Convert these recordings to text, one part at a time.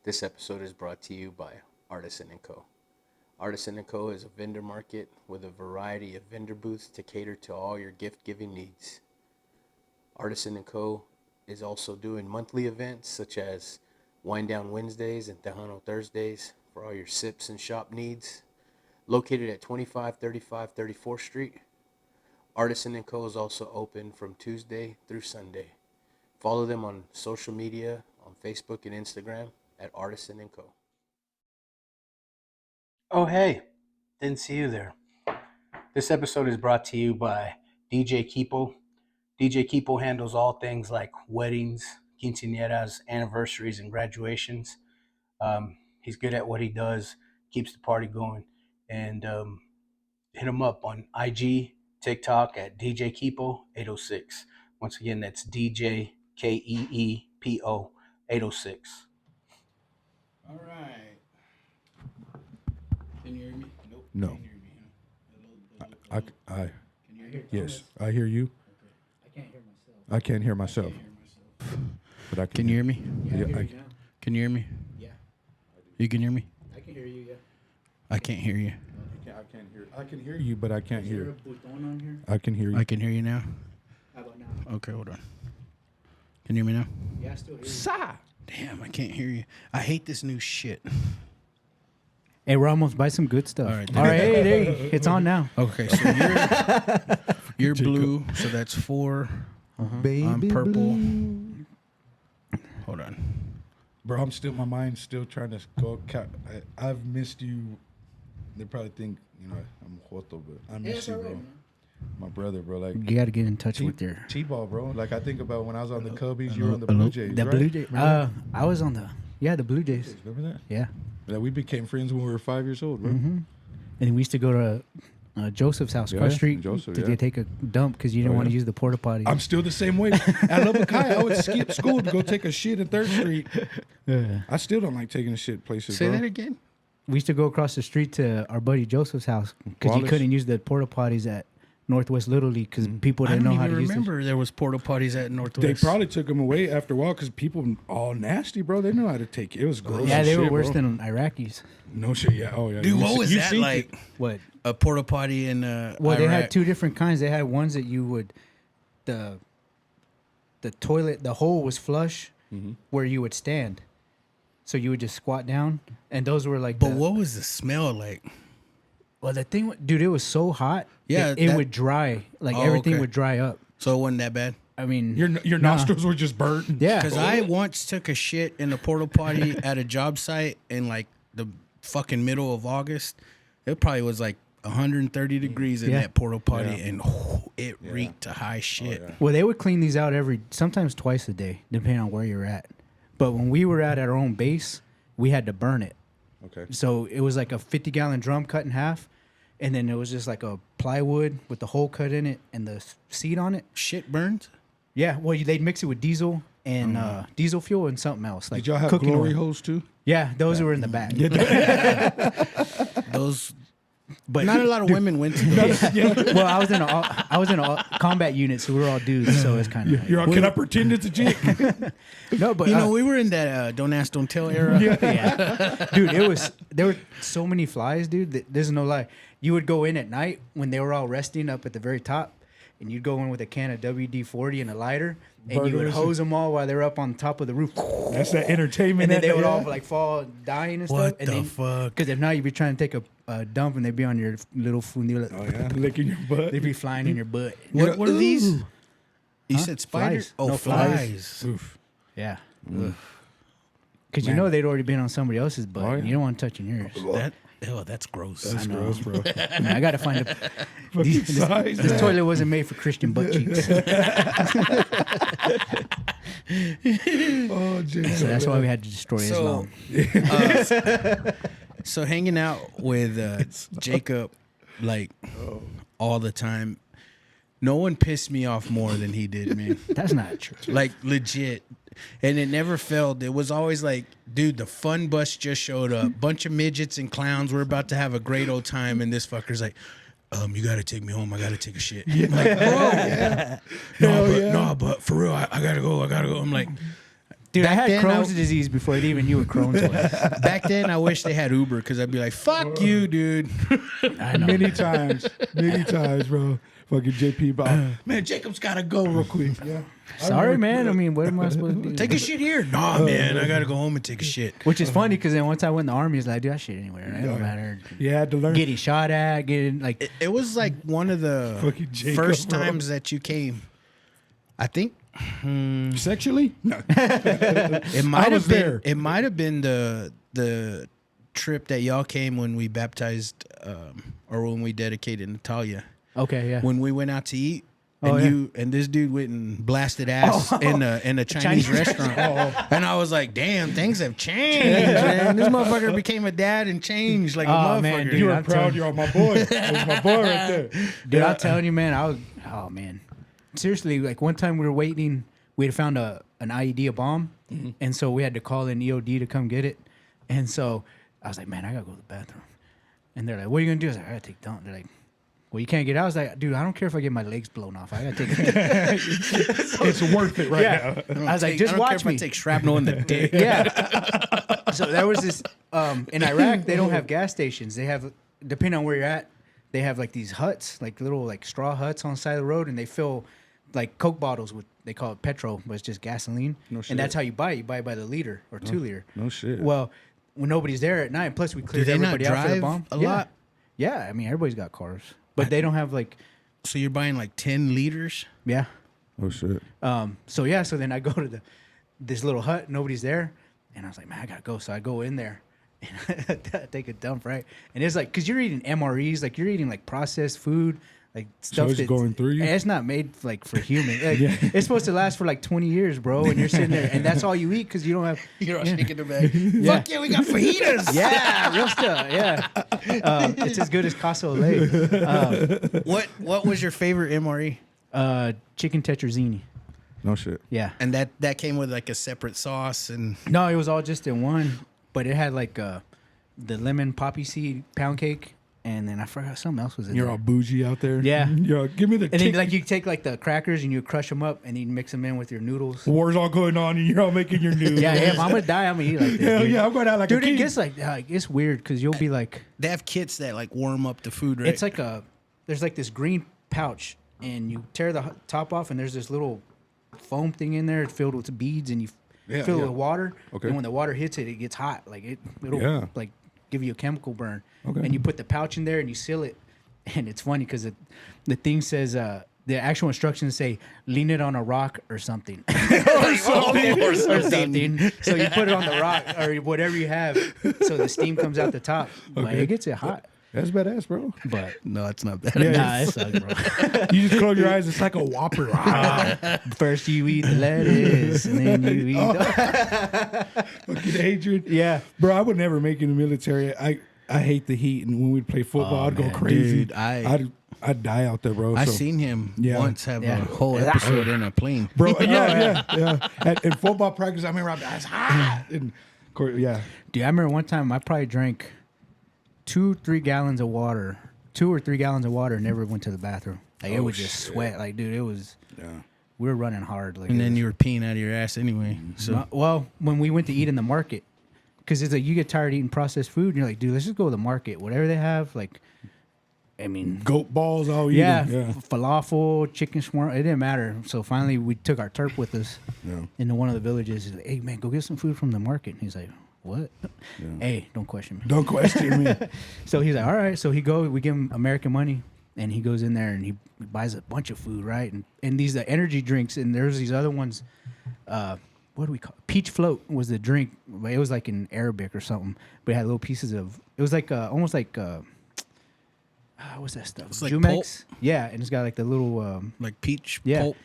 This episode is brought to you by Artisan & Co. Artisan & Co. is a vendor market with a variety of vendor booths to cater to all your gift-giving needs. Artisan & Co. is also doing monthly events such as Wine Down Wednesdays and Tejano Thursdays for all your sips and shop needs. Located at 2535 34th Street, Artisan & Co. is also open from Tuesday through Sunday. Follow them on social media on Facebook and Instagram at Artisan & Co. Oh, hey, didn't see you there. This episode is brought to you by DJ Keepo. DJ Keepo handles all things like weddings, quinceañeras, anniversaries, and graduations. He's good at what he does, keeps the party going, and hit him up on IG, TikTok at DJ Keepo 806. Once again, that's DJ Keepo 806. All right. Can you hear me? Nope. No. Can you hear me? I, Can you hear me? yes, I hear you. Okay. I can't hear myself. I can't hear myself, I can't hear myself. but I can. Can you hear me? Yeah, I Yeah, hear I- you now. Can you hear me? Yeah, You can hear me? I can hear you. Yeah. I can't hear you. I can't hear. I can hear you, but I can't Is there hear. a button on here? I can hear you. I can hear you now. How about now? Okay, hold on. Can you hear me now? Yeah, I still hear you. Sa. Damn, I can't hear you. I hate this new shit. Hey, Ramos, buy some good stuff. All right, All right, hey, there you, it's on now. Okay, so you're blue, so that's 4. Baby I'm purple. blue. Hold on. Bro, I'm still. My mind's still trying to go. I've missed you. They probably think I'm Joto, but I Yeah, miss it's you, all bro. right, man. My brother, bro. Like You got to get in touch with your T-ball, bro. Like I think about when I was on the Cubbies, you were on the Blue Jays, the right? Blue Jays. I was on the Blue Jays. Remember that? Yeah, Like we became friends when we were 5 years old, bro. and we used to go to Joseph's house, Yeah, Cross Street, Joseph, to yeah. take a dump because you didn't Oh, want to yeah. use the porta potty. I'm still the same way. At Lubbock High, I would skip school to go take a shit in 3rd Street. I still don't like taking a shit places, Say bro. that again. We used to go across the street to our buddy Joseph's house because you Wallace. couldn't use the porta potties at Northwest Little League because people I didn't don't know how even to use remember there was porta potties at Northwest. They probably took them away after a while because people all nasty, bro. They know how to take it. It was gross. Yeah, as they were shit, worse bro. than Iraqis. No shit. Yeah. Oh yeah. Dude, You what see- was you that seen like? it. What? A porta potty in Well, they Iraq. had two different kinds. They had ones that you would the toilet, the hole was flush where you would stand, so you would just squat down, and those were like. But what was the smell like? Well, the thing, dude, it was so hot. Yeah, it that- would dry. Like Oh, everything okay. would dry up. So it wasn't that bad? I mean, Your nah. nostrils were just burnt. Yeah, Because I once took a shit in a porta potty at a job site in like the fucking middle of August. It probably was like 130 degrees in Yeah. that porta potty, Yeah. and it reeked to high shit. yeah. Well, they would clean these out sometimes twice a day, depending on where you're at. But when we were at our own base, we had to burn it. Okay. So it was like a 50-gallon drum cut in half, and then it was just like a plywood with the hole cut in it and the seat on it. Shit burns? Yeah, well, they'd mix it with diesel and diesel fuel and something else. Like Did y'all have cooking glory oil. holes too? Yeah, those were in the back. Those, But not a lot of women went to those. well, I was in a combat unit, so we were all dudes. So it's kind of You're all, can I pretend it's a chick? no, but You know, we were in that don't ask, don't tell era. yeah, dude, there were so many flies, dude. That, there's no lie. You would go in at night when they were all resting up at the very top, and you'd go in with a can of WD-40 and a lighter, and you would Burgers. hose them all while they're up on top of the roof. That's that entertainment. And then they would yeah. all like fall dying and What stuff. And the then, fuck? Because if not, you'd be trying to take a dump and they'd be on your little fundilla. Oh yeah, licking your butt. They'd be flying in your butt. What are these? You Huh? said spiders? Flies. Oh, No, flies. Oof. Yeah. Because you Man. know they'd already been on somebody else's butt. Oh, yeah. You don't want touching yours. That's gross. That's know. gross, bro. I, mean, I got to find a. Fucking size. This toilet wasn't made for Christian butt cheeks. So Oh, Jesus. that's why we had to destroy So, Islam. so hanging out with Jacob, like all the time, no one pissed me off more than he did, man. That's not true. Like legit. And it never failed. It was always like, dude, the fun bus just showed up. Bunch of midgets and clowns. We're about to have a great old time. And this fucker's like, you got to take me home. I got to take a shit. I'm like, bro. No, but for real, I got to go. I'm like, Dude, I Back had then, Crohn's disease before they even knew what Crohn's was. Back then, I wish they had Uber because I'd be like, "Fuck you, dude." I know. Many times, bro. Fucking JP, man, Jacob's gotta go real quick. Yeah. Sorry, man. I mean, what am I supposed to do? Take a shit here. Nah, man, I gotta go home and take a shit. Which is funny because then once I went in the army, it's like, dude, I shit anywhere. It don't matter. You had to learn. Getting shot at, getting like. It was like one of the Fucking Jacob, first bro. times that you came. I think Sexually? No. it might I was have been. there. It might have been the trip that y'all came when we baptized or when we dedicated Natalia. Okay, yeah. When we went out to eat. Oh, And yeah. you and this dude went and blasted ass in a Chinese restaurant. And I was like, damn, things have changed, man. This motherfucker became a dad and changed like a Oh, motherfucker. man, dude. You were I'm proud. telling- You're my boy. That was my boy right there. Dude, I'm telling you, man, oh man. Seriously, like one time we were waiting, we had found an IED, a bomb, and so we had to call in EOD to come get it. And so I was like, man, I gotta go to the bathroom. And they're like, what are you gonna do? I was like, I gotta take dump. They're like, well, you can't get out. I was like, dude, I don't care if I get my legs blown off. I gotta take it. It's worth it right Yeah. now. I was like, I just don't care watch if me. I take shrapnel in the dick. Yeah. So there was this in Iraq. They don't have gas stations. They have, depending on where you're at, they have like these huts, like little like straw huts on the side of the road, and they fill like Coke bottles with, they call it petrol, but it's just gasoline. No shit. And that's how you buy it. You buy it by the liter or 2 liter. No shit. Well, when nobody's there at night, plus we Do cleared they not everybody out for the drive bomb. a Yeah. lot? Yeah, I mean everybody's got cars, but they don't have like So you're buying like 10 liters? yeah. Oh shit. So yeah, so then I go to this little hut, nobody's there, and I was like, man, I gotta go. So I go in there and I take a dump, right? And it's like, cause you're eating MREs, like you're eating like processed food, like stuff it's that's going through you? and it's not made like for human. Like, it's supposed to last for like 20 years, bro. And you're sitting there, and that's all you eat because you don't have. You're all shaking the bag. Yeah. Fuck yeah, we got fajitas. Yeah, real stuff. Yeah, it's as good as Casa Olay. What was your favorite MRE? Chicken tetrazzini. No shit. Yeah. And that came with like a separate sauce and No, it was all just in one, but it had like the lemon poppy seed pound cake, and then I forgot something else was in You're there. all bougie out there. Yeah. Yo, give me the. And then chick- like you take like the crackers and you crush them up and you mix them in with your noodles. War's all going on, and you're all making your news. Yeah, yeah. If I'm gonna die, I'm gonna eat like this. Hell dude. yeah, I'm going out like a Dude, it king. gets like it's weird because you'll be like, they have kits that like warm up the food, right? it's like there's like this green pouch and you tear the top off and there's this little foam thing in there filled with beads and you Yeah, fill it yeah. with water. Okay. And when the water hits it, it gets hot. Like it'll Yeah. like give you a chemical burn. Okay. And you put the pouch in there and you seal it. And it's funny because the thing says the actual instructions say lean it on a rock or something. or something. So you put it on the rock or whatever you have, so the steam comes out the top. Like, it gets it hot. That's badass, bro. But no, it's not bad. Yeah, nah, it sucks, bro. You just close your eyes. It's like a Whopper. First you eat the lettuce, and then you eat. Fucking hatred. Yeah. Bro, I would never make it in the military. I hate the heat, and when we'd play football, I'd go man, crazy. dude, I'd die out there, bro. I So- seen him Yeah. once have Yeah. a whole episode in a plane. bro. Yeah. In football practice, I remember I was hot. And, yeah. Dude, I remember one time I probably drank 2 or 3 gallons of water, and never went to the bathroom. Like it would just sweat. Like, dude, it was. Yeah. We were running hard. Like, And it then was- you were peeing out of your ass anyway. So well, when we went to eat in the market, because it's like you get tired of eating processed food, and you're like, dude, let's just go to the market. Whatever they have, like, I mean, Goat balls, all yeah, yeah. falafel, chicken shawarma, it didn't matter. So finally, we took our Terp with us Yeah. into one of the villages. He's like, hey, man, go get some food from the market. And he's like, what? Hey, don't question me. Don't question me. So he's like, all right. So we give him American money, and he goes in there and he buys a bunch of food, right? And these energy drinks, and there's these other ones. What do we call it? Peach float was the drink, but it was like in Arabic or something. But it had little pieces of. It was like almost like what's that stuff? It's like Jumex. Yeah, and it's got like the little like peach yeah. pulp.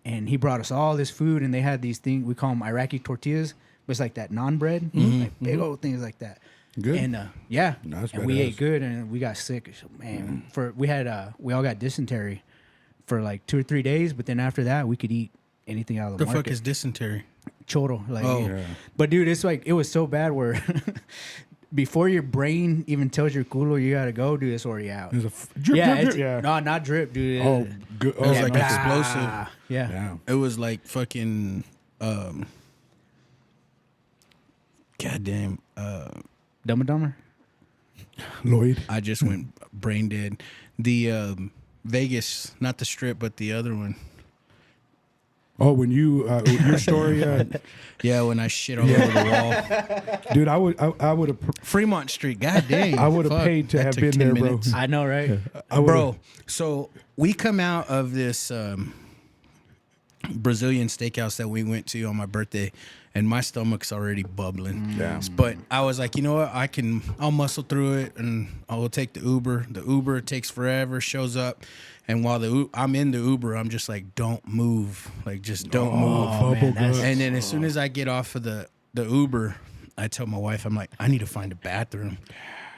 And he brought us all this food, and they had these things we call them Iraqi tortillas, but it's like that naan bread, like big old things like that. Good. And yeah, Nice, and we badass. ate good, and we got sick. So, man, we all got dysentery for like 2 or 3 days, but then after that, we could eat anything out of the, The market. fuck is dysentery? Choro, like, Oh. Yeah. but dude, it's like it was so bad where before your brain even tells your culo you gotta go, dude, it's already out. There's a drip, Yeah, drip, it's, drip. Yeah. no, not drip, dude. Oh, good. Oh, was Yeah, like blah. explosive. Yeah. yeah. It was like fucking Goddamn. Dumb and Dumber. Lloyd. I just went brain dead. The Vegas, not the Strip, but the other one. Oh, when you your story, Yeah, when I shit all over the wall. dude, I would have Fremont Street. God dang. I would have Fuck, paid to that have took been 10 there, bro. minutes. I know, right? Bro, so we come out of this Brazilian steakhouse that we went to on my birthday, and my stomach's already bubbling. Yeah. But I was like, you know what? I'll muscle through it, and I will take the Uber. The Uber takes forever, shows up, and while I'm in the Uber, I'm just like, don't move, like just don't move. man, that's- And then as soon as I get off of the Uber, I tell my wife, I'm like, I need to find a bathroom.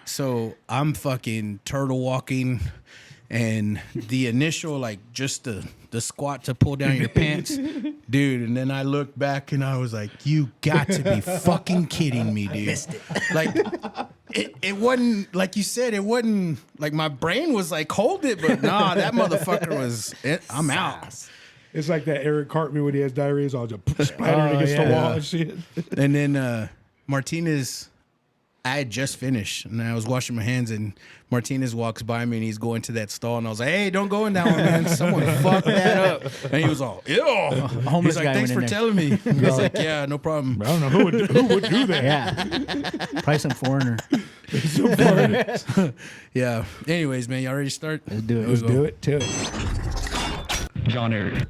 So I'm fucking turtle walking, and the initial, like, just the squat to pull down your pants, dude. And then I looked back and I was like, you got to be fucking kidding me, dude. Like, it wasn't, like you said, it wasn't, like, my brain was like, hold it, but nah, that motherfucker was, I'm out. It's like that Eric Cartman when he has diarrhea, it's all just splattering against the wall and shit. And then Martinez, I had just finished and I was washing my hands, and Martinez walks by me and he's going to that stall, and I was like, hey, don't go in that one, man. Someone fucked that up. And he was all, ew. homeless He's like, guy thanks went for in there. telling me. I was like, yeah, no problem. I don't know who would do that. Yeah. Probably some foreigner. Yeah. Anyways, man, you ready to start? Let's do it. Let's do it. Tell it. John Area.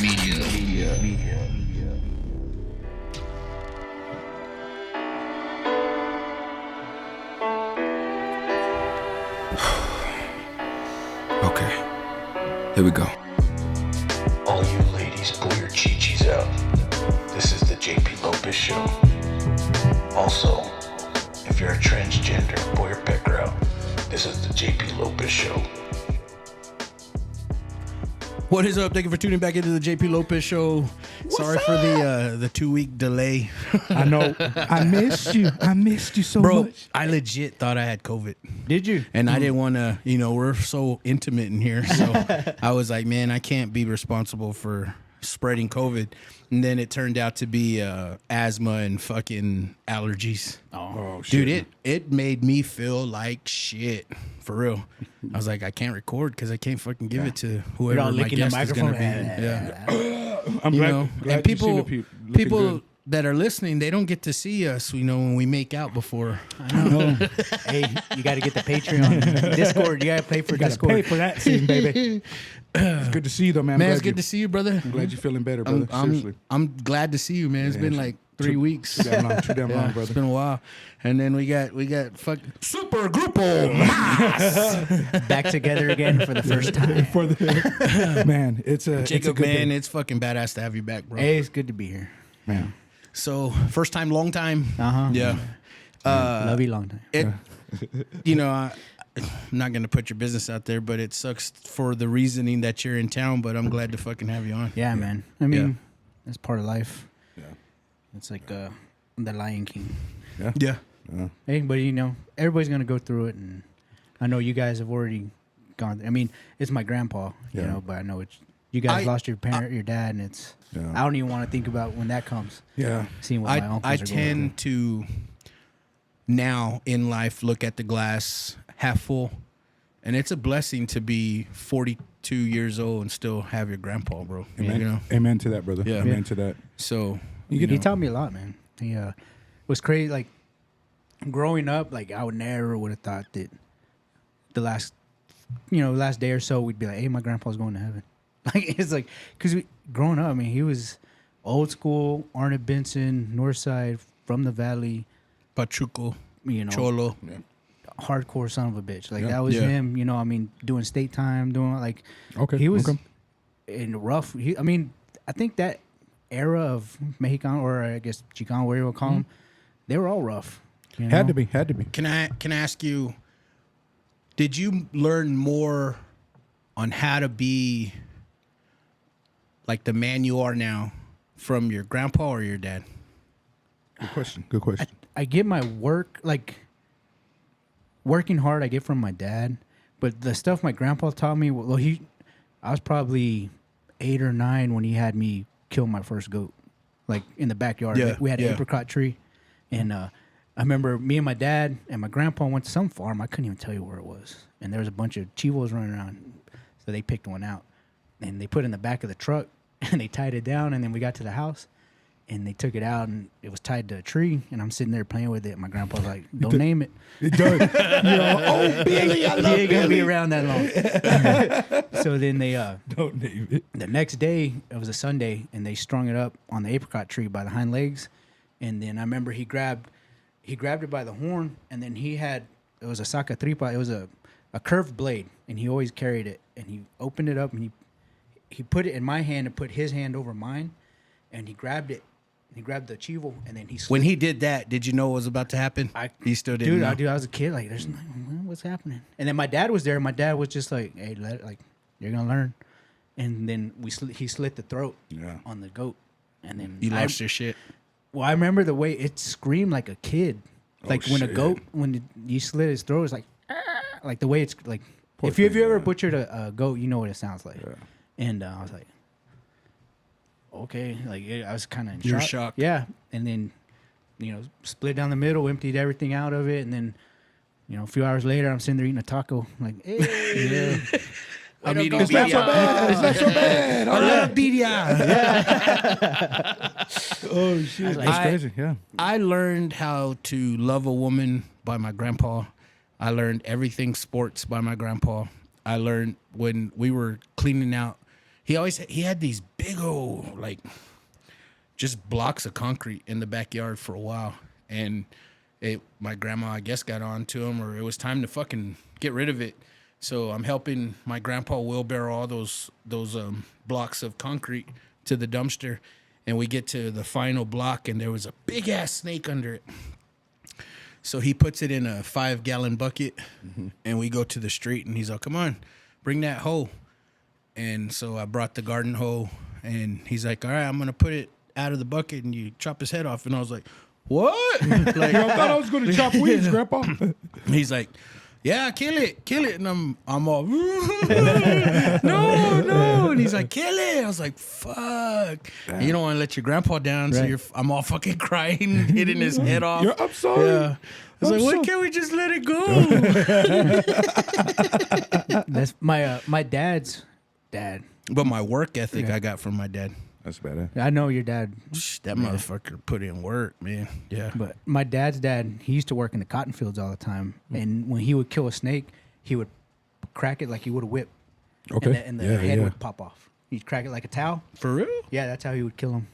Media. Okay, here we go. All you ladies, pull your chi-chis out. This is the JP Lopez Show. Also, if you're a transgender, pull your pecker out. This is the JP Lopez Show. What is up? Thank you for tuning back into the JP Lopez Show. Sorry for the 2-week delay. I know. I missed you. I missed you so Bro, much. I legit thought I had COVID. Did you? And I didn't want to, we're so intimate in here. So I was like, man, I can't be responsible for spreading COVID. And then it turned out to be asthma and fucking allergies. Oh, shit. Dude, it made me feel like shit. For real. I was like, I can't record because I can't fucking give it to whoever all my licking the guest is going to be. microphone. I'm You glad, know, glad and you seen the looking people good. that are listening, they don't get to see us, when we make out before. Hey, you got to get the Patreon. Discord. You got to pay for Gotta Discord. pay for that scene, baby. It's good to see you, though, man. Man, it's good to see you, brother. I'm glad you're feeling better, brother. Seriously. I'm glad to see you, man. It's been like 3 weeks. Too damn long, too damn long, It's brother. been a while. And then we got Super Grupo Mas. Back together again for the first time. For the man, it's a Jacob, good man, thing. it's fucking badass to have you back, bro. Hey, it's good to be here. Man. So, first time, long time. Uh-huh. Yeah. Love you long time. It, I'm not going to put your business out there, but it sucks for the reasoning that you're in town, but I'm glad to fucking have you on. Yeah, man. I mean, Yeah. that's part of life. Yeah. It's like the Lion King. Yeah. Hey, but everybody's gonna go through it, and I know you guys have already gone. I mean, it's my grandpa, Yeah. but I know it's you guys I- lost your parent, your dad, and it's. Yeah. I don't even want to think about when that comes. Yeah. Seeing what my uncles I are going tend to now in life look at the glass half full, and it's a blessing to be 42 years old and still have your grandpa, bro. Amen. Amen to that, brother. Yeah. Amen to that. So through. He taught me a lot, man. He was crazy. Like growing up, like I would never would have thought that the last day or so we'd be like, "Hey, my grandpa's going to heaven." Like it's like because growing up, I mean, he was old school, Arnett Benson, Northside, from the Valley, Pachuco, Cholo, Cholo. hardcore son of a bitch. Like Yeah. that was Yeah. him. I mean, doing state time, doing like Okay. he was okay. in rough. I think that era of Mexican, or I guess Chicano, whatever you want to call them, they were all rough. Had to be. Had to be. Can I ask you? Did you learn more on how to be like the man you are now from your grandpa or your dad? Good question. Good question. I get my work, like working hard, I get from my dad, but the stuff my grandpa taught me, I was probably 8 or 9 when he had me kill my first goat, like in the backyard. Yeah, Like, we had an yeah. apricot tree, And I remember me and my dad and my grandpa went to some farm. I couldn't even tell you where it was. And there was a bunch of chivos running around. So they picked one out. And they put it in the back of the truck. And they tied it down. And then we got to the house. And they took it out. And it was tied to a tree. And I'm sitting there playing with it. My grandpa's like, don't name it. It does. Oh, Billy, I love He ain't going to be Billy. around that long. So then they... Don't name it. The next day, it was a Sunday, and they strung it up on the apricot tree by the hind legs. And then I remember he grabbed it by the horn, and then it was a sacatripa, it was a curved blade, and he always carried it. And he opened it up, and he put it in my hand and put his hand over mine, and he grabbed it. He grabbed the chivo, and then he slid. When he did that, did you know what was about to happen? He still didn't know. Dude, I was a kid. Like, what's happening? And then my dad was there. My dad was just like, "Hey, you're gonna learn." And then he slit the throat on the goat, and then You lost your shit. Well, I remember the way it screamed like a kid, like when a goat you slit his throat, it's like the way it's like. If you ever butchered a goat, you know what it sounds like. Yeah. And I was like, okay, like I was kind of in shock. You're shocked. Yeah, and then split down the middle, emptied everything out of it, and then a few hours later, I'm sitting there eating a taco, like, hey. Yeah. I'm eating It's not so bad. It's not so bad. I love birria. Oh, shit. That's crazy. Yeah. I learned how to love a woman by my grandpa. I learned everything sports by my grandpa. I learned when we were cleaning out. He had these big old, like, just blocks of concrete in the backyard for a while. And my grandma, I guess, got on to him, or it was time to fucking get rid of it. So I'm helping my grandpa wheelbarrow all those blocks of concrete to the dumpster. And we get to the final block, and there was a big-ass snake under it. So he puts it in a 5-gallon bucket, and we go to the street, and he's like, come on, bring that hoe. And so I brought the garden hoe, and he's like, all right, I'm going to put it out of the bucket, and you chop his head off. And I was like, what? Like, I thought I was going to chop weeds, Grandpa. He's like, yeah, kill it. And I'm all, no. And he's like, kill it. I was like, fuck. And you don't want to let your grandpa down, so I'm all fucking crying, hitting his head off. I'm sorry. Yeah. I was like, why can't we just let it go? That's my dad's dad. But my work ethic I got from my dad. That's better. I know your dad. That motherfucker put in work, man. Yeah. But my dad's dad, he used to work in the cotton fields all the time. And when he would kill a snake, he would crack it like he would a whip. Okay. And the head would pop off. He'd crack it like a towel. For real? Yeah, that's how he would kill him.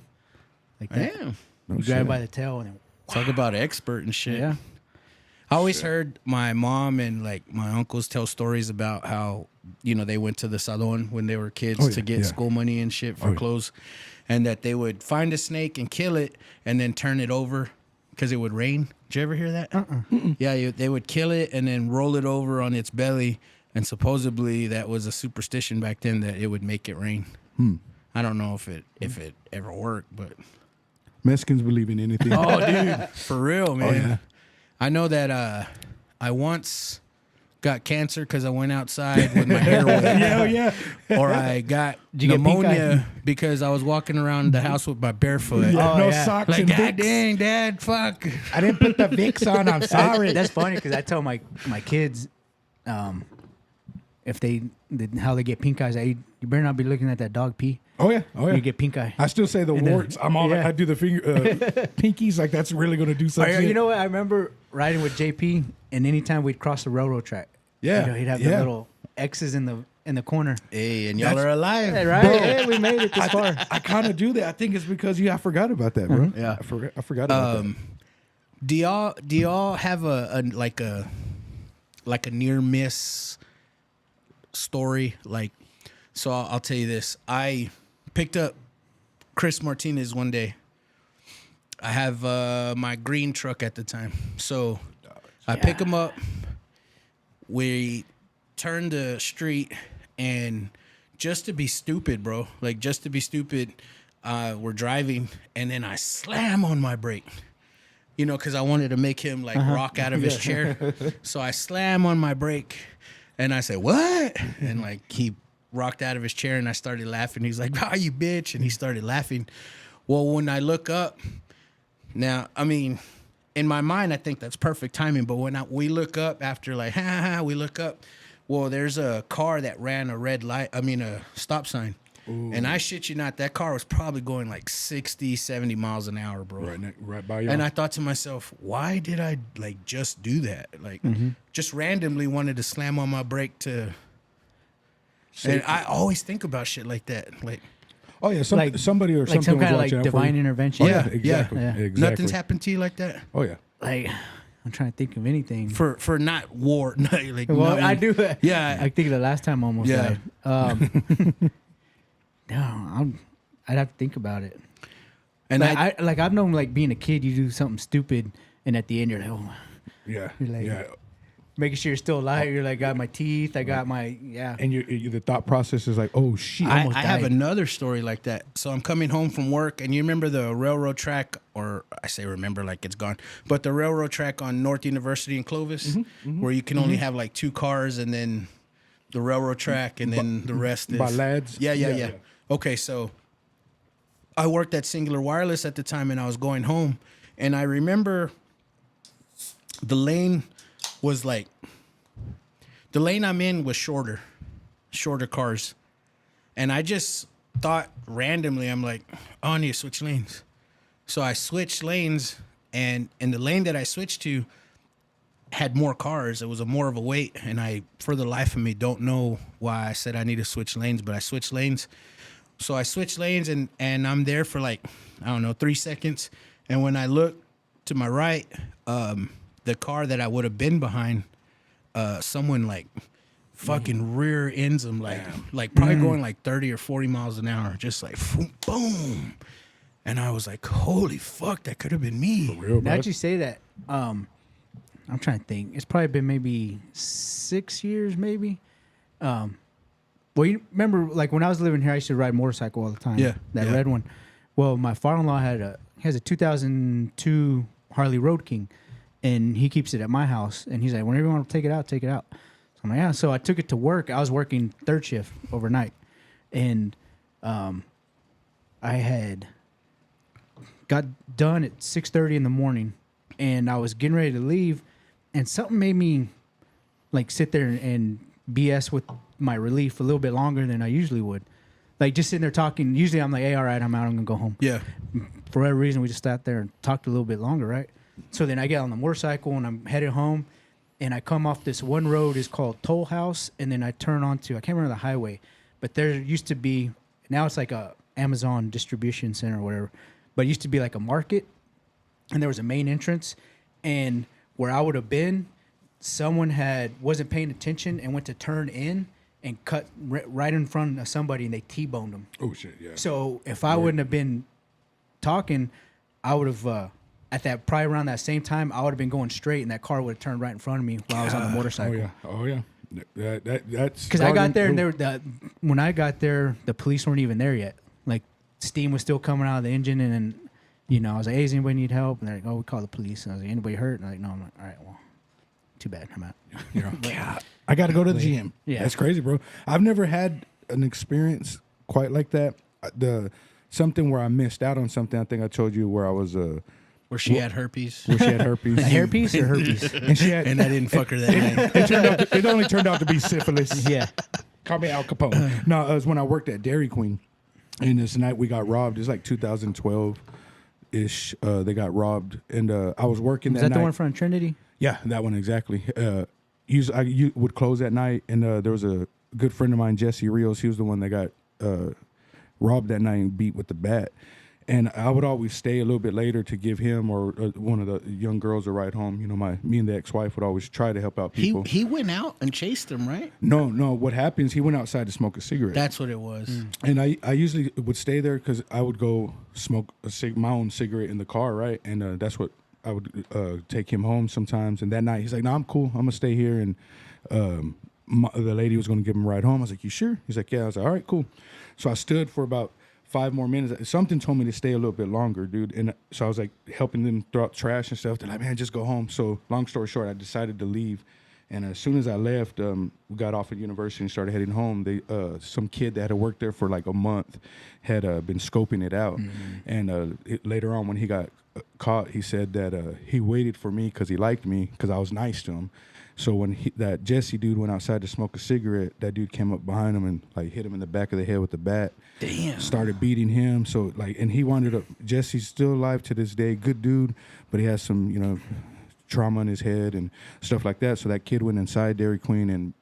Like that. Damn. You grab it by the tail and then Talk about expert and shit. yeah. I always heard my mom and like my uncles tell stories about how, they went to the salon when they were kids to get school money and shit for clothes, and that they would find a snake and kill it and then turn it over because it would rain. Did you ever hear that? Yeah, they would kill it and then roll it over on its belly, and supposedly that was a superstition back then that it would make it rain. I don't know if it ever worked, but Mexicans believe in anything. oh, dude, for real, man. Oh, yeah. I know that I once got cancer because I went outside with my hair wet. yeah. Or I got you get pink pneumonia because I was walking around the house with my barefoot. No socks Like, and God Vicks. dang, Dad, fuck. I didn't put the Vicks on. I'm sorry. That's funny because I tell my kids, if how they get pink eyes, you better not be looking at that dog pee. Oh yeah. You get pink eye. I still say the warts. I'm all. Yeah. I do the finger pinkies like that's really going to do something. You know what? I remember riding with JP, and anytime we'd cross the railroad track, Yeah. he'd have the little X's in the corner. Hey, and y'all are alive. Hey, right? Hey, we made it this far. I kind of do that. I think it's because I forgot about that, bro. Yeah. I forgot about that. Do y'all have a near miss story? Like, so I'll tell you this. I picked up Chris Martinez one day. I have my green truck at the time. So I pick him up. We turn the street, and just to be stupid, bro, we're driving, and then I slam on my brake. Because I wanted to make him like rock out of his chair. So I slam on my brake, and I said, what? And like he rocked out of his chair, and I started laughing. He's like, "Ah, you bitch." And he started laughing. Well, when I look up, now, I mean, in my mind, I think that's perfect timing. But when we look up after like, we look up. Well, there's a car that ran a red light. I mean, a stop sign. Ooh. And I shit you not, that car was probably going like 60, 70 miles an hour, bro. Right by you. And I thought to myself, why did I like just do that? Like, just randomly wanted to slam on my brake to. And I always think about shit like that. Like, oh yeah, somebody or like something some was kind of watching like out for divine you. intervention. Oh, yeah, exactly. Yeah. Exactly. Nothing's happened to you like that? Oh yeah. Like, I'm trying to think of anything. For not war, like Well, not, I do that. Yeah, I think the last time I almost died. No, I'd have to think about it. and like I've known like being a kid, you do something stupid, and at the end you're like, oh, Yeah. You're like- yeah. making sure you're still alive. You're like, got my teeth, I got my And the thought process is like, oh shit. I almost have died. another story like that. So I'm coming home from work, and you remember the railroad track, or I say remember like it's gone, but the railroad track on North University in Clovis, where you can only have like 2 cars, and then the railroad track, and then the rest is by lads? Yeah. Yeah. Okay, so I worked at Singular Wireless at the time, and I was going home, and I remember the lane was like, the lane I'm in was shorter cars. And I just thought randomly, I'm like, oh, I need to switch lanes. So I switched lanes, and the lane that I switched to had more cars. It was more of a weight, and I, for the life of me, don't know why I said I need to switch lanes, but I switched lanes. So I switched lanes, and I'm there for like, I don't know, 3 seconds. And when I look to my right, the car that I would have been behind, someone like fucking rear ends him, like probably going like 30 or 40 miles an hour, just like boom. And I was like, holy fuck, that could have been me. For real, Now bro. that you say that, I'm trying to think. It's probably been maybe 6 years, maybe. Well, you remember, like when I was living here, I used to ride motorcycle all the time. Yeah, that yeah. red one. Well, my father-in-law has a 2002 Harley Road King, and he keeps it at my house. And he's like, whenever you want to take it out, take it out. So I'm like, yeah. So I took it to work. I was working third shift overnight, and I had got done at 6:30 in the morning, and I was getting ready to leave, and something made me like sit there and BS with my relief a little bit longer than I usually would. Like just sitting there talking. Usually I'm like, hey, all right, I'm out. I'm gonna go home. Yeah. For whatever reason, we just sat there and talked a little bit longer, right? So then I get on the motorcycle and I'm headed home, and I come off this one road is called Toll House, and then I turn onto, I can't remember the highway, but there used to be, now it's like a Amazon distribution center or whatever, but it used to be like a market, and there was a main entrance, and where I would have been, someone wasn't paying attention and went to turn in and cut right in front of somebody, and they T-boned them. Oh shit, yeah. So if I wouldn't have been talking, I would have probably around that same time, I would have been going straight, and that car would have turned right in front of me while I was on the motorcycle. Oh yeah. That's Because I got there, and when I got there, the police weren't even there yet. Like steam was still coming out of the engine, and then, I was like, hey, does anybody need help? And they're like, oh, we call the police. And I was like, anybody hurt? And I'm like, no. I'm like, all right, well, too bad. I'm out. God, I got to go to the gym. Yeah. That's crazy, bro. I've never had an experience quite like that. Something where I missed out on something. I think I told you where I was. Where she had herpes. Where she had herpes. A hairpiece or herpes? And she had. And I didn't fuck her that night. It only turned out to be syphilis. Yeah. Call me Al Capone. No, it was when I worked at Dairy Queen. And this night we got robbed. It's like 2012-ish. They got robbed. And I was working Was that that night. the one from Trinity? Yeah, that one exactly. I would close at night, and there was a good friend of mine, Jesse Rios. He was the one that got robbed that night and beat with the bat. And I would always stay a little bit later to give him or one of the young girls a ride home. Me and the ex-wife would always try to help out people. He went out and chased them, right? No. What happens? He went outside to smoke a cigarette. That's what it was. And I usually would stay there because I would go smoke my own cigarette in the car, right? And that's what I would take him home sometimes. And that night, he's like, no, I'm cool. I'm going to stay here. And the lady was going to give him a ride home. I was like, you sure? He's like, yeah. I was like, all right, cool. So I stood for about 5 more minutes. Something told me to stay a little bit longer, dude. And so I was like helping them throw out trash and stuff. They're like, man, just go home. So long story short, I decided to leave. And as soon as I left, we got off at university and started heading home. Some kid that had worked there for like a month had been scoping it out. And later on, when he got caught, he said that he waited for me because he liked me because I was nice to him. So when that Jesse dude went outside to smoke a cigarette, that dude came up behind him and like hit him in the back of the head with the bat. Damn. Started beating him. So like, and he wound up. Jesse's still alive to this day. Good dude, but he has some trauma in his head and stuff like that. So that kid went inside Dairy Queen and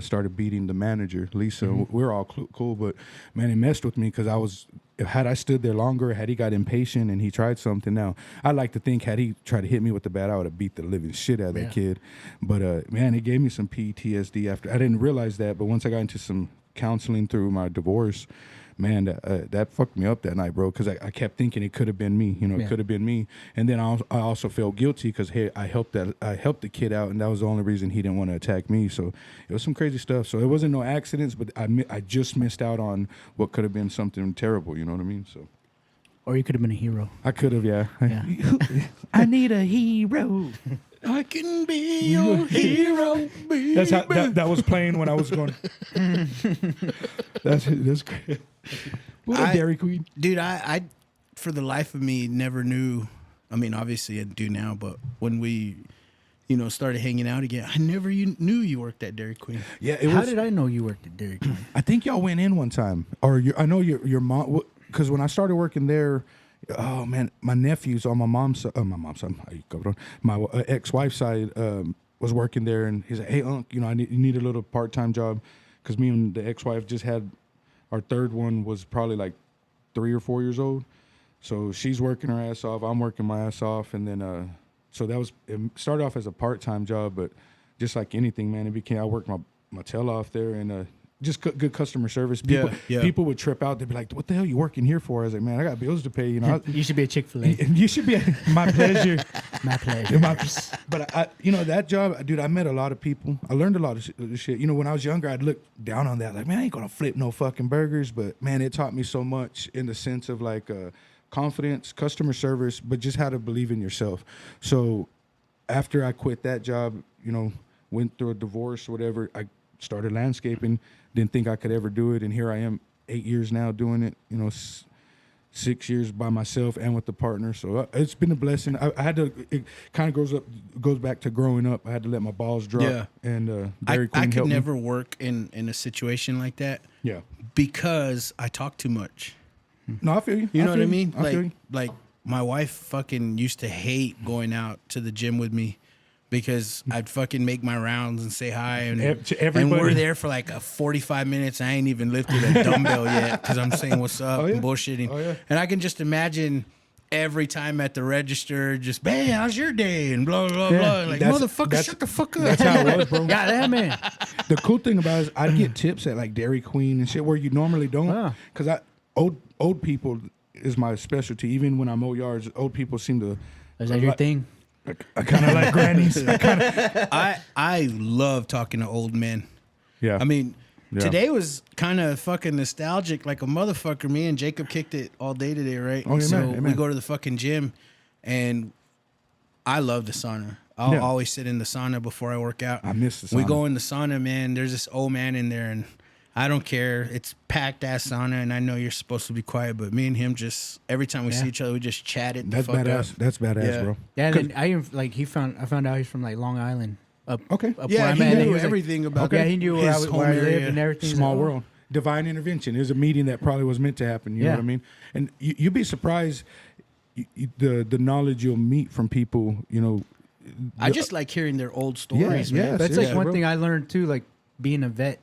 started beating the manager, Lisa. We're all cool, but man, it messed with me because had I stood there longer, had he got impatient and he tried something. Now, I like to think had he tried to hit me with the bat, I would have beat the living shit out of that kid. But man, it gave me some PTSD after. I didn't realize that, but once I got into some counseling through my divorce, man, that fucked me up that night, bro, because I kept thinking it could have been me. It could have been me. And then I also felt guilty because, hey, I helped the kid out, and that was the only reason he didn't want to attack me. So it was some crazy stuff. So it wasn't no accidents, but I just missed out on what could have been something terrible. You know what I mean? So. Or you could have been a hero. I could have, yeah. I need a hero. I can be your hero. That's how that was playing when I was going. That's great. What a Dairy Queen, dude. I for the life of me never knew. I mean, obviously I do now, but when we, started hanging out again, I never knew you worked at Dairy Queen. Yeah, How did I know you worked at Dairy Queen? I think y'all went in one time, or I know your mom. Because when I started working there, oh man, my nephews on my mom's side, my ex-wife's side was working there, and he said, "Hey, Unc, you need a little part-time job," because me and the ex-wife just had our third one was probably like 3 or 4 years old, so she's working her ass off, I'm working my ass off, and then so it started off as a part-time job, but just like anything, man, I worked my tail off there, and just good customer service. People would trip out. They'd be like, "What the hell are you working here for?" I was like, "Man, I got bills to pay." You should be a Chick-fil-A. You should be. My pleasure. My pleasure. But that job, dude, I met a lot of people. I learned a lot of shit. When I was younger, I'd look down on that, like, man, I ain't gonna flip no fucking burgers. But man, it taught me so much in the sense of like confidence, customer service, but just how to believe in yourself. So after I quit that job, went through a divorce or whatever, I started landscaping. Didn't think I could ever do it, and here I am 8 years now doing it. 6 years by myself and with the partner. So it's been a blessing. I had to. It kind of goes back to growing up. I had to let my balls drop. Yeah. And Dairy Queen I could helped never me. work in a situation like that. Yeah. Because I talk too much. No, I feel you. You know what I mean? I feel you. Like my wife fucking used to hate going out to the gym with me. Because I'd fucking make my rounds and say hi, and we're there for like 45 minutes. I ain't even lifted a dumbbell yet because I'm saying what's up and bullshitting. Oh, yeah. And I can just imagine every time at the register, just, "Hey, how's your day?" and blah, blah, blah. Like, motherfucker, shut the fuck up. That's how it was, bro. Yeah, man. The cool thing about it is I'd get tips at like Dairy Queen and shit where you normally don't. Because old people is my specialty. Even when I mow yards, old people seem to. Is that your thing? I kind of like grannies. I love talking to old men. Yeah. I mean, today was kind of fucking nostalgic like a motherfucker. Me and Jacob kicked it all day today, right? Oh, so amen. we go to the fucking gym, and I love the sauna. I'll always sit in the sauna before I work out. I miss the sauna. We go in the sauna, man. There's this old man in there, and I don't care. It's packed ass sauna, and I know you're supposed to be quiet, but me and him just every time we see each other, we just chat it. That's badass. That's badass, bro. Yeah, and then I found out he's from like Long Island. Up where Yeah, I'm he at, and knew was like- everything about Yeah, he knew where his I home lived area. and everything. Small He's like, world. Divine intervention. It was a meeting that probably was meant to happen. You know what I mean? And you'd be surprised the knowledge you'll meet from people, I just like hearing their old stories, man. Yeah, That's seriously, like one bro. thing I learned too, like being a vet.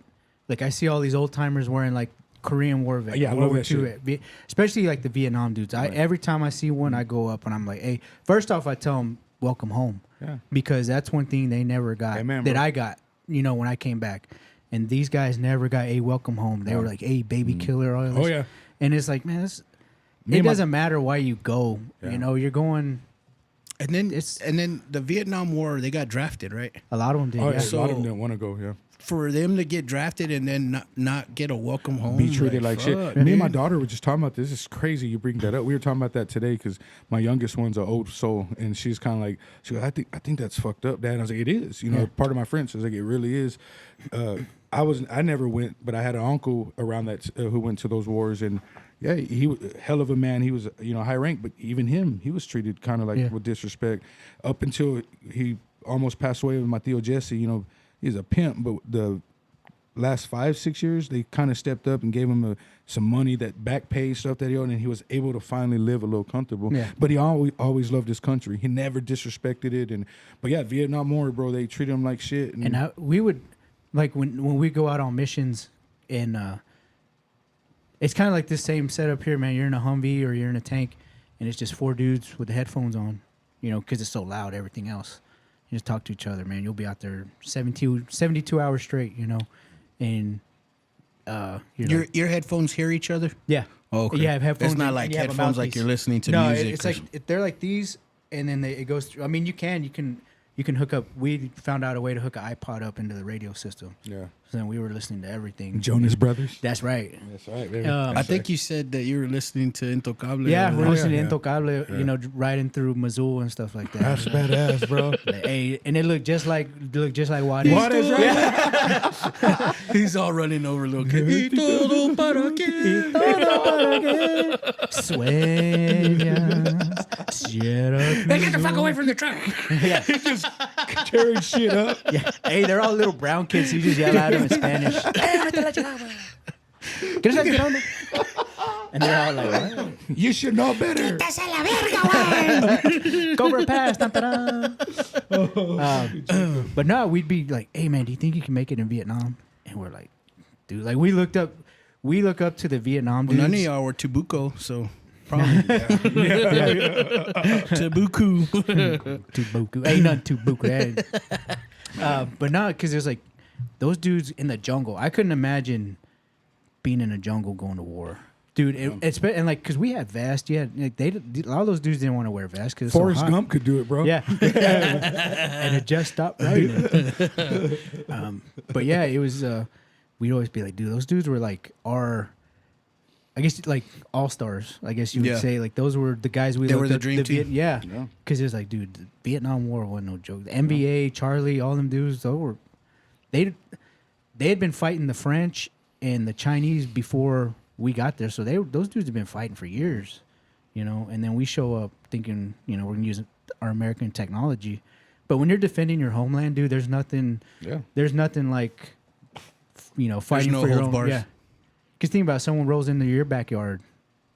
Like I see all these old timers wearing like Korean War vet, Yeah, I World love War that II shit. vet, especially like the Vietnam dudes. Every time I see one, I go up and I'm like, hey, first off, I tell them welcome home, because that's one thing they never got Amen, that bro. I got, when I came back, and these guys never got a welcome home. They were like, hey, baby killer, all this. Oh, yeah. And it's like, man, it and my- doesn't matter why you go. You're going. And then the Vietnam War, they got drafted, right? A lot of them did. Oh, yeah. yeah. A lot of them didn't want to go, for them to get drafted and then not get a welcome home, be treated like shit. fuck, Me and my dude. daughter were just talking about this. It's crazy you bring that up. We were talking about that today because my youngest one's an old soul, and she's kind of like, she goes, I think that's fucked up, Dad. And I was like, it is. You know, part of my friends was like, it really is. I never went, but I had an uncle around that who went to those wars, and yeah, he was a hell of a man. He was, high rank, but even him, he was treated kind of like with disrespect up until he almost passed away with my Theo Jesse. You know, he's a pimp, but the last 5-6 years, they kind of stepped up and gave him some money, that back pay stuff that he owed, and he was able to finally live a little comfortable. Yeah. But he always loved his country. He never disrespected it. But yeah, Vietnam War, bro, they treated him like shit. And we would, like when we go out on missions, and it's kind of like this same setup here, man. You're in a Humvee or you're in a tank, and it's just 4 dudes with the headphones on, because it's so loud, everything else. You just talk to each other, man. You'll be out there 72 hours straight, and your headphones hear each other? Yeah. Oh, okay. You have headphones. It's not and like you have a headphones like mouthpiece. you're listening to no, music. it's like they're like these, and then it goes through. I mean, you can hook up. We found out a way to hook an iPod up into the radio system. Yeah. So then we were listening to everything. Jonas Brothers. That's right. That's right, baby. I think you said that you were listening to Intocable. Yeah, we're listening yeah. to Intocable, riding through Missoula and stuff like that. That's badass, bro. Hey, and it looked just like Juárez. Juárez, right? He's all running over little kid. Y todo para qué? Sueñas. Hey, get the fuck away from the truck. Tearing shit up. Yeah. Hey, they're all little brown kids. So you just yell at them in Spanish. And they're all like, what? You should know better. Go for a pass. But no, we'd be like, hey, man, do you think you can make it in Vietnam? And we're like, dude, like we look up to the Vietnam dudes. Well, none of y'all were Tubuco, so probably. Tubuku. Tubuku. Ain't nothing Tubuku. But no, because there's like those dudes in the jungle. I couldn't imagine being in a jungle going to war. Dude, it's and like because we had vests, a lot of those dudes didn't want to wear vests because Forrest Gump could do it, bro. Yeah, and it just stopped raining. But yeah, it was. We'd always be like, dude, those dudes were like I guess like all stars. I guess you would say like those were the guys we. They looked were the up, dream team. Yeah, because it was like, dude, the Vietnam War wasn't no joke. The NBA, Charlie, all them dudes, they had been fighting the French and the Chinese before we got there, so those dudes have been fighting for years, And then we show up thinking, we're gonna use our American technology, but when you're defending your homeland, dude, there's nothing. Yeah. There's nothing like, fighting for your own. Bars. Yeah. Because think about it, someone rolls into your backyard.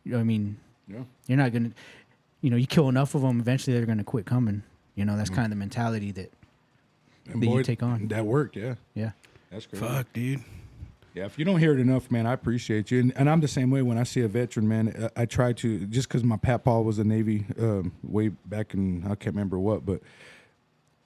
You're not gonna. You kill enough of them, eventually they're gonna quit coming. That's kind of the mentality that you take on. That worked, yeah. Yeah. That's great. Fuck, dude. Yeah, if you don't hear it enough, man, I appreciate you. And I'm the same way when I see a veteran, man. I try to, just because my papa was a Navy way back in, I can't remember what, but,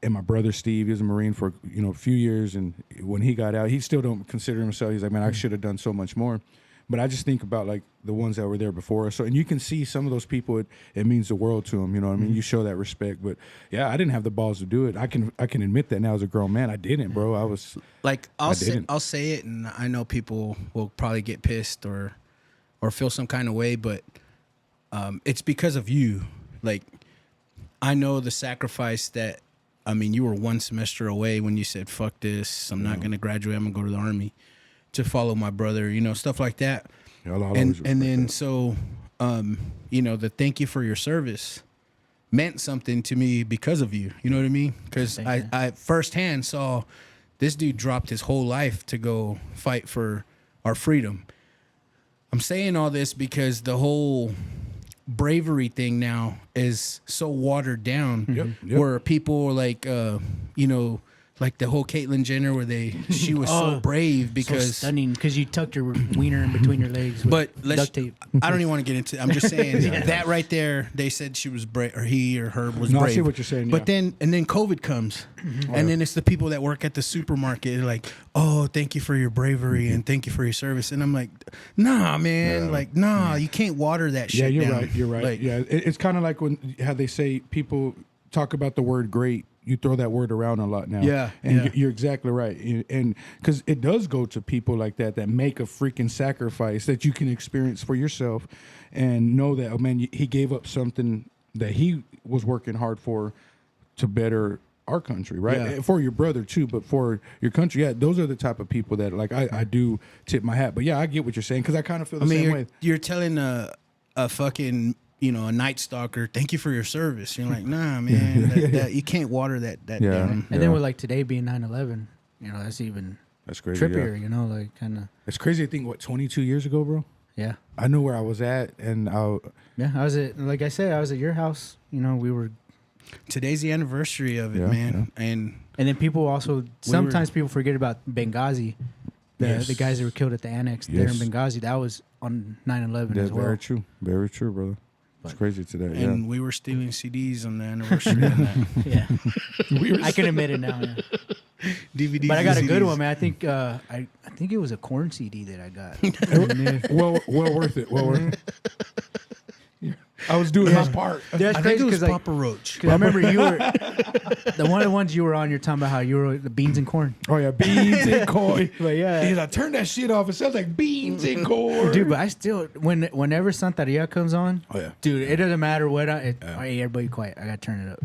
and my brother Steve, he was a Marine for, a few years. And when he got out, he still don't consider himself, he's like, man, I should have done so much more. But I just think about like the ones that were there before us. So, and you can see some of those people, it means the world to them. You know what I mean? You show that respect. But yeah, I didn't have the balls to do it. I can admit that now as a grown man. I didn't, bro. I was like, I'll say it, and I know people will probably get pissed or feel some kind of way, but it's because of you. Like, I know the sacrifice that. I mean, you were one semester away when you said, "Fuck this! I'm not gonna graduate. I'm gonna go to the Army." To follow my brother, stuff like that. Yeah, and then so, the thank you for your service meant something to me because of you. You know what I mean? Because I firsthand saw this dude dropped his whole life to go fight for our freedom. I'm saying all this because the whole bravery thing now is so watered down where people are like, like the whole Caitlyn Jenner where she was so brave because... So stunning because you tucked your wiener in between your legs with duct tape. I don't even want to get into it. I'm just saying that right there, they said she was brave, or he or her was brave. I see what you're saying, But then COVID comes, and then it's the people that work at the supermarket. They're like, oh, thank you for your bravery and thank you for your service. And I'm like, nah, man. You can't water that shit you're down. right. You're right. Like, it's kind of like how they say people talk about the word great you throw that word around a lot now. Yeah, and yeah. you're exactly right. And because it does go to people like that make a freaking sacrifice that you can experience for yourself, and know that, oh man, he gave up something that he was working hard for to better our country, right? Yeah. And for your brother too, but for your country, yeah, those are the type of people that like I do tip my hat. But yeah, I get what you're saying, because I kind of feel the same way. You're telling a fucking, a Night Stalker, thank you for your service. You're like, nah, man, that you can't water that Yeah. down. And then with like today being 9/11, that's even That's crazy. trippier. Yeah. Like kind of. It's crazy to think, what, 22 years ago, bro? Yeah. I knew where I was at, and Yeah, I was at, like I said, I was at your house. We were, Today's the anniversary of it, Yeah, man. And and then people also sometimes people forget about Benghazi, the guys that were killed at the annex there in Yes. Benghazi. That was on 9/11 that's as well. very true, brother. It's crazy today. and we were stealing CDs on the anniversary of that. Yeah, I can admit it now. Yeah. DVDs. But I got a and good CDs. one, man. I think I think it was a corn CD that I got. Yeah. well worth it. Well worth it. I was doing my part. That's I think crazy it was because Papa Roach. I remember you were the one of the ones you were on. You're talking about how you were the beans and corn. Oh yeah, beans and corn. But yeah. He's like, turn that shit off. It sounds like beans and corn. Dude, but I still whenever Santeria comes on, Oh, yeah. dude, it doesn't matter what hey, everybody quiet. I gotta turn it up.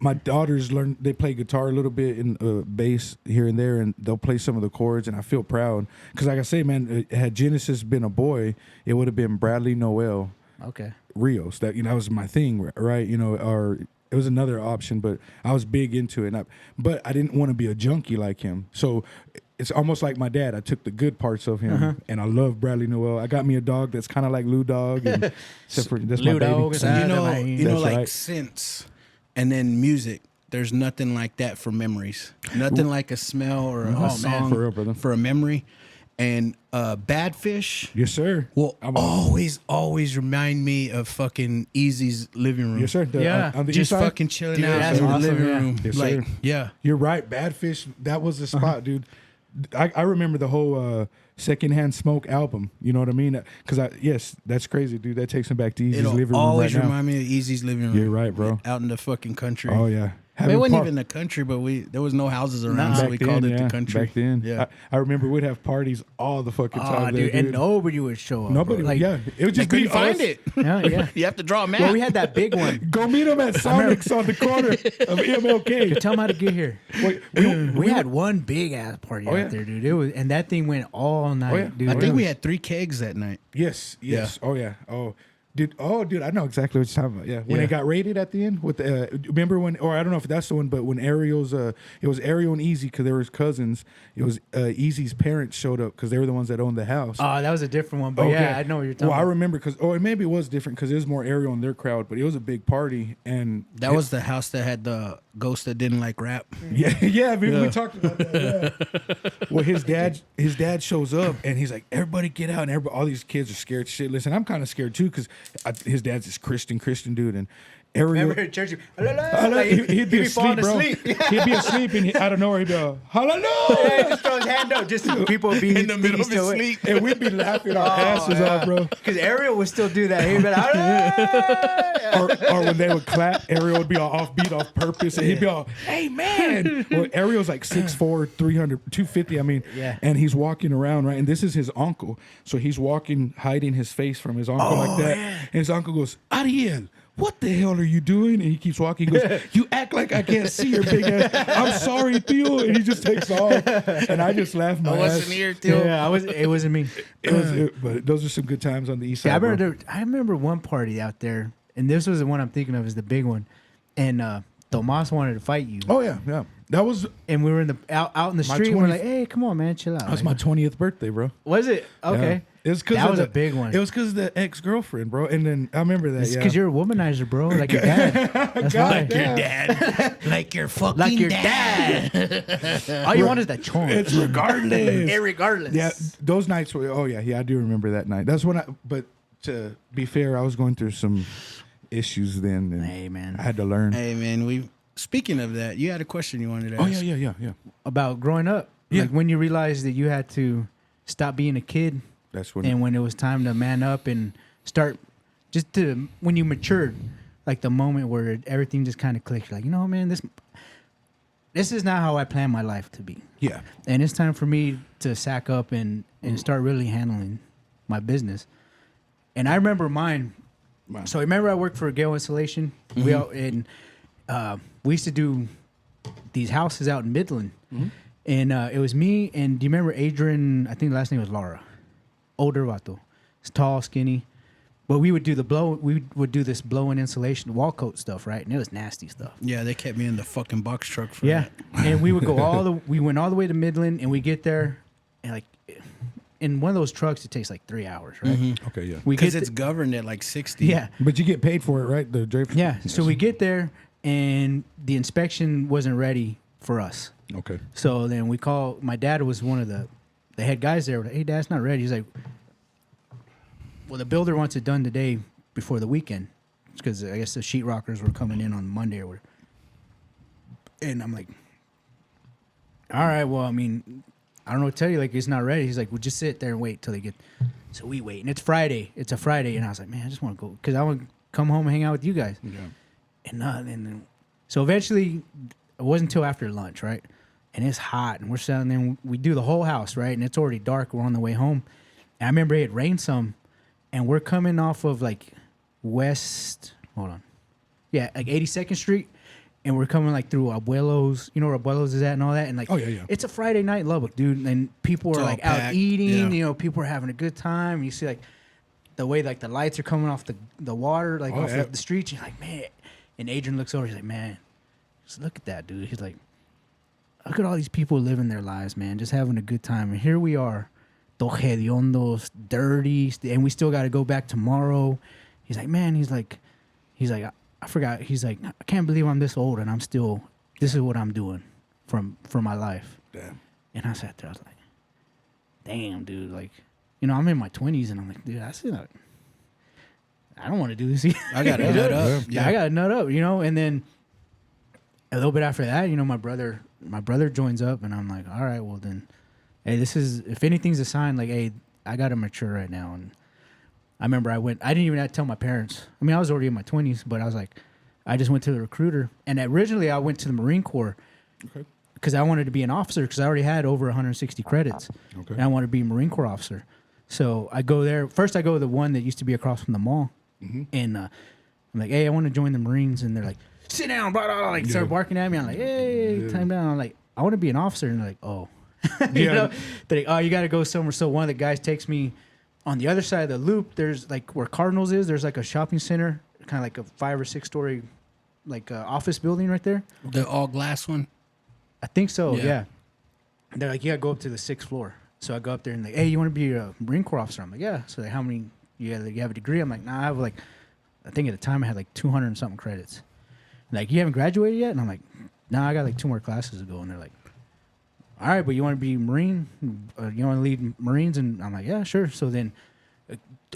My daughters they play guitar a little bit and bass here and there, and they'll play some of the chords, and I feel proud because, like I say, man, had Genesis been a boy, it would have been Bradley Noel Okay. Rios. That was my thing, right? Or it was another option, but I was big into it. But I didn't want to be a junkie like him, so it's almost like my dad. I took the good parts of him, and I love Bradley Noel. I got me a dog that's kind of like Lou Dog, and except for that's Lou my baby. Dog is And That's like right. synths and then music. There's nothing like that for memories. Nothing like a smell or a song For real, brother. for a memory. And Bad Fish Yes, sir. will always remind me of fucking Easy's living room. Yes, sir. Yeah. On the Just east side? fucking chilling Dude, out that's in the awesome, living yeah. room. Yes, like, sir. yeah. You're right. Badfish, that was the spot, dude. I remember the whole Secondhand Smoke album. You know what I mean? Because yes, that's crazy, dude. That takes him back to Easy's It'll living room always right now. remind me of Easy's living room. You're right, bro. Out in the fucking country. Oh yeah. It wasn't even the country, but there was no houses around, so we called it the country. Back then, Yeah. I remember we'd have parties all the fucking Oh, time. dude, there, and nobody would show up. Nobody, bro. Like, yeah. It would just Couldn't be find us. it. yeah. You have to draw a map. Well, we had that big one. Go meet them at Sonic's on the corner of MLK. Tell them how to get here. Wait, We had one big ass party Oh, yeah. out there, dude. It was, and that thing went all night, Oh, yeah. dude. I It think we was- had 3 kegs that night. Yes. Yeah. Oh yeah. Dude, I know exactly what you're talking about. Yeah, when Yeah. it got raided at the end with remember when, or I don't know if that's the one, but when Ariel's, it was Ariel and Easy because they were cousins. It was Easy's parents showed up because they were the ones that owned the house. Oh, that was a different one, but Okay. yeah, I know what you're talking Well, I about. remember because, maybe it was different because it was more Ariel and their crowd, but it was a big party and That was the house that had the ghost that didn't like rap. yeah, we talked about that. Yeah. Well, his dad shows up and he's like, "Everybody get out!" And all these kids are scared shitless, and I'm kind of scared too because his dad's this Christian dude, and Ariel. Remember in church? He'd be asleep, bro. He'd be asleep, and out of nowhere, he'd be Yeah, hallelujah, just throw his hand up, just people would be In the middle of his sleep. and we'd be laughing our asses off, bro. Because Ariel would still do that. He'd be like, Or when they would clap, Ariel would be all offbeat off purpose, and he'd be all, "Hey man!" Well, Ariel's like 6'4", 300, 250. I mean, Yeah. And he's walking around, right? And this is his uncle, so he's walking, hiding his face from his uncle like that. And his uncle goes, "Ariel, what the hell are you doing?" And he keeps walking. He goes, "You act like I can't see your big ass. I'm sorry, Theo." And he just takes off, and I just laugh my I ass. wasn't here, Theo. yeah, it wasn't me. But those are some good times on the east Yeah, side. bro. I remember one party out there, and this was the one I'm thinking of is the big one. And Tomas wanted to fight you. Oh yeah. That was And we were in the out in the My street, and we're 20th like, "Hey, come on, man, chill out." that was Like, my 20th birthday, bro. was it? Okay. Yeah. It was because That was a big one. It was because of the ex-girlfriend, bro. And then I remember that. It's Yeah, because you're a womanizer, bro. Like your dad. That's why. damn. Dad. Like your fucking Like your dad. dad. All you want is that chon. It's regardless. Irregardless. Yeah, those nights were. Oh yeah, I do remember that night. That's when I. But to be fair, I was going through some issues then, and Hey, man. I had to learn. Hey, man, speaking of that, you had a question you wanted to Oh ask. yeah. About growing up. Yeah. Like when you realized that you had to stop being a kid, That's when. and when it was time to man up and start when you matured, like the moment where everything just kind of clicked. You're like, you know, man, this is not how I plan my life to be. Yeah. And it's time for me to sack up and start really handling my business. And I remember mine. Wow. So remember I worked for Gale Installation. We used to do these houses out in Midland. And it was me and do you remember Adrian? I think the last name was Laura. Older vato. He's tall, skinny. But we would do this blow-in insulation, wall coat stuff, right? And it was nasty stuff. Yeah, they kept me in the fucking box truck for Yeah, that. and we would we went all the way to Midland, and we get there, and like, in one of those trucks, it takes like 3 hours, right? Okay, yeah. We Because get it's governed at like 60. yeah, But you get paid for it, right? The drape. yeah. So we get there, and the inspection wasn't ready for us. Okay. So then we call. My dad was one of the head guys there. We're like, hey, Dad, it's not ready. He's like, well, the builder wants it done today before the weekend, because I guess the sheetrockers were coming in on Monday or whatever. And I'm like, all right, well, I mean, I don't know what to tell you. Like, it's not ready. He's like, well, just sit there and wait till they get. So we wait, and it's Friday. It's a Friday, and I was like, man, I just want to go because I want to come home and hang out with you guys. Yeah. And then, so eventually, it wasn't until after lunch, right? And it's hot, and we're sitting there, and we do the whole house, right? And it's already dark. We're on the way home. And I remember it rained some, and we're coming off of like like 82nd Street, and we're coming like through Abuelos. You know where Abuelos is at and all that? And like, Oh, yeah. it's a Friday night in Lubbock, dude. And people are all like out packed, eating. yeah. You know, people are having a good time. And you see like the way like the lights are coming off the water, like Oh, off yeah. the streets. You're like, man. And Adrian looks over. He's like, man, just look at that, dude. He's like, look at all these people living their lives, man, just having a good time. And here we are, hediondos, dirty, and we still got to go back tomorrow. He's like, man, he's like, I forgot. He's like, I can't believe I'm this old and I'm still, this is what I'm doing for my life. Damn. And I sat there, I was like, damn, dude, like, you know, I'm in my 20s and I'm like, dude, I don't want to do this either. I got to nut up. Yeah, I got to nut up, you know. And then a little bit after that, you know, my brother joins up, and I'm like, all right, well then, hey, this is, if anything's a sign, like, hey, I got to mature right now. And I remember I didn't even have to tell my parents. I mean, I was already in my 20s, but I was like, I just went to the recruiter, and originally I went to the Marine Corps because I wanted to be an officer because I already had over 160 credits, Okay. and I wanted to be a Marine Corps officer. So I go there. First, I go to the one that used to be across from the mall, and I'm like, hey, I want to join the Marines, and they're like, sit down, blah, blah, blah, like start barking at me. I'm like, hey, time down. I'm like, I want to be an officer, and they're like, oh, you know, they're like, oh, you got to go somewhere. So one of the guys takes me on the other side of the loop. There's like where Cardinals is. There's like a shopping center, kind of like a 5 or 6 story, like office building right there. The all glass one. I think so. Yeah. Yeah. And they're like, you got to go up to the 6th floor. So I go up there and like, hey, you want to be a Marine Corps officer? I'm like, yeah. So like, how many? You have a degree? I'm like, nah, I have like, I think at the time I had like 200 and something credits. Like, you haven't graduated yet? And I'm like, nah, I got like 2 more classes to go. And they're like, all right, but you want to be Marine? You want to lead Marines? And I'm like, yeah, sure. So then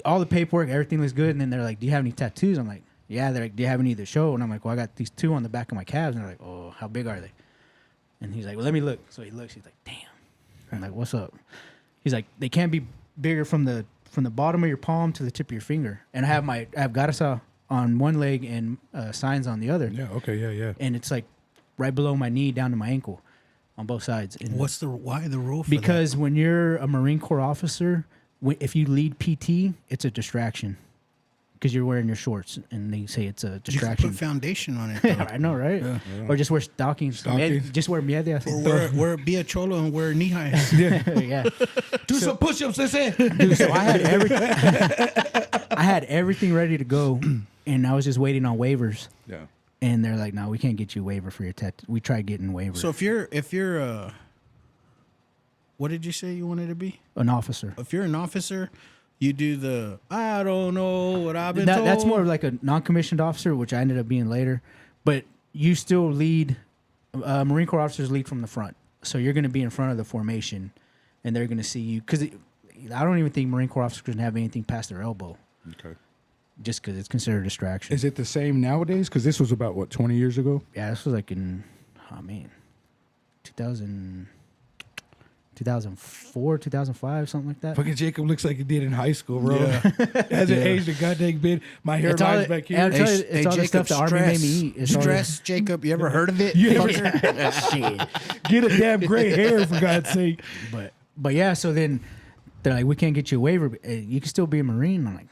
all the paperwork, everything looks good. And then they're like, do you have any tattoos? I'm like, yeah. They're like, do you have any to show? And I'm like, well, I got these 2 on the back of my calves. And they're like, oh, how big are they? And he's like, well, let me look. So he looks. He's like, damn. I'm like, what's up? He's like, they can't be bigger from the bottom of your palm to the tip of your finger. And I have garasa on one leg and signs on the other. Yeah. Okay. Yeah. Yeah. And it's like right below my knee down to my ankle on both sides. And Why the rule for because when you're a Marine Corps officer, if you lead PT, it's a distraction because you're wearing your shorts and they say it's a that? You can distraction. put foundation on it. I know, right? Yeah. Or just wear stockings. Stockings. Just wear medias. Or be a cholo and wear knee highs. Yeah. Do some push-ups. That's it. Dude, so I had everything ready to go, and I was just waiting on waivers. Yeah. And they're like, "No, we can't get you a waiver for your tattoo." We tried getting waivers. So if you're what did you say you wanted to be? An officer. If you're an officer, you do the I don't know what I've been told. That's more like a non-commissioned officer, which I ended up being later. But you still lead. Marine Corps officers lead from the front, so you're going to be in front of the formation, and they're going to see you because I don't even think Marine Corps officers can have anything past their elbow. Okay. Just because it's considered a distraction. Is it the same nowadays? Because this was about what 20 years ago. Yeah, this was like in 2000. 2004, 2005, something like that. Fucking Jacob looks like he did in high school, bro. Hasn't aged a goddamn bit. My hair It's all, lies back here. I'll tell you, it's all the stuff the army made me eat. It's all Stress, Jacob. You ever heard of it? You ever- Shit. Get a damn gray hair, for God's sake. But yeah, so then they're like, we can't get you a waiver. But you can still be a Marine. I'm like,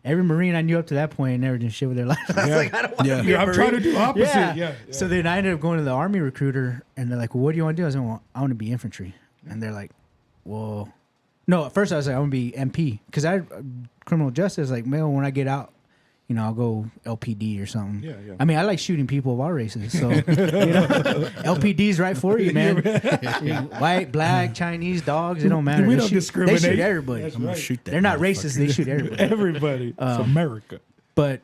every Marine I knew up to that point never did shit with their life. I was like, I don't want to be a I'm Marine. trying to do opposite. Yeah. Yeah. So then I ended up going to the Army recruiter, and they're like, well, what do you want to do? I was like, well, I want to be infantry. And they're like, well, no, at first I was like, I want to be MP. Because I criminal justice, like, man, when I get out, you know, I'll go LPD or something. Yeah, yeah. I mean, I like shooting people of all races. So, you know, LPD's right for you, man. White, black, Chinese, dogs, it don't matter. We They don't shoot- discriminate. They shoot everybody. That's I'm gonna right. shoot that. They're not racist. They shoot everybody. Everybody. It's America. But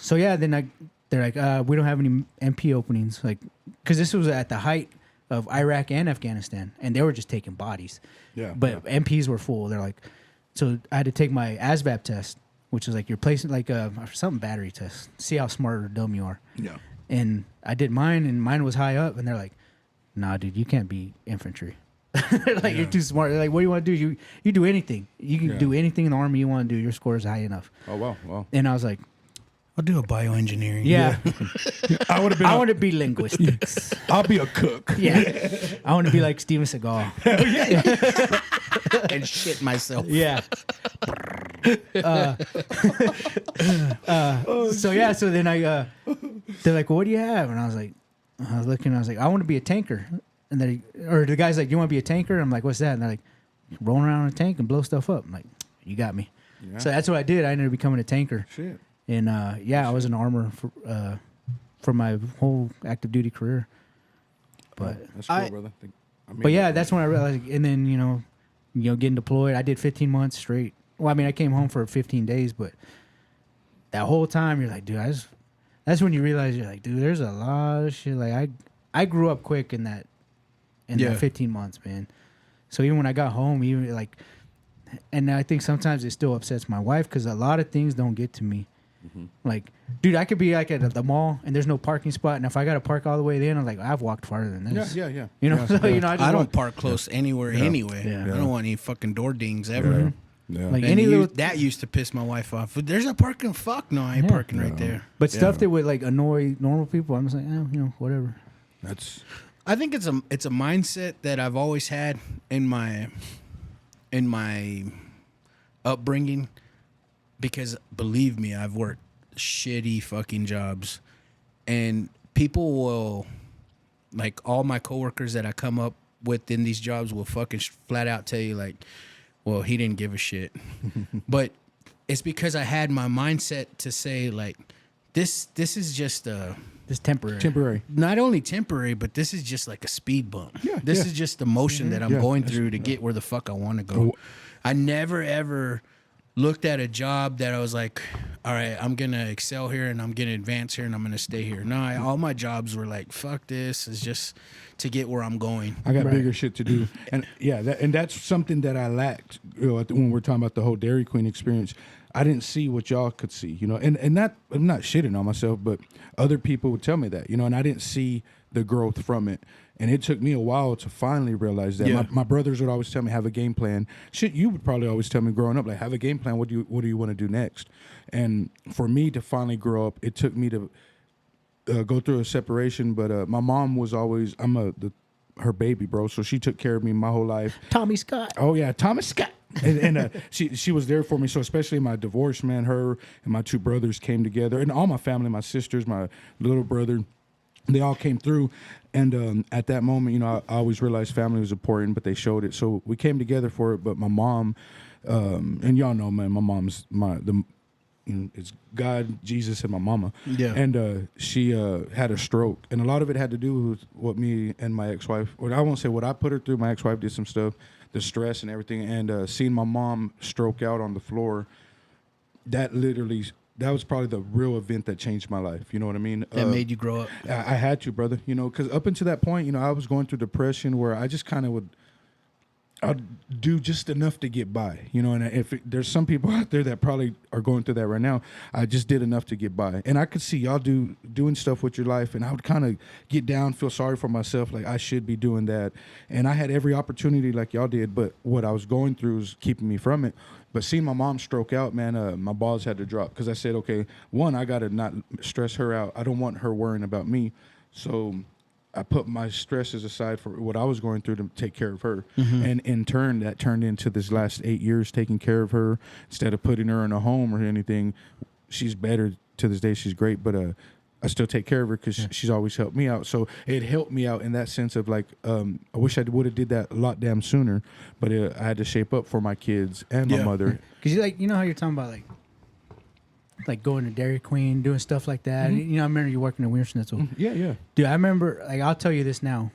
so yeah, then they're like, we don't have any MP openings, like, because this was at the height of Iraq and Afghanistan, and they were just taking bodies. Yeah. But MPs were full. They're like, so I had to take my ASVAB test, which is like you're placing like something battery test, see how smart or dumb you are. Yeah. And I did mine, and mine was high up, and they're like, nah, dude, you can't be infantry. They're like, you're too smart. They're like, what do you want to do? You do anything. You can do anything in the Army you want to do. Your score is high enough. Oh, wow. And I was like, I'll do a bioengineering. yeah. I would have been. I want to be linguistics. I'll be a cook. Yeah. I want to be like Steven Seagal. and shit myself. Yeah. So yeah, so then they're like, well, what do you have? And I was looking, I was like, I want to be a tanker. And then, or the guy's like, you want to be a tanker? I'm like, what's that? And they're like, rolling around in a tank and blow stuff up. I'm like, you got me. Yeah. So that's what I did. I ended up becoming a tanker. Shit. And yeah, I was an armor for my whole active duty career. But That's cool, brother. I mean, but yeah, that's when I realized. And then you know, getting deployed. I did 15 months straight. Well, I mean, I came home for 15 days, but that whole time you're like, dude, that's when you realize you're like, dude, there's a lot of shit. Like I grew up quick in that 15 months, man. So even when I got home, even like, and I think sometimes it still upsets my wife because a lot of things don't get to me. Mm-hmm. Like, dude, I could be like at the mall and there's no parking spot, and if I got to park all the way in, I'm like, I've walked farther than this. Yeah. You know, Yeah. so, you know, I don't park close anywhere anyway. Yeah. I don't want any fucking door dings ever. Yeah. Like And any little, that used to piss my wife off. There's a parking. Fuck no, I ain't parking right there. but stuff that would like annoy normal people, I'm just like, you know, whatever. That's I think it's a mindset that I've always had in my upbringing, because believe me, I've worked shitty fucking jobs, and people will, like, all my coworkers that I come up with in these jobs will fucking flat out tell you like, well, he didn't give a shit. But it's because I had my mindset to say like, this is just It's temporary. temporary. not only temporary, but this is just like a speed bump. Yeah, This yeah. is just the motion that I'm Yeah, going that's- through to get where the fuck I want to go. I never ever looked at a job that I was like, all right, I'm going to excel here and I'm going to advance here and I'm going to stay here. No, all my jobs were like, fuck this. It's just to get where I'm going. I got bigger shit to do, and that's something that I lacked. You know, when we're talking about the whole Dairy Queen experience, I didn't see what y'all could see. You know, and that I'm not shitting on myself, but other people would tell me that. You know, and I didn't see the growth from it, and it took me a while to finally realize that. Yeah. My brothers would always tell me have a game plan. Shit, you would probably always tell me growing up, like, have a game plan. What do you want to do next? And for me to finally grow up, it took me to go through a separation, but my mom was always her baby, bro. So she took care of me my whole life. Tommy Scott. Oh yeah, Thomas Scott, and she was there for me. So especially my divorce, man, her and my two brothers came together, and all my family, my sisters, my little brother, they all came through. And at that moment, you know, I always realized family was important, but they showed it. So we came together for it. But my mom, and y'all know, man, my mom's it's God, Jesus, and my mama. Yeah. And she had a stroke. And a lot of it had to do with what me and my ex-wife, or I won't say what I put her through. My ex-wife did some stuff, the stress and everything. And seeing my mom stroke out on the floor, that was probably the real event that changed my life. You know what I mean? That made you grow up. I had to, brother. You know, because up until that point, you know, I was going through depression where I just kind of would, I'll do just enough to get by, you know. And there's some people out there that probably are going through that right now, I just did enough to get by. And I could see y'all doing stuff with your life, and I would kind of get down, feel sorry for myself, like I should be doing that. And I had every opportunity like y'all did, but what I was going through was keeping me from it. But seeing my mom stroke out, man, my balls had to drop because I said, okay, one, I got to not stress her out. I don't want her worrying about me. So I put my stresses aside for what I was going through to take care of her. And in turn, that turned into this last 8 years taking care of her instead of putting her in a home or anything. She's better to this day. She's great, but I still take care of her because she's always helped me out. So it helped me out in that sense of like, I wish I would have did that a lot damn sooner, but I had to shape up for my kids and my mother. Because you know how you're talking about like going to Dairy Queen, doing stuff like that. You know, I remember you working at Wiener Schnitzel. Yeah. Dude, I remember, like, I'll tell you this now,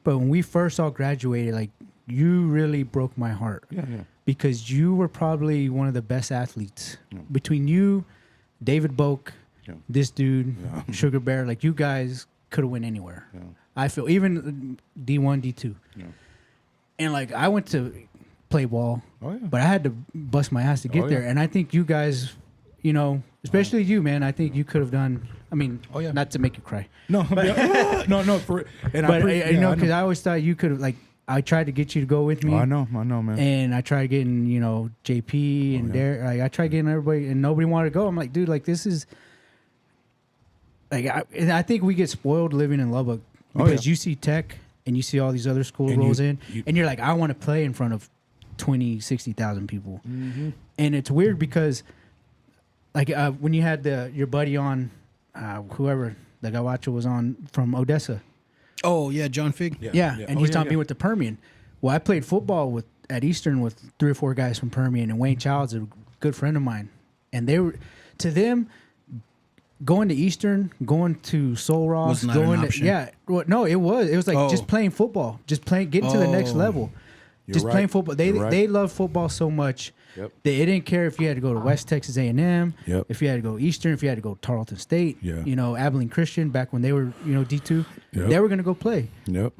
but when we first all graduated, like, you really broke my heart. Yeah. Because you were probably one of the best athletes. Between you, David Boak, this dude, Sugar Bear, like, you guys could have went anywhere. I feel, even D1, D2. And, like, I went to play ball, but I had to bust my ass to get there. And I think you guys, you know, especially you, man, I think you could have done, I mean, not to make you cry. No, no, for and but you know, because I always thought you could have, like, I tried to get you to go with me. Oh, I know, man. And I tried getting, you know, JP and Derek. Like, I tried getting everybody, and nobody wanted to go. I'm like, dude, like, this is, like, I think we get spoiled living in Lubbock because you see Tech and you see all these other schools and rolls in, and you're like, I want to play in front of 20, 60,000 people. And it's weird because, like, when you had your buddy on, whoever the Gawacho was on from Odessa. Oh, yeah, John Fig. Yeah. And he's talking me with the Permian. Well, I played football at Eastern with 3 or 4 guys from Permian, and Wayne Child's a good friend of mine. And they were, to them, going to Eastern, going to Soul Ross, was not an option. Well, no, it was. It was like just playing football, just getting to the next level. Just playing football. They love football so much. They didn't care if you had to go to West Texas A&M, if you had to go Eastern, if you had to go Tarleton State, you know, Abilene Christian back when they were, you know, D2. They were going to go play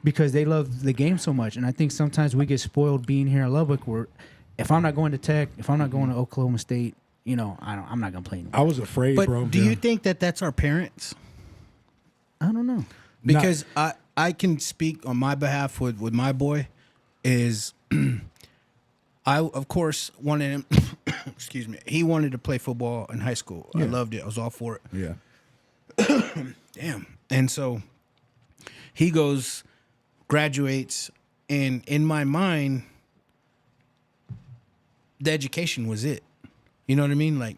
because they love the game so much. And I think sometimes we get spoiled being here in Lubbock where if I'm not going to Tech, if I'm not going to Oklahoma State, you know, I'm not going to play anymore. I was afraid, But bro. do you think that that's our parents? I don't know. Because I can speak on my behalf with my boy is I, of course, wanted him, excuse me, he wanted to play football in high school. I loved it. I was all for it. Damn. And so he goes, graduates, and in my mind, the education was it. You know what I mean? Like,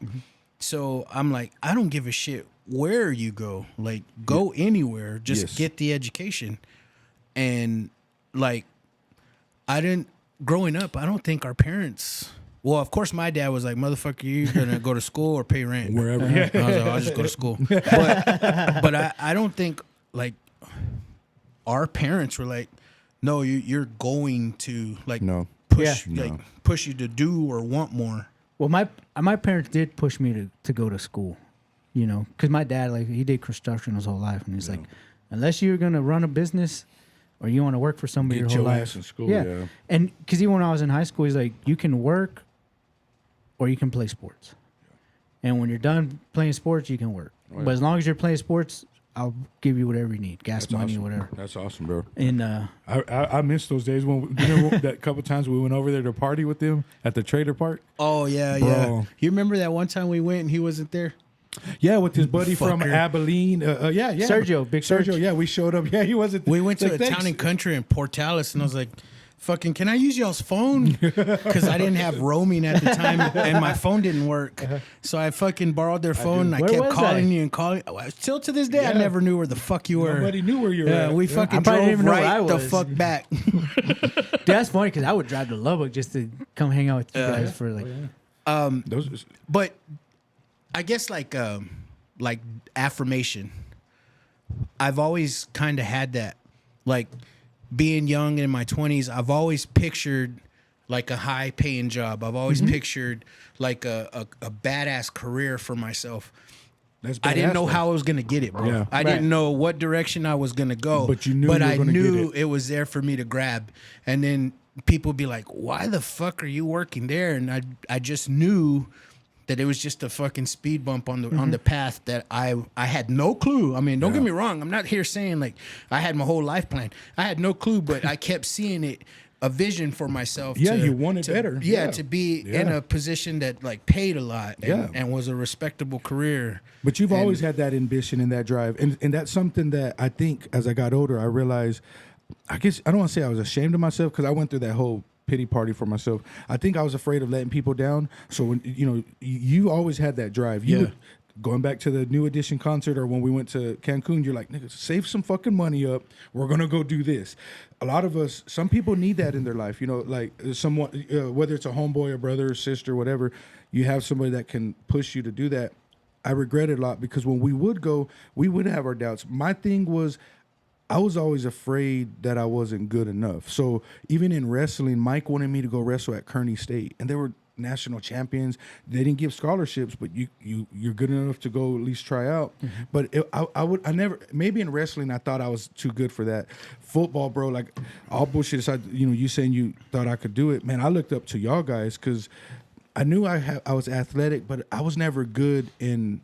so I'm like, I don't give a shit where you go. Like, go anywhere. Just get the education. And, like, growing up, I don't think our parents... Well, of course, my dad was like, motherfucker, you're going to go to school or pay rent. Wherever. And I was like, I'll just go to school. But I don't think, like, our parents were like, no, you're going to, like, push you to do or want more. Well, my parents did push me to go to school, you know, because my dad, like, he did construction his whole life. And he's like, unless you're going to run a business or you want to work for somebody your whole life. Ass in school, yeah. And because even when I was in high school, he's like, you can work or you can play sports. And when you're done playing sports, you can work. But as long as you're playing sports, I'll give you whatever you need, gas money or whatever. That's awesome, bro. And I miss those days when that couple times we went over there to party with them at the trailer park. Oh, yeah, Bro. yeah. You remember that one time we went and he wasn't there? Yeah, with his buddy from Abilene. Sergio, Big Sergio. Sergio. Yeah, we showed up. Yeah, he wasn't. We went to like, a town and country in Portales, and I was like, fucking, can I use y'all's phone? Because I didn't have roaming at the time, and my phone didn't work. So I fucking borrowed their phone, and I Where kept was calling I? you and calling. Still to this day, I never knew where the fuck you were. Nobody knew where you were. Yeah, at. we fucking I probably drove didn't even know where I right the was. fuck back. Dude, that's funny because I would drive to Lubbock just to come hang out with you guys for like. Those, But I guess like affirmation. I've always kind of had that. Like being young in my 20s, I've always pictured like a high paying job. I've always pictured like a badass career for myself. that's I didn't badass, know though. how I was going to get it, bro. Yeah. I didn't know what direction I was going to go. But you knew But you were I gonna knew get it. it was there for me to grab. And then people would be like, why the fuck are you working there? And I just knew that it was just a fucking speed bump on the path that I had no clue. I mean, don't get me wrong. I'm not here saying like I had my whole life planned. I had no clue, but I kept seeing it, a vision for myself. Yeah, you wanted better. Yeah, Yeah. to be in a position that like paid a lot and was a respectable career. But you've always had that ambition and that drive. And that's something that I think as I got older, I realized, I guess I don't want to say I was ashamed of myself because I went through that whole pity party for myself. I think I was afraid of letting people down. So when you always had that drive. You would, going back to the New Edition concert or when we went to Cancun, you're like, nigga, save some fucking money up. We're gonna go do this. A lot of us, some people need that in their life. Like someone, whether it's a homeboy, a brother, or sister, whatever, you have somebody that can push you to do that. I regret it a lot because when we would go, we would have our doubts. My thing was, I was always afraid that I wasn't good enough. So even in wrestling, Mike wanted me to go wrestle at Kearney State, and they were national champions. They didn't give scholarships, but you're good enough to go at least try out. But I never, maybe in wrestling I thought I was too good for that. Football, bro, like all bullshit aside, you saying you thought I could do it, man. I looked up to y'all guys because I knew I was athletic, but I was never good in.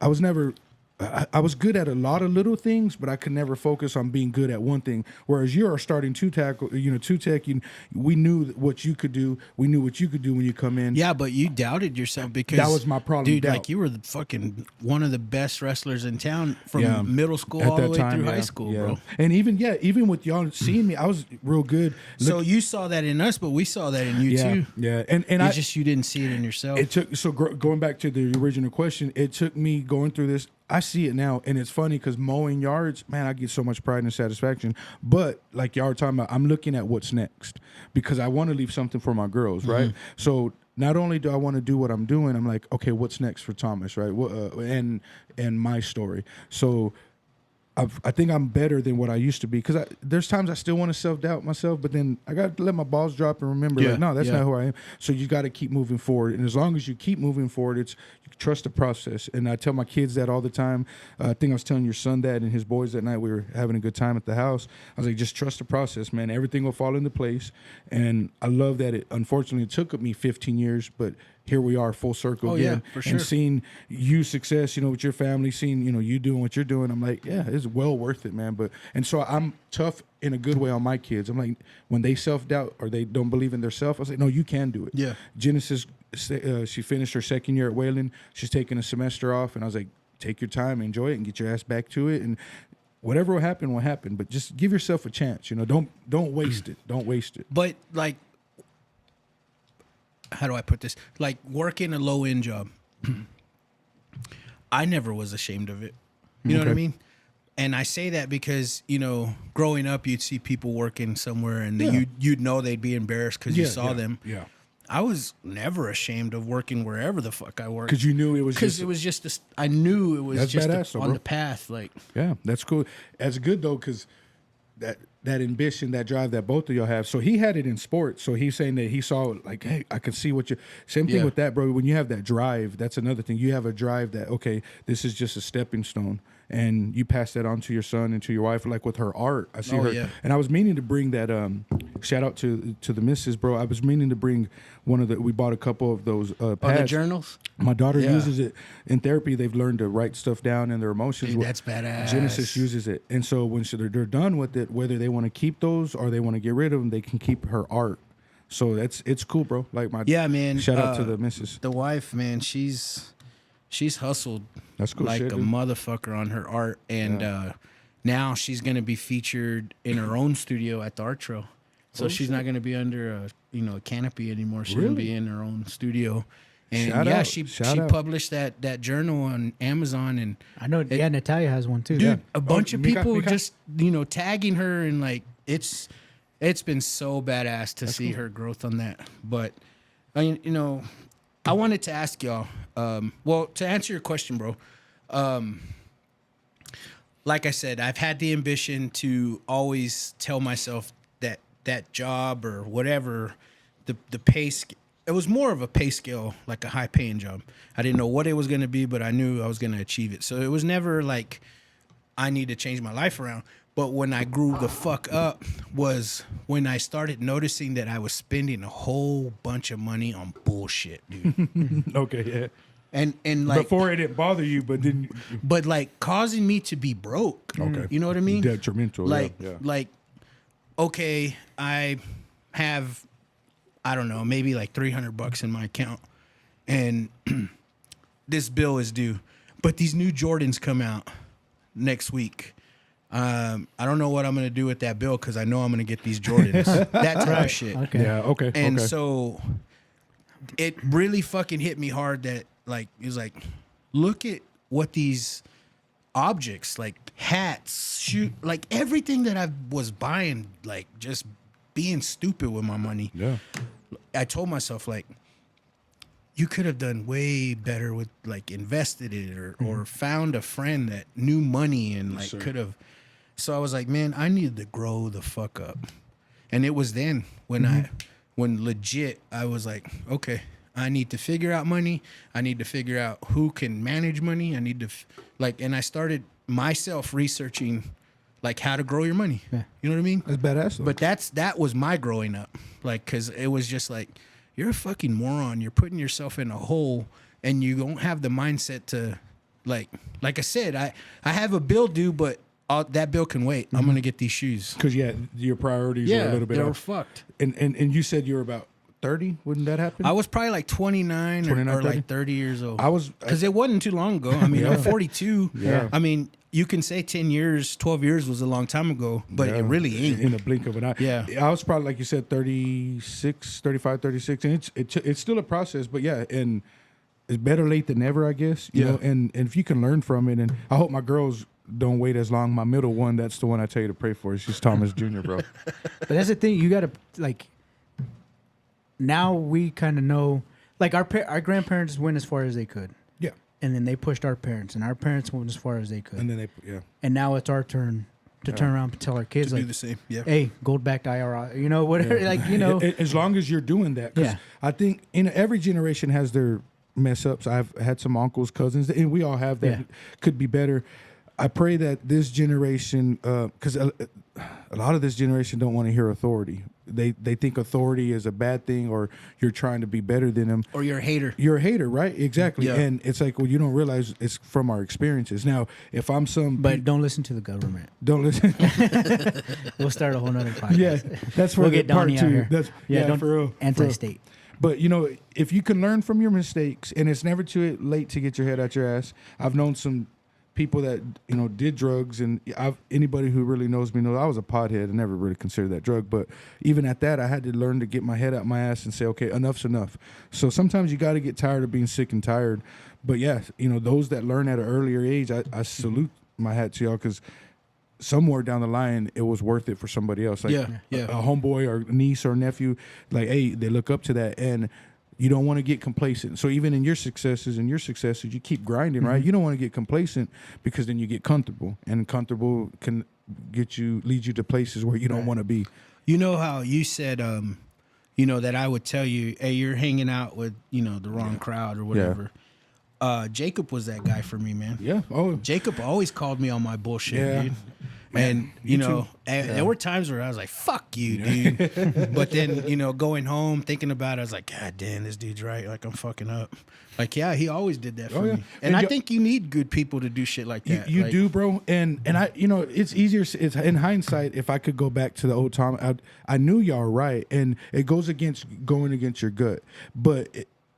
I was good at a lot of little things, but I could never focus on being good at one thing. Whereas you are starting two tech, we knew what you could do. We knew what you could do when you come in. Yeah, but you doubted yourself because that was my problem, dude. doubt. Like you were the fucking one of the best wrestlers in town from middle school all the way through high school, bro. And even with y'all seeing me, I was real good. So you saw that in us, but we saw that in you too. Yeah, and you didn't see it in yourself. It took going back to the original question. It took me going through this. I see it now, and it's funny because mowing yards, man, I get so much pride and satisfaction. But like y'all were talking about, I'm looking at what's next because I want to leave something for my girls, right? So not only do I want to do what I'm doing, I'm like, okay, what's next for Thomas, right? And my story. So I think I'm better than what I used to be because there's times I still want to self-doubt myself, but then I got to let my balls drop and remember, no, that's not who I am. So you got to keep moving forward. And as long as you keep moving forward, you trust the process. And I tell my kids that all the time. I think I was telling your son that and his boys that night we were having a good time at the house. I was like, just trust the process, man. Everything will fall into place. And I love that unfortunately, it took me 15 years, but here we are full circle again. Yeah, for sure. And seeing you success, with your family, seeing, you doing what you're doing. I'm like, yeah, it's well worth it, man. And so I'm tough in a good way on my kids. I'm like, when they self-doubt or they don't believe in themselves, I was like, no, you can do it. Yeah. Genesis, she finished her second year at Wayland. She's taking a semester off. And I was like, take your time, enjoy it, and get your ass back to it. And whatever will happen. But just give yourself a chance. Don't waste it. Don't waste it. But like, how do I put this? Like working a low end job, I never was ashamed of it. You know what I mean? And I say that because growing up, you'd see people working somewhere, and you'd know they'd be embarrassed because you saw them. Yeah. I was never ashamed of working wherever the fuck I worked. Because you knew it was Because it was just I knew it was That's just badass, though, on bro. the path. Like, yeah, that's cool. That's good though, because that ambition, that drive that both of y'all have. So he had it in sports. So he's saying that he saw like, hey, I can see what you. Same thing with that, bro. When you have that drive, that's another thing. You have a drive that okay, this is just a stepping stone, and you pass that on to your son and to your wife. Like with her art, I see her. yeah. And I was meaning to bring that. Shout out to the missus, bro. I was meaning to bring one of the. We bought a couple of those pads. the journals. My daughter uses it in therapy. They've learned to write stuff down and their emotions. Dude, that's badass. Genesis uses it, and so when they're done with it, whether they want to keep those or they want to get rid of them, they can keep her art. So it's cool, bro. Like man. Shout out to the missus. The wife, man. She's hustled. That's cool like shit, a dude. motherfucker on her art, and now she's gonna be featured in her own studio at the art trail. So she's not gonna be under a canopy anymore. She's gonna be in her own studio. And Shout out. she Shout out. published that journal on Amazon, and I know. Natalia has one too. dude, a bunch of Mika- people Mika? just tagging her, and like it's been so badass to see her growth on that. But I wanted to ask y'all. Well, to answer your question, bro. Like I said, I've had the ambition to always tell myself that job or whatever, the pay scale. It was more of a pay scale, like a high paying job. I didn't know what it was going to be, but I knew I was going to achieve it. So it was never like I need to change my life around. But when I grew the fuck up was when I started noticing that I was spending a whole bunch of money on bullshit, dude. Okay, yeah. And like Before it didn't bother you, but then but like causing me to be broke. Okay. You know what I mean? Detrimental. Like yeah. like okay, I have I don't know, maybe like $300 in my account and this bill is due. But these new Jordans come out next week. I don't know what I'm gonna do with that bill because I know I'm gonna get these Jordans. That type of shit. Okay. Yeah. Okay. And okay. so it really fucking hit me hard that like it was like, look at what these objects like hats, shoot, like everything that I was buying, like just being stupid with my money. Yeah. I told myself like, you could have done way better with like invested it or found a friend that knew money and like sir. could have. So I was like, man, I needed to grow the fuck up. And it was then when when legit I was like, okay, I need to figure out money. I need to figure out who can manage money. I need to and I started myself researching like how to grow your money. Yeah. You know what I mean? That's badass. Though. But that was my growing up. Like, cause it was just like, you're a fucking moron. You're putting yourself in a hole and you don't have the mindset to like I said, I have a bill due, but that bill can wait. I'm going to get these shoes. Because your priorities are a little bit they were off. fucked. And you said you were about 30. Wouldn't that happen? I was probably like 29 29, or 30? like 30 years old. I was because it wasn't too long ago. I mean, I'm 42. Yeah. I mean, you can say 10 years, 12 years was a long time ago, but it really ain't. in a blink of an eye. Yeah. I was probably like you said 36, 35, 36 and it's still a process, but yeah, and it's better late than never, I guess. You know, and if you can learn from it, and I hope my girls don't wait as long. My middle one, that's the one I tell you to pray for. She's Thomas Jr., bro. But that's the thing. You got to like. Now we kind of know, like our grandparents went as far as they could, Yeah. and then they pushed our parents, and our parents went as far as they could, And then yeah. and now it's our turn to turn around and tell our kids To like, do the same. Yeah. "Hey, gold backed IRA," you know, whatever, like you know. As long as you're doing that. 'Cause Yeah. I think every generation has their mess ups. I've had some uncles, cousins, and we all have that. Yeah. Could be better. I pray that this generation, because a lot of this generation don't want to hear authority. They think authority is a bad thing, or you're trying to be better than them. Or you're a hater. You're a hater, right? Exactly. Yeah. And it's like, well, you don't realize it's from our experiences. Now, if I'm But don't listen to the government. don't listen. We'll start a whole nother podcast. Yeah, that's for We'll the get part Donnie out two. here. That's don't for real. anti-state. But if you can learn from your mistakes, and it's never too late to get your head out your ass. I've known some people that did drugs, and anybody who really knows me knows I was a pothead. I never really considered that drug, but even at that, I had to learn to get my head out my ass and say, okay, enough's enough. So sometimes you got to get tired of being sick and tired. But yeah, those that learn at an earlier age, I salute my hat to y'all, because somewhere down the line, it was worth it for somebody else. Like Yeah. a homeboy or niece or nephew, like, hey, they look up to that, and you don't want to get complacent. So even in your successes you keep grinding, right? You don't want to get complacent, because then you get comfortable, and comfortable can lead you to places where you don't want to be. You know how you said, that I would tell you, hey, you're hanging out with, the wrong crowd or whatever. Jacob was that guy for me, man. Yeah. Oh, Jacob always called me on my bullshit, Yeah. dude. And there were times where I was like, "Fuck you, dude." But then, going home thinking about it, I was like, "God damn, this dude's right. Like I'm fucking up." Like, yeah, he always did that for me. And I think you need good people to do shit like that. You like, do, bro. And I, it's easier. It's in hindsight. If I could go back to the old time, I knew y'all right, and it goes going against your gut. But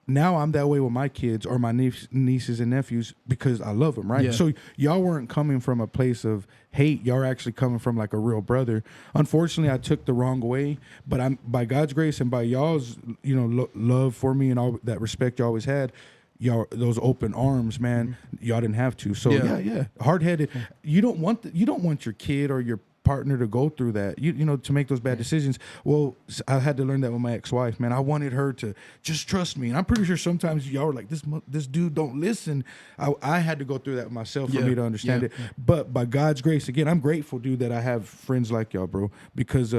now I'm that way with my kids or my nieces and nephews, because I love them, right? Yeah. So y'all weren't coming from a place of hate. Y'all are actually coming from like a real brother. Unfortunately, I took the wrong way, but I'm, by God's grace and by y'all's love for me and all that respect you always had, y'all, those open arms, man, y'all didn't have to. So yeah. Hard-headed. You don't want your kid or your partner to go through that, to make those bad decisions. Well, I had to learn that with my ex-wife, man. I wanted her to just trust me, and I'm pretty sure sometimes y'all were like, this dude don't listen. I had to go through that myself for me to understand it. But by God's grace, again, I'm grateful, dude, that I have friends like y'all, bro, because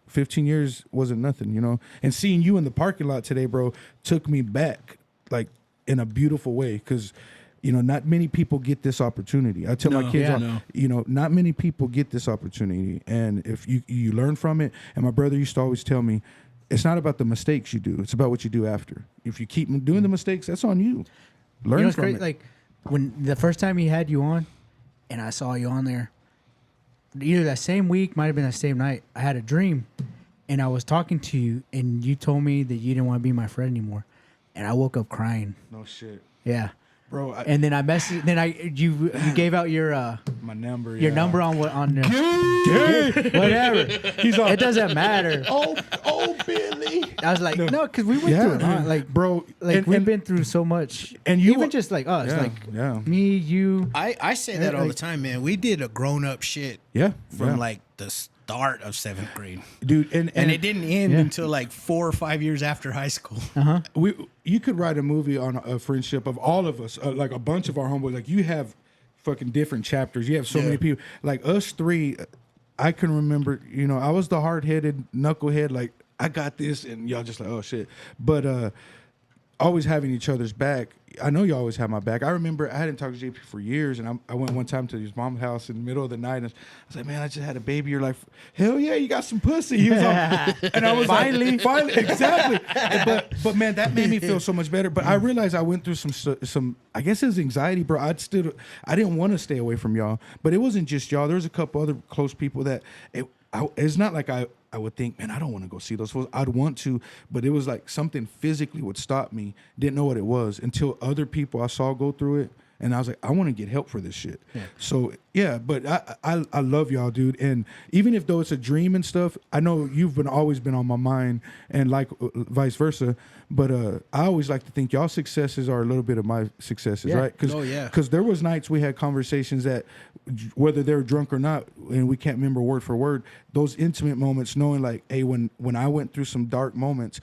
15 years wasn't nothing, and seeing you in the parking lot today, bro, took me back, like, in a beautiful way, because not many people get this opportunity. I tell my kids, not many people get this opportunity. And if you learn from it, and my brother used to always tell me, it's not about the mistakes you do. It's about what you do after. If you keep doing the mistakes, that's on you. Learn from it. Like when the first time he had you on, and I saw you on there, either that same week, might have been that same night, I had a dream, and I was talking to you, and you told me that you didn't want to be my friend anymore, and I woke up crying. No shit. Yeah. Bro, and then I messaged. Then you gave out your my number. Your number on whatever. He's all, it doesn't matter. Oh, Billy. I was like, no, because we went through it. Huh? Like, bro, we've been through so much, and you even just like us, me, you. I say that all the time, man. We did a grown up shit. Yeah. From like the start of 7th grade, dude, and it didn't end until like 4 or 5 years after high school. You could write a movie on a friendship of all of us, like a bunch of our homeboys. Like you have fucking different chapters. You have so many people. Like us three, I can remember. I was the hard headed knucklehead. Like I got this, and y'all just like, oh shit. But always having each other's back. I know you always have my back. I remember I hadn't talked to JP for years, and I went one time to his mom's house in the middle of the night, and I was like, man, I just had a baby. You're like, hell yeah, you got some pussy. He was all, and I was finally, exactly. But man, that made me feel so much better. But I realized I went through some I guess it's anxiety, bro. I didn't want to stay away from y'all, but it wasn't just y'all. There was a couple other close people that it's not like I would think, man, I don't want to go see those fools. I'd want to, but it was like something physically would stop me. Didn't know what it was until other people I saw go through it. And I was like, I want to get help for this shit. Yeah. So, yeah, but I love y'all, dude. And even if though it's a dream and stuff, I know you've always been on my mind and like vice versa. But I always like to think y'all successes are a little bit of my successes, right? Because there was nights we had conversations that, whether they were drunk or not, and we can't remember word for word, those intimate moments, knowing like, hey, when I went through some dark moments,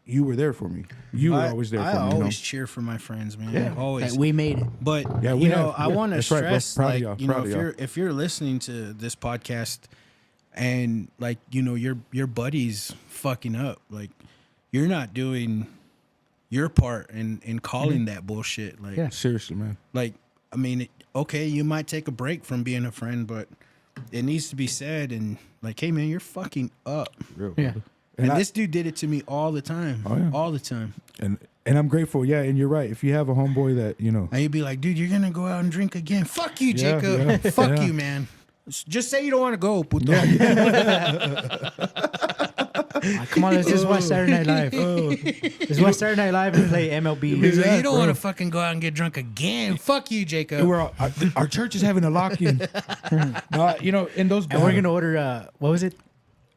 you were there for me. You were always there for me. I always cheer for my friends, man. Yeah. Always. Like, we made it. But I want to stress, like, if you're listening to this podcast and like, your buddy's fucking up, like, you're not doing your part in calling that bullshit. Like, seriously, man. Like, I mean, okay, you might take a break from being a friend, but it needs to be said. And like, hey, man, you're fucking up. Real, yeah. And this dude did it to me all the time. Oh, yeah. All the time. And I'm grateful. Yeah, and you're right. If you have a homeboy that, And you'd be like, dude, you're going to go out and drink again. Fuck you, Jacob. Fuck you, man. Just say you don't want to go, puto. Come on, let's just watch Saturday Night Live. Let's watch Saturday Night Live and play MLB. He's like, you don't want to fucking go out and get drunk again. Fuck you, Jacob. Our church is having a lock-in. In those. And we're going to order, what was it?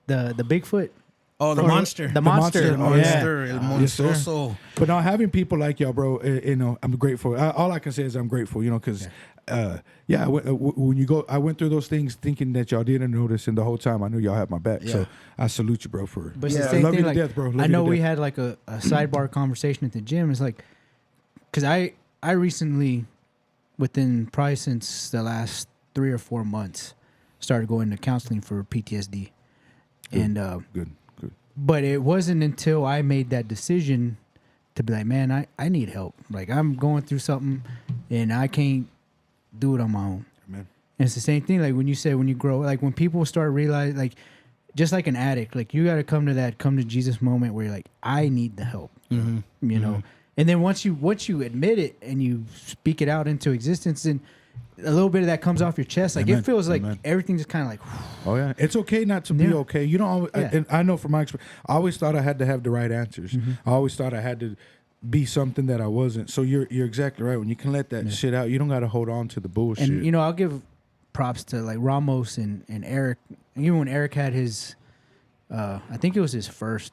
The Bigfoot? Oh, the monster. The monster. El monstruoso. Yes, but now having people like y'all, bro, I'm grateful. All I can say is I'm grateful, because, when you go, I went through those things thinking that y'all didn't notice, and the whole time I knew y'all had my back. Yeah. So I salute you, bro, for. But it's the same love thing, you to death, bro. I know we had like a sidebar conversation at the gym. It's like, because I recently, within probably since the last 3 or 4 months, started going to counseling for PTSD, good. But it wasn't until I made that decision to be like, man, I need help. Like, I'm going through something, and I can't do it on my own. Amen. And it's the same thing, like when you said when you grow, like when people start realizing, like, just like an addict, like you got to come to Jesus moment where you're like, I need the help, you know? And then once you admit it and you speak it out into existence, then a little bit of that comes off your chest. Like, it feels like everything just kind of like, oh yeah, it's okay not to be okay. You don't always, and I know from my experience, I always thought I had to have the right answers. I always thought I had to be something that I wasn't. So you're exactly right. When you can let that shit out, you don't got to hold on to the bullshit. And I'll give props to like Ramos and Eric. Even when Eric had his, I think it was his first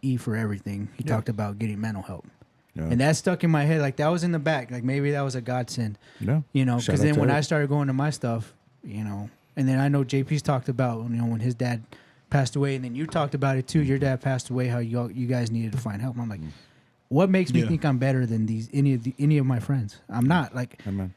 E for everything. He talked about getting mental help. Yeah. And that stuck in my head. Like, that was in the back. Like, maybe that was a godsend. Yeah. Because then when I started going to my stuff, and then I know JP's talked about, when his dad passed away, and then you talked about it too. Your dad passed away, how you guys needed to find help. I'm like, what makes me think I'm better than any of my friends? I'm not. Like, Amen.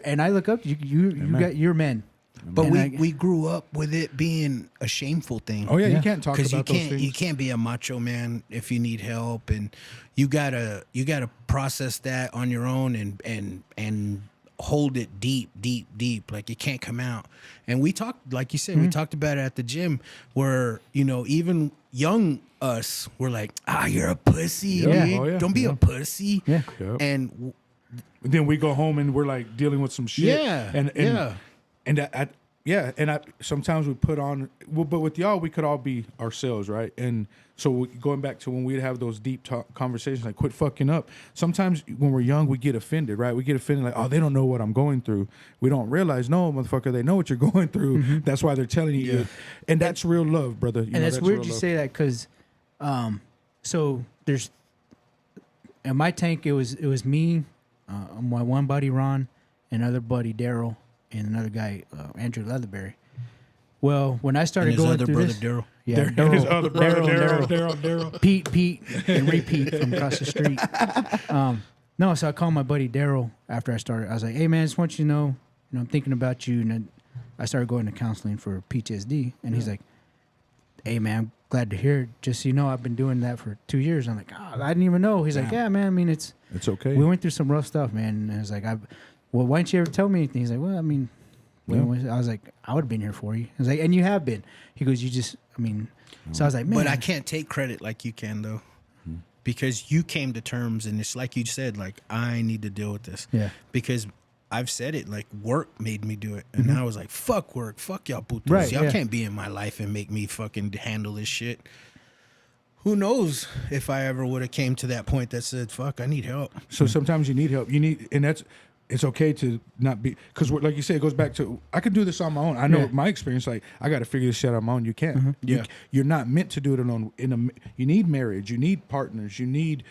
And I look up to you. You're men. But And we grew up with it being a shameful thing. Oh yeah, you can't talk Because about those things. you can't be a macho man if you need help, and you gotta process that on your own and hold it deep. Like it can't come out. And we talked, like you said, we talked about it at the gym, where even young us were like, you're a pussy. Yeah. Dude. Oh, yeah. Don't be Yeah. a pussy. Yeah. Yep. And Then we go home and we're like dealing with some shit. Yeah, And yeah. And sometimes we put on, well, but with y'all, we could all be ourselves, right? And so going back to when we'd have those deep talk conversations, like quit fucking up. Sometimes when we're young, we get offended, right? We get offended like, oh, they don't know what I'm going through. We don't realize, no, motherfucker, they know what you're going through. That's why they're telling you. And that's real love, brother. You know, And it's weird real you love. say that because, so there's in my tank. It was me, my one buddy Ron, another buddy Daryl, and another guy Andrew Leatherberry. Well, when I started and his going other through brother this, Daryl. yeah, And his other brother, Daryl. Daryl. Pete, and repeat from across the street. No, so I called my buddy Daryl after I started. I was like, "Hey man, I just want you to know, I'm thinking about you." And then I started going to counseling for PTSD, and he's like, "Hey man, I'm glad to hear it. Just so you know, I've been doing that for 2 years." I'm like, "Oh, I didn't even know." He's like, "Yeah, man. I mean, it's okay. we went through some rough stuff, man." And I was like, "Well, why didn't you ever tell me anything?" He's like, "Well, I mean." I was like, I would have been here for you. I was like, and you have been. He goes, so I was like, man. But I can't take credit like you can, though. Because you came to terms, and it's like you said, like, I need to deal with this. Yeah. Because I've said it, like, work made me do it. And I was like, fuck work. Fuck y'all putos. Right, y'all yeah. can't be in my life and make me fucking handle this shit. Who knows if I ever would have came to that point that said, fuck, I need help. So sometimes you need help. It's okay to not be, because like you said, it goes back to, I can do this on my own. I know my experience, like, I got to figure this shit out on my own. You can't. Yeah. You're not meant to do it alone. You need marriage. You need partners. You need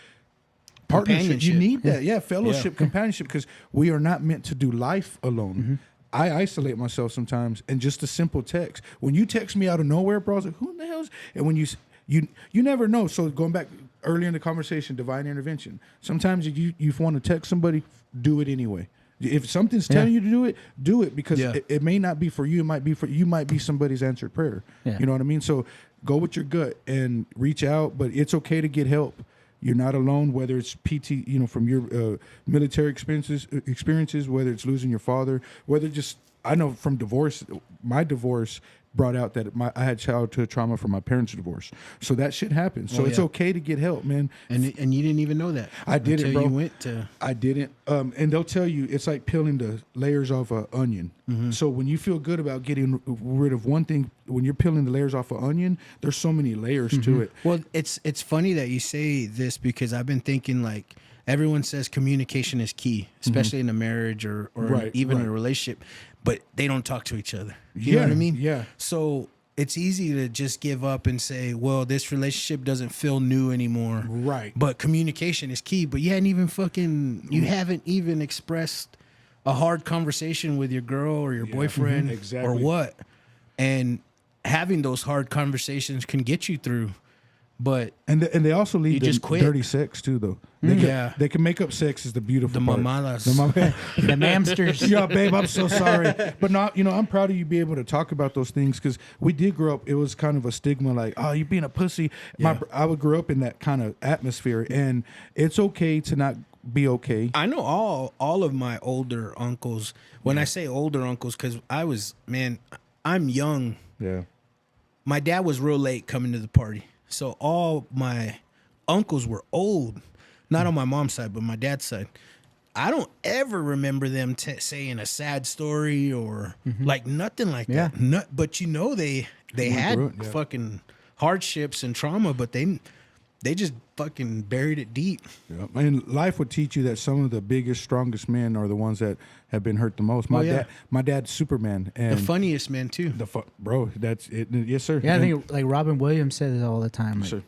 partnership. You Companionship. need that. Yeah, fellowship, companionship, because we are not meant to do life alone. I isolate myself sometimes, and just a simple text. When you text me out of nowhere, bro, I was like, who in the hell's, and when you never know. So going back earlier in the conversation, divine intervention. Sometimes you want to text somebody, do it anyway. If something's telling you to do it because it may not be for you. It might be you might be somebody's answered prayer. Yeah. You know what I mean? So go with your gut and reach out, but it's okay to get help. You're not alone, whether it's PT, from your military experiences, whether it's losing your father, whether just, I know from divorce, my divorce brought out that I had childhood trauma from my parents' divorce. So that shit happens. So it's okay to get help, man. And you didn't even know that. I didn't, until bro. You went to. I didn't. And they'll tell you it's like peeling the layers off an onion. So when you feel good about getting rid of one thing, when you're peeling the layers off an onion, there's so many layers to it. Well, it's funny that you say this, because I've been thinking, like, everyone says communication is key, especially in a marriage or even in a relationship, but they don't talk to each other. You know what I mean? Yeah. So it's easy to just give up and say, well, this relationship doesn't feel new anymore. Right. But communication is key. But you haven't even expressed a hard conversation with your girl or your boyfriend Exactly. or what. And having those hard conversations can get you through. But And they also lead You to just quit. dirty sex too, though. They can make up sex is the beautiful the part. mamadas. the mamsters. Yeah, babe, I'm so sorry, but not. I'm proud of you be able to talk about those things, because we did grow up. It was kind of a stigma, like, oh, you being a pussy. I would grow up in that kind of atmosphere, and it's okay to not be okay. I know all of my older uncles. When I say older uncles, because I'm young. Yeah. My dad was real late coming to the party. So all my uncles were old, not on my mom's side, but my dad's side. I don't ever remember them saying a sad story or like nothing like that. But they had through it, fucking hardships and trauma, but they just fucking buried it deep. Yeah. And life would teach you that some of the biggest, strongest men are the ones that have been hurt the most. My dad's Superman, and The funniest man too. bro, that's it. Yes, sir. Yeah, I think like Robin Williams says it all the time. Like, Sir.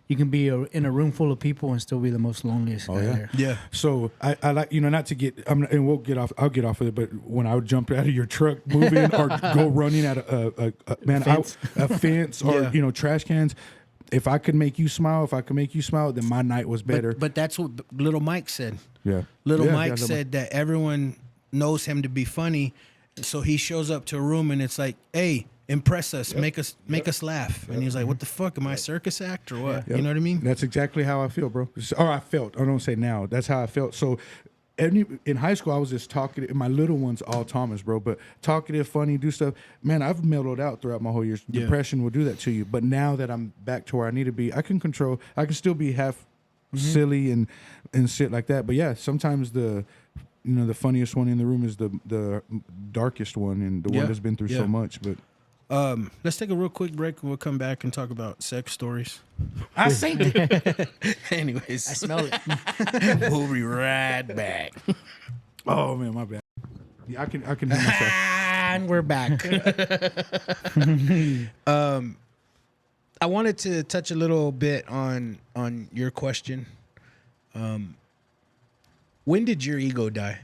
you can be in a room full of people and still be the most loneliest guy there. Yeah. So I like, not to get, and we'll get off. I'll get off of it. But when I would jump out of your truck moving or go running at a fence or trash cans, if I could make you smile, then my night was better. But that's what Little Mike said. Yeah. Little Yeah, Mike yeah, said that everyone knows him to be funny, So he shows up to a room and it's like, hey, impress us, make us laugh. And he's like, what the fuck? Am I a circus act or what? Yep. You know what I mean? That's exactly how I feel, bro. Or I felt. I don't say now. That's how I felt. So in high school, I was just talkative. My little ones, all Thomas, bro. But talkative, funny, do stuff. Man, I've mellowed out throughout my whole years. Yeah. Depression will do that to you. But now that I'm back to where I need to be, I can control. I can still be half silly and shit like that. But yeah, sometimes the funniest one in the room is the darkest one and the one that's been through so much. But let's take a real quick break and we'll come back and talk about sex stories. I seen it. Anyways, I smell it. we'll be right back. Oh man, my bad. Yeah, I can hear myself. And we're back. I wanted to touch a little bit on your question. When did your ego die?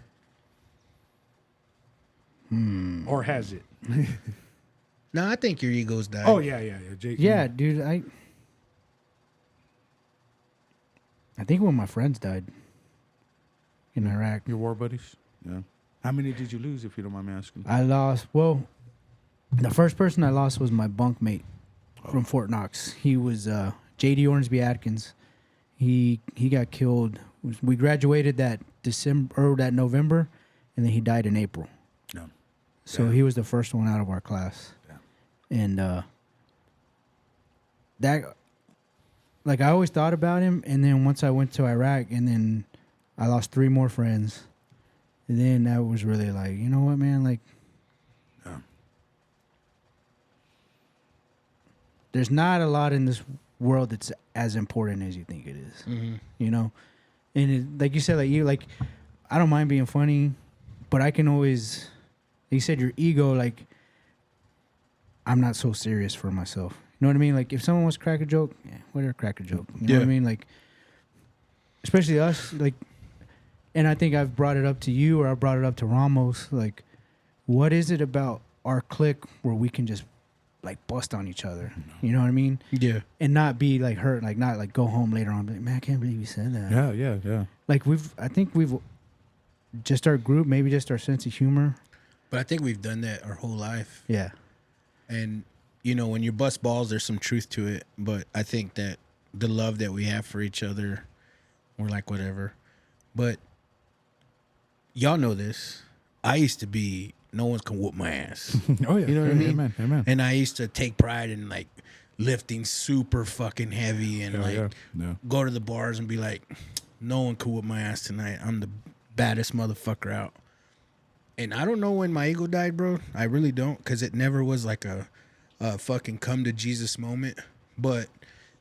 Or has it? No, I think your ego's died. Oh yeah, Jake. Yeah, dude. I think when my friends died in Iraq, Your war buddies. Yeah. How many did you lose, if you don't mind me asking? I lost. Well, the first person I lost was my bunkmate from Fort Knox. He was J.D. Ormsby Atkins. He got killed. We graduated that November, and then he died in April. Yeah. So he was the first one out of our class. Yeah. And that, like, I always thought about him, and then once I went to Iraq, and then I lost 3 more friends, and then that was really like, you know what, man, like, there's not a lot in this world that's as important as you think it is. Mm-hmm. You know, and like you said, I don't mind being funny, but I can always, like you said, your ego, like, I'm not so serious for myself. You know what I mean? Like, if someone wants to crack a joke, yeah, whatever, crack a joke. You know what I mean? Like, especially us, like, and I think I've brought it up to you, or I brought it up to Ramos. Like, what is it about our clique where we can just, like, bust on each other? You know what I mean? Yeah. And not be, like, hurt, like, not, like, go home later on and be like, man, I can't believe you said that. Yeah. Like, I think we've, just our group, maybe just our sense of humor. But I think we've done that our whole life. Yeah. And, you know, when you bust balls, there's some truth to it. But I think that the love that we have for each other, we're like, whatever. But y'all know this. I used to be, no one's can whoop my ass. Oh yeah. You know what I mean? Amen. And I used to take pride in, like, lifting super fucking heavy and, go to the bars and be like, no one could whoop my ass tonight. I'm the baddest motherfucker out. And I don't know when my ego died, bro. I really don't, because it never was like a fucking come to Jesus moment. But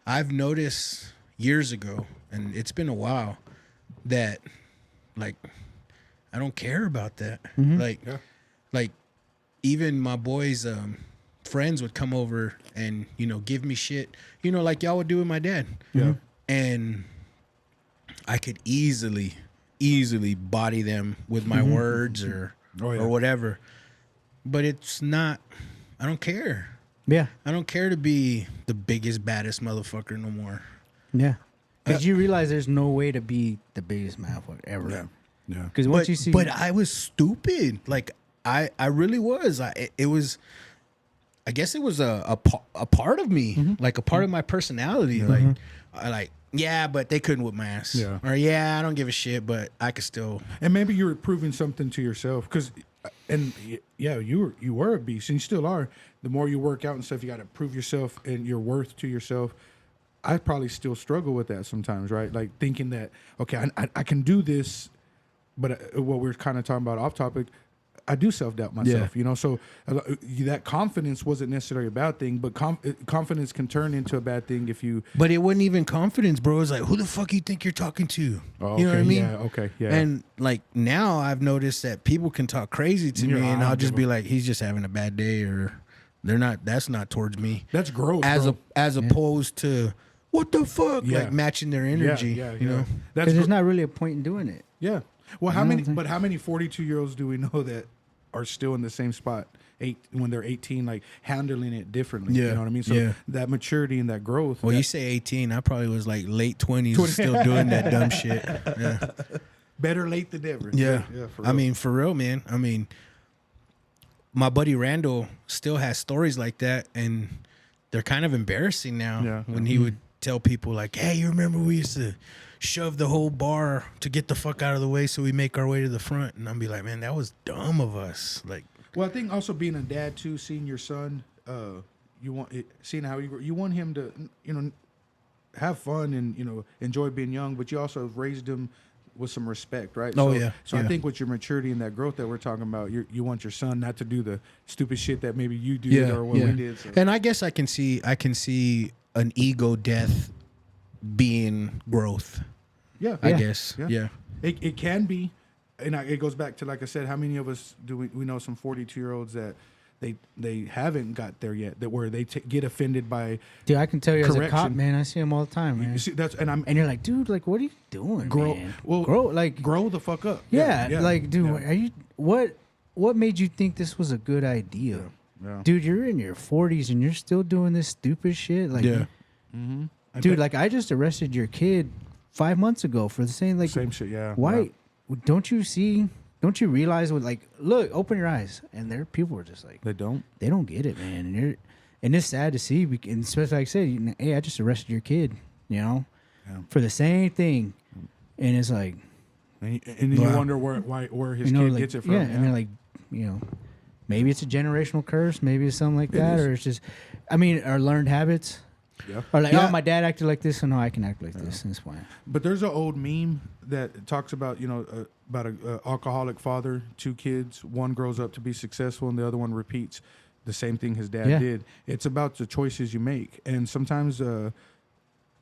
I've noticed years ago, and it's been a while, that, like, I don't care about that. Mm-hmm. Like even my boys' friends would come over and, you know, give me shit, you know, like y'all would do with my dad. Yeah. And I could easily body them with my words or whatever. But it's not, I don't care. Yeah. I don't care to be the biggest, baddest motherfucker no more. Yeah. Because you realize there's no way to be the biggest motherfucker ever. Yeah. Because once you see. But I was stupid. Like, I really was. It was, I guess it was a part of me, like a part of my personality. Like, yeah, but they couldn't whip my ass. Yeah. Or, yeah, I don't give a shit, but I could still. And maybe you were proving something to yourself, because, and yeah, you were a beast, and you still are. The more you work out and stuff, you got to prove yourself and your worth to yourself. I probably still struggle with that sometimes, right? Like thinking that, okay, I can do this, but what we're kind of talking about off topic, I do self-doubt myself, you know? So that confidence wasn't necessarily a bad thing, but confidence can turn into a bad thing if you... But it wasn't even confidence, bro. It was like, who the fuck you think you're talking to? Oh, you know what I mean? Yeah, okay, yeah. And, like, now I've noticed that people can talk crazy to me, and I'll just be like, he's just having a bad day, or that's not towards me. That's growth, as opposed to, what the fuck? Yeah. Like, matching their energy, you know? Because there's not really a point in doing it. Yeah. Well, how many 42-year-olds do we know that are still in the same spot when they're 18, like handling it differently? Yeah. You know what I mean? So that maturity and that growth. Well, you say 18, I probably was like late 20s still doing that dumb shit. Yeah. Better late than never. Yeah. For real. I mean, for real, man. I mean, my buddy Randall still has stories like that, and they're kind of embarrassing now. Yeah. When he would tell people like, "Hey, you remember we used to shove the whole bar to get the fuck out of the way so we make our way to the front," and I'd be like, "Man, that was dumb of us." Like, Well, I think also being a dad too, seeing your son, seeing how you want him to, have fun and enjoy being young, but you also raised him with some respect, right? Oh, so, yeah. So I Yeah. think with your maturity and that growth that we're talking about, you want your son not to do the stupid shit that maybe you did or what we did. So. And I guess I can see an ego death being growth. Yeah, I guess. Yeah. It can be, and it goes back to, like I said, how many of us do we know some 42-year-olds that they haven't got there yet, that where they get offended by Dude, I can tell you as a cop, correction. man, I see them all the time, man. You see, and you're like, dude, like, what are you doing, grow man? well grow the fuck up. Yeah, like, dude, yeah. are you what made you think this was a good idea? Yeah. Dude, you're in your 40s and you're still doing this stupid shit. Like, I dude, bet- like, I just arrested your kid 5 months ago for the same, like, same shit. Yeah, why? Don't you realize what, like, look, open your eyes, and there people are just like, They don't. they don't get it, man, and it's sad to see, and especially like I said, hey, I just arrested your kid, for the same thing, and it's like, And then you wonder where his kid like, gets it from. yeah, and they're like, maybe it's a generational curse, maybe it's something like that, or it's just, I mean, or learned habits. Yeah. Or like, Yeah. oh, my dad acted like this, so no, I can act like this, and it's fine. But there's an old meme that talks about about a alcoholic father, 2 kids, one grows up to be successful, and the other one repeats the same thing his dad Yeah. did. It's about the choices you make, and sometimes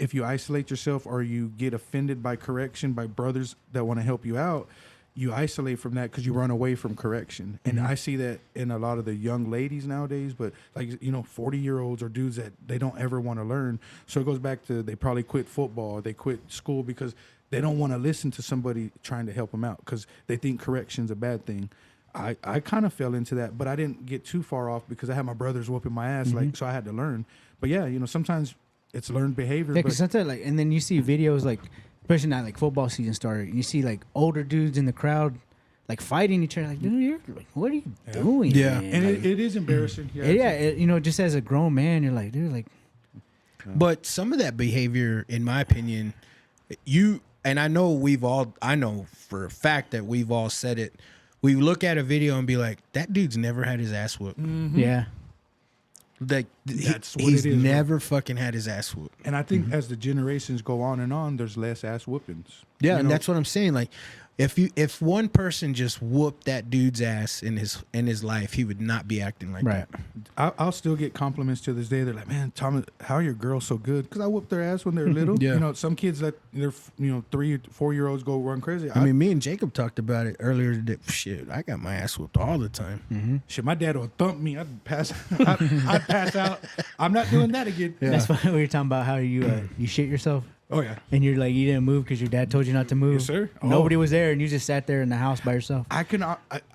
if you isolate yourself or you get offended by correction by brothers that want to help you out, you isolate from that because you run away from correction. And I see that in a lot of the young ladies nowadays, but 40-year-olds or dudes that they don't ever want to learn. So it goes back to, they probably quit football, they quit school because they don't want to listen to somebody trying to help them out because they think correction's a bad thing. I kind of fell into that, but I didn't get too far off because I had my brothers whooping my ass, so I had to learn. But yeah, sometimes it's learned behavior. Yeah, but because sometimes, like, and then you see videos, like, especially now, like, football season started, and you see, like, older dudes in the crowd, like, fighting each other, like, dude, you're like, what are you doing? Yeah. man? and Like, it is embarrassing. just as a grown man, you're like, dude, like, But some of that behavior, in my opinion, and I know for a fact that we've all said it. We look at a video and be like, that dude's never had his ass whooped. yeah. Like, That's what he's it is, bro. never fucking had his ass whooped. And I think as the generations go on, there's less ass whoopings. Yeah, and that's what I'm saying. Like, if one person just whooped that dude's ass in his life, he would not be acting like Right. that. I'll still get compliments to this day. They're like, "Man, Thomas, how are your girls so good?" Because I whooped their ass when they were little. Yeah. Some kids that they're 3 or 4-year-olds go run crazy. I mean, me and Jacob talked about it earlier today. Shit, I got my ass whooped all the time. shit, my dad would thump me. I'd pass. I'd pass out. I'm not doing that again. That's why we were talking about how you shit yourself. Oh yeah. And you're like, you didn't move because your dad told you not to move. Yes, sir. Oh. Nobody was there, and you just sat there in the house by yourself. I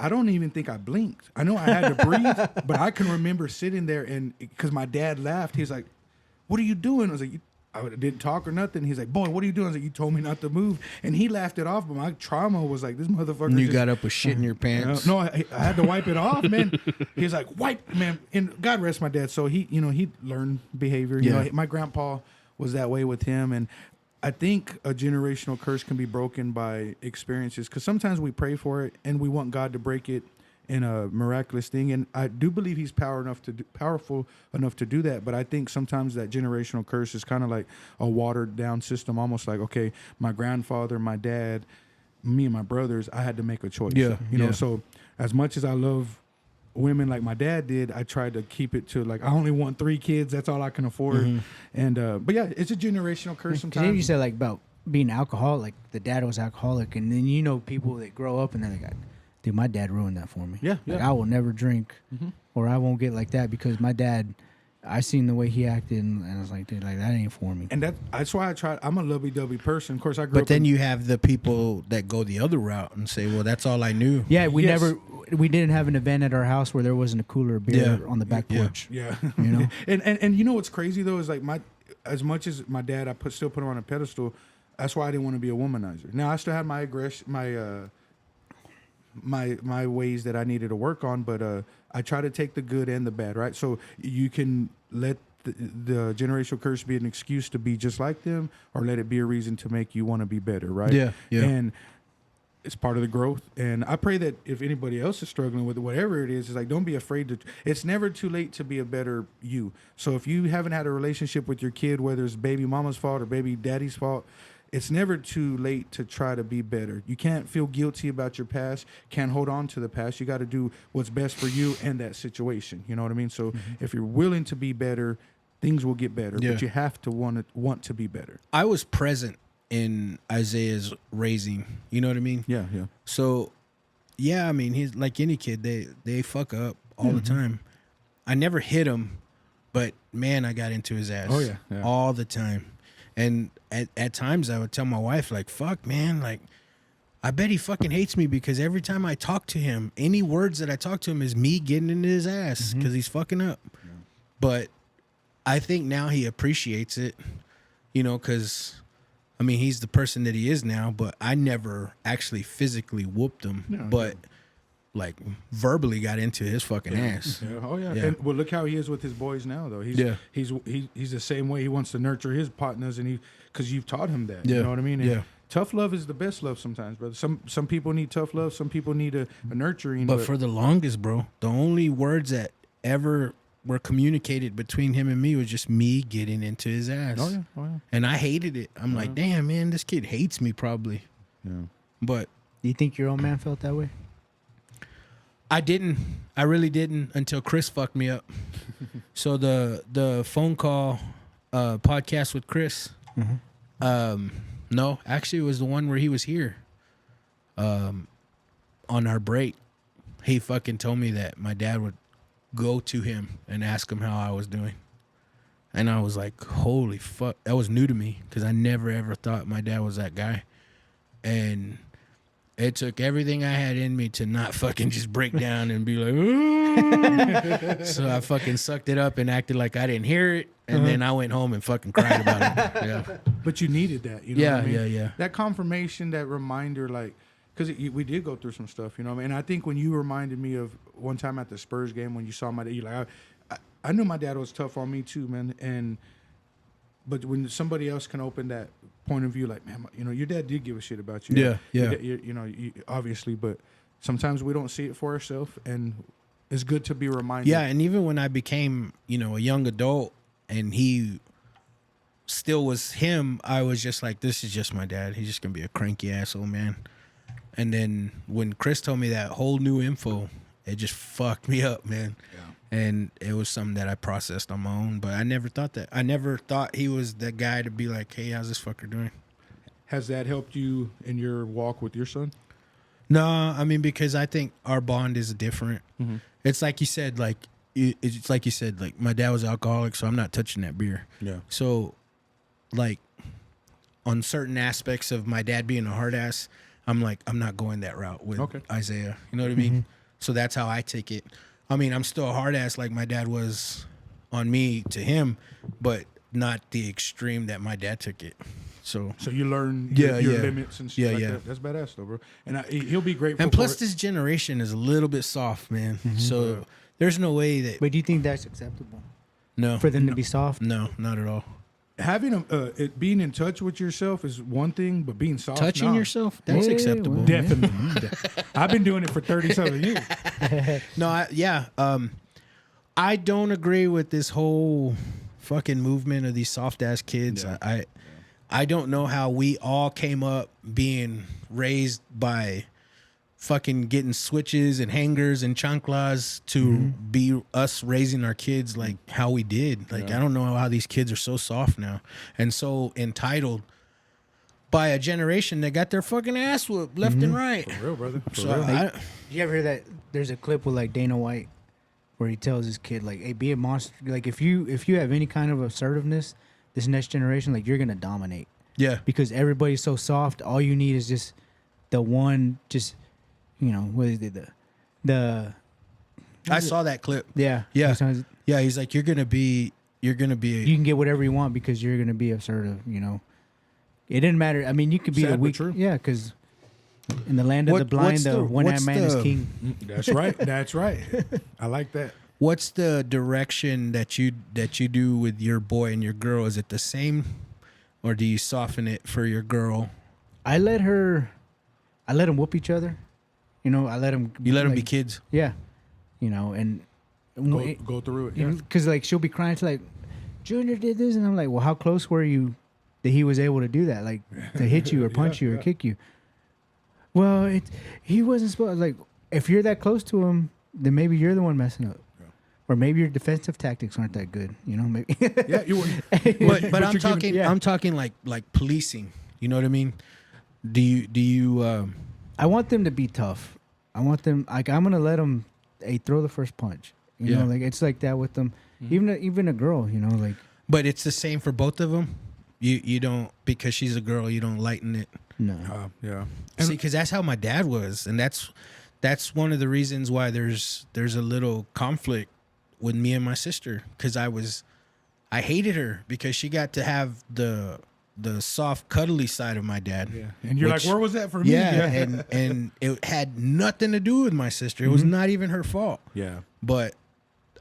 don't even think I blinked. I know I had to breathe, but I can remember sitting there and because my dad laughed, he's like, "What are you doing?" I was like, I didn't talk or nothing. He's like, "Boy, what are you doing?" I was like, "You told me not to move," and he laughed it off. But my trauma was like, "This motherfucker." And you just- got up with shit in your pants. No, I had to wipe it off, man. He's like, "Wipe, man." And God rest my dad. So he learned behavior. Yeah. My grandpa was that way with him, and I think a generational curse can be broken by experiences because sometimes we pray for it and we want God to break it in a miraculous thing. And I do believe he's powerful enough to do that. But I think sometimes that generational curse is kind of like a watered down system, almost like, okay, my grandfather, my dad, me and my brothers, I had to make a choice. Yeah, yeah. So as much as I love women like my dad did, I tried to keep it to like I only want 3 kids. That's all I can afford. And but yeah, it's a generational curse Because sometimes. you said like about being alcoholic, like the dad was alcoholic, and then people that grow up and they're like, dude, my dad ruined that for me. Yeah, Like, yeah. I will never drink, or I won't get like that because my dad, I seen the way he acted, and I was like, dude, like that ain't for me. And that's why I tried. I'm a lovey-dovey person. Of course, I grew But up. then you have the people that go the other route and say, well, that's all I knew. Yeah, Yes. we didn't have an event at our house where there wasn't a cooler of beer Yeah. on the back Yeah. porch. Yeah, You know? and you know what's crazy though is like as much as my dad, I still put him on a pedestal. That's why I didn't want to be a womanizer. Now I still had my aggression, my ways that I needed to work on, but I try to take the good and the bad, right? So you can let the generational curse be an excuse to be just like them, or let it be a reason to make you want to be better, right? Yeah, yeah. And it's part of the growth. And I pray that if anybody else is struggling with it, whatever it is like, don't be afraid to. It's never too late to be a better you. So if you haven't had a relationship with your kid, whether it's baby mama's fault or baby daddy's fault, it's never too late to try to be better. You can't feel guilty about your past, can't hold on to the past. You got to do what's best for you and that situation. You know what I mean? So if you're willing to be better, things will get better, Yeah. but you have to want to be better. I was present in Isaiah's raising. You know what I mean? Yeah. So, yeah, I mean, he's like any kid. They fuck up all the time. I never hit him, but man, I got into his ass. Oh, yeah. All the time. And at times I would tell my wife, like, fuck, man, like, I bet he fucking hates me because every time I talk to him, any words that I talk to him is me getting into his ass because he's fucking up. Yeah. But I think now he appreciates it, you know, because, I mean, he's the person that he is now, but I never actually physically whooped him, but like verbally got into his fucking ass. Yeah. Oh yeah. Yeah. And well, look how he is with his boys now, though. He's the same way. He wants to nurture his partners, and because you've taught him that. Yeah. You know what I mean? And Yeah. tough love is the best love sometimes, brother. Some people need tough love. Some people need a nurturing. But for the longest, bro, the only words that ever were communicated between him and me was just me getting into his ass. Oh yeah. And I hated it. I'm like, damn, man, this kid hates me probably. Yeah. But Do you think your old man felt that way? I didn't. I really didn't until Chris fucked me up. So the phone call podcast with Chris. No, actually it was the one where he was here. On our break, he fucking told me that my dad would go to him and ask him how I was doing. And I was like, holy fuck. That was new to me because I never ever thought my dad was that guy. And it took everything I had in me to not fucking just break down and be like, ooh. So I fucking sucked it up and acted like I didn't hear it. And then I went home and fucking cried about it. Yeah. But you needed that. You know Yeah, what I mean? yeah. That confirmation, that reminder, like, because we did go through some stuff, you know what I mean? And I think when you reminded me of one time at the Spurs game when you saw my dad, you're like, I knew my dad was tough on me too, man. But when somebody else can open that point of view, like, man, you know, your dad did give a shit about you. Yeah. You know, obviously, but sometimes we don't see it for ourselves, and it's good to be reminded. Yeah, and even when I became, you know, a young adult and he still was him, I was just like, this is just my dad. He's just going to be a cranky asshole, man. And then when Chris told me that whole new info, it just fucked me up, man. Yeah. And it was something that I processed on my own, but I never thought that. I never thought he was that guy to be like, hey, how's this fucker doing? Has that helped you in your walk with your son? No, I mean, because I think our bond is different. Mm-hmm. It's like you said, like, it's like you said, like, my dad was alcoholic, so I'm not touching that beer. Yeah. So, like, on certain aspects of my dad being a hard ass, I'm like, I'm not going that route with Isaiah. You know what I mean? Mm-hmm. So that's how I take it. I mean, I'm still a hard ass like my dad was on me to him, but not the extreme that my dad took it. So you learn your limits and shit like that. That's badass though, bro. And he'll be grateful. And plus, this generation is a little bit soft, man. Mm-hmm. So there's no way that. But do you think that's acceptable? No. For them to be soft? No, not at all. Having being in touch with yourself is one thing, but being soft, touching yourself, that's acceptable. Well, definitely. I've been doing it for 37 years. No, I don't agree with this whole fucking movement of these soft ass kids. Yeah. I don't know how we all came up being raised by fucking getting switches and hangers and chanclas to be us raising our kids like how we did. Like, I don't know how these kids are so soft now and so entitled by a generation that got their fucking ass whooped left and right. For real, brother. For so real. Did you ever hear that? There's a clip with like Dana White where he tells his kid like, "Hey, be a monster. Like if you have any kind of assertiveness, this next generation, like you're gonna dominate." Yeah. Because everybody's so soft. All you need is just the one, just. You know, what is it? I saw that clip. Yeah. Yeah. He's like, you're gonna be. You can get whatever you want because you're gonna be assertive. You know, it didn't matter. I mean, you could be Sad, a weak. but true. Yeah, because In the land of the blind, what's the the- one-eyed what's man is the- king. That's right. That's right. I like that. What's the direction that you do with your boy and your girl? Is it the same, or do you soften it for your girl? I let them whoop each other. You know, I let them. You let them be kids. Yeah. You know, and Go through it. Yeah. because like she'll be crying to like, Junior did this, and I'm like, well, how close were you that he was able to do that, like to hit you or punch you or kick you? Well, he wasn't supposed. Like, if you're that close to him, then maybe you're the one messing up. Or maybe your defensive tactics aren't that good, you know. Maybe. Yeah, you were. But I'm you're talking. yeah. I'm talking like policing. You know what I mean? Do you? I want them to be tough. I want them. Like, I'm gonna let them. Hey, throw the first punch. You know, like it's like that with them. Even a girl, you know, like. But it's the same for both of them. You don't, because she's a girl, you don't lighten it. No. Yeah. See, because that's how my dad was, and that's one of the reasons why there's a little conflict with me and my sister, because I hated her because she got to have the soft, cuddly side of my dad. Yeah. And you're which- like, where was that for me? Yeah, and it had nothing to do with my sister. It was not even her fault. Yeah. But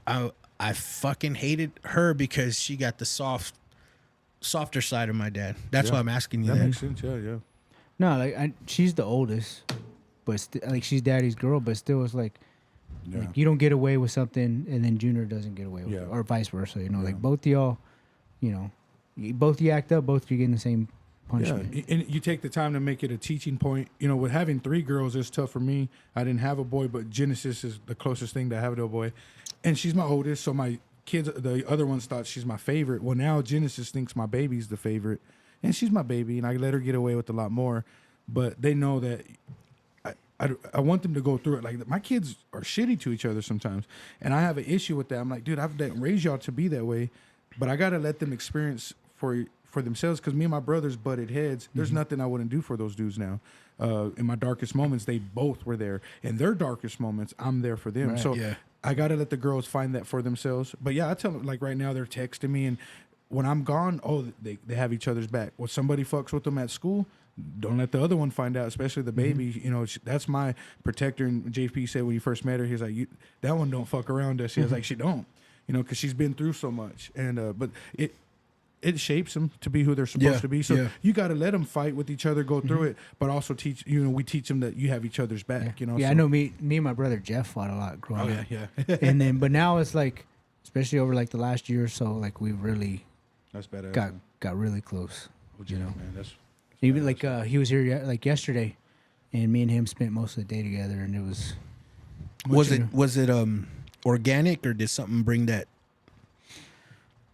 I fucking hated her because she got the softer side of my dad. That's why I'm asking you That that. makes sense. Yeah. No, like she's the oldest, but like she's daddy's girl, but still it's like you don't get away with something and then Junior doesn't get away with it, or vice versa. You know, like both of y'all, you know, both you act up, both you getting the same punishment. Yeah, and you take the time to make it a teaching point. You know, with having 3 girls, it's tough for me. I didn't have a boy, but Genesis is the closest thing to having to a boy, and she's my oldest. So my kids, the other ones, thought she's my favorite. Well, now Genesis thinks my baby's the favorite, and she's my baby, and I let her get away with a lot more. But they know that I want them to go through it. Like, my kids are shitty to each other sometimes, and I have an issue with that. I'm like, dude, I've raised y'all to be that way, but I got to let them experience for themselves, because me and my brothers butted heads. There's nothing I wouldn't do for those dudes now. In my darkest moments, they both were there. In their darkest moments, I'm there for them. Right. So Yeah. I got to let the girls find that for themselves. But yeah, I tell them, like right now, they're texting me, and when I'm gone, they have each other's back. When somebody fucks with them at school, don't let the other one find out, especially the baby. You know, that's my protector. And JP said when he first met her, he was like, that one don't fuck around us. He was like, she don't, you know, because she's been through so much. And but it shapes them to be who they're supposed to be. So you got to let them fight with each other, go through it, but also teach. You know, we teach them that you have each other's back. You know. Yeah, so. I know. Me and my brother Jeff fought a lot growing up. Yeah. And but now it's like, especially over like the last year or so, like we really That's badass. got really close. You know, man, that's even like he was here like yesterday, and me and him spent most of the day together, and it was. Was it organic, or did something bring that?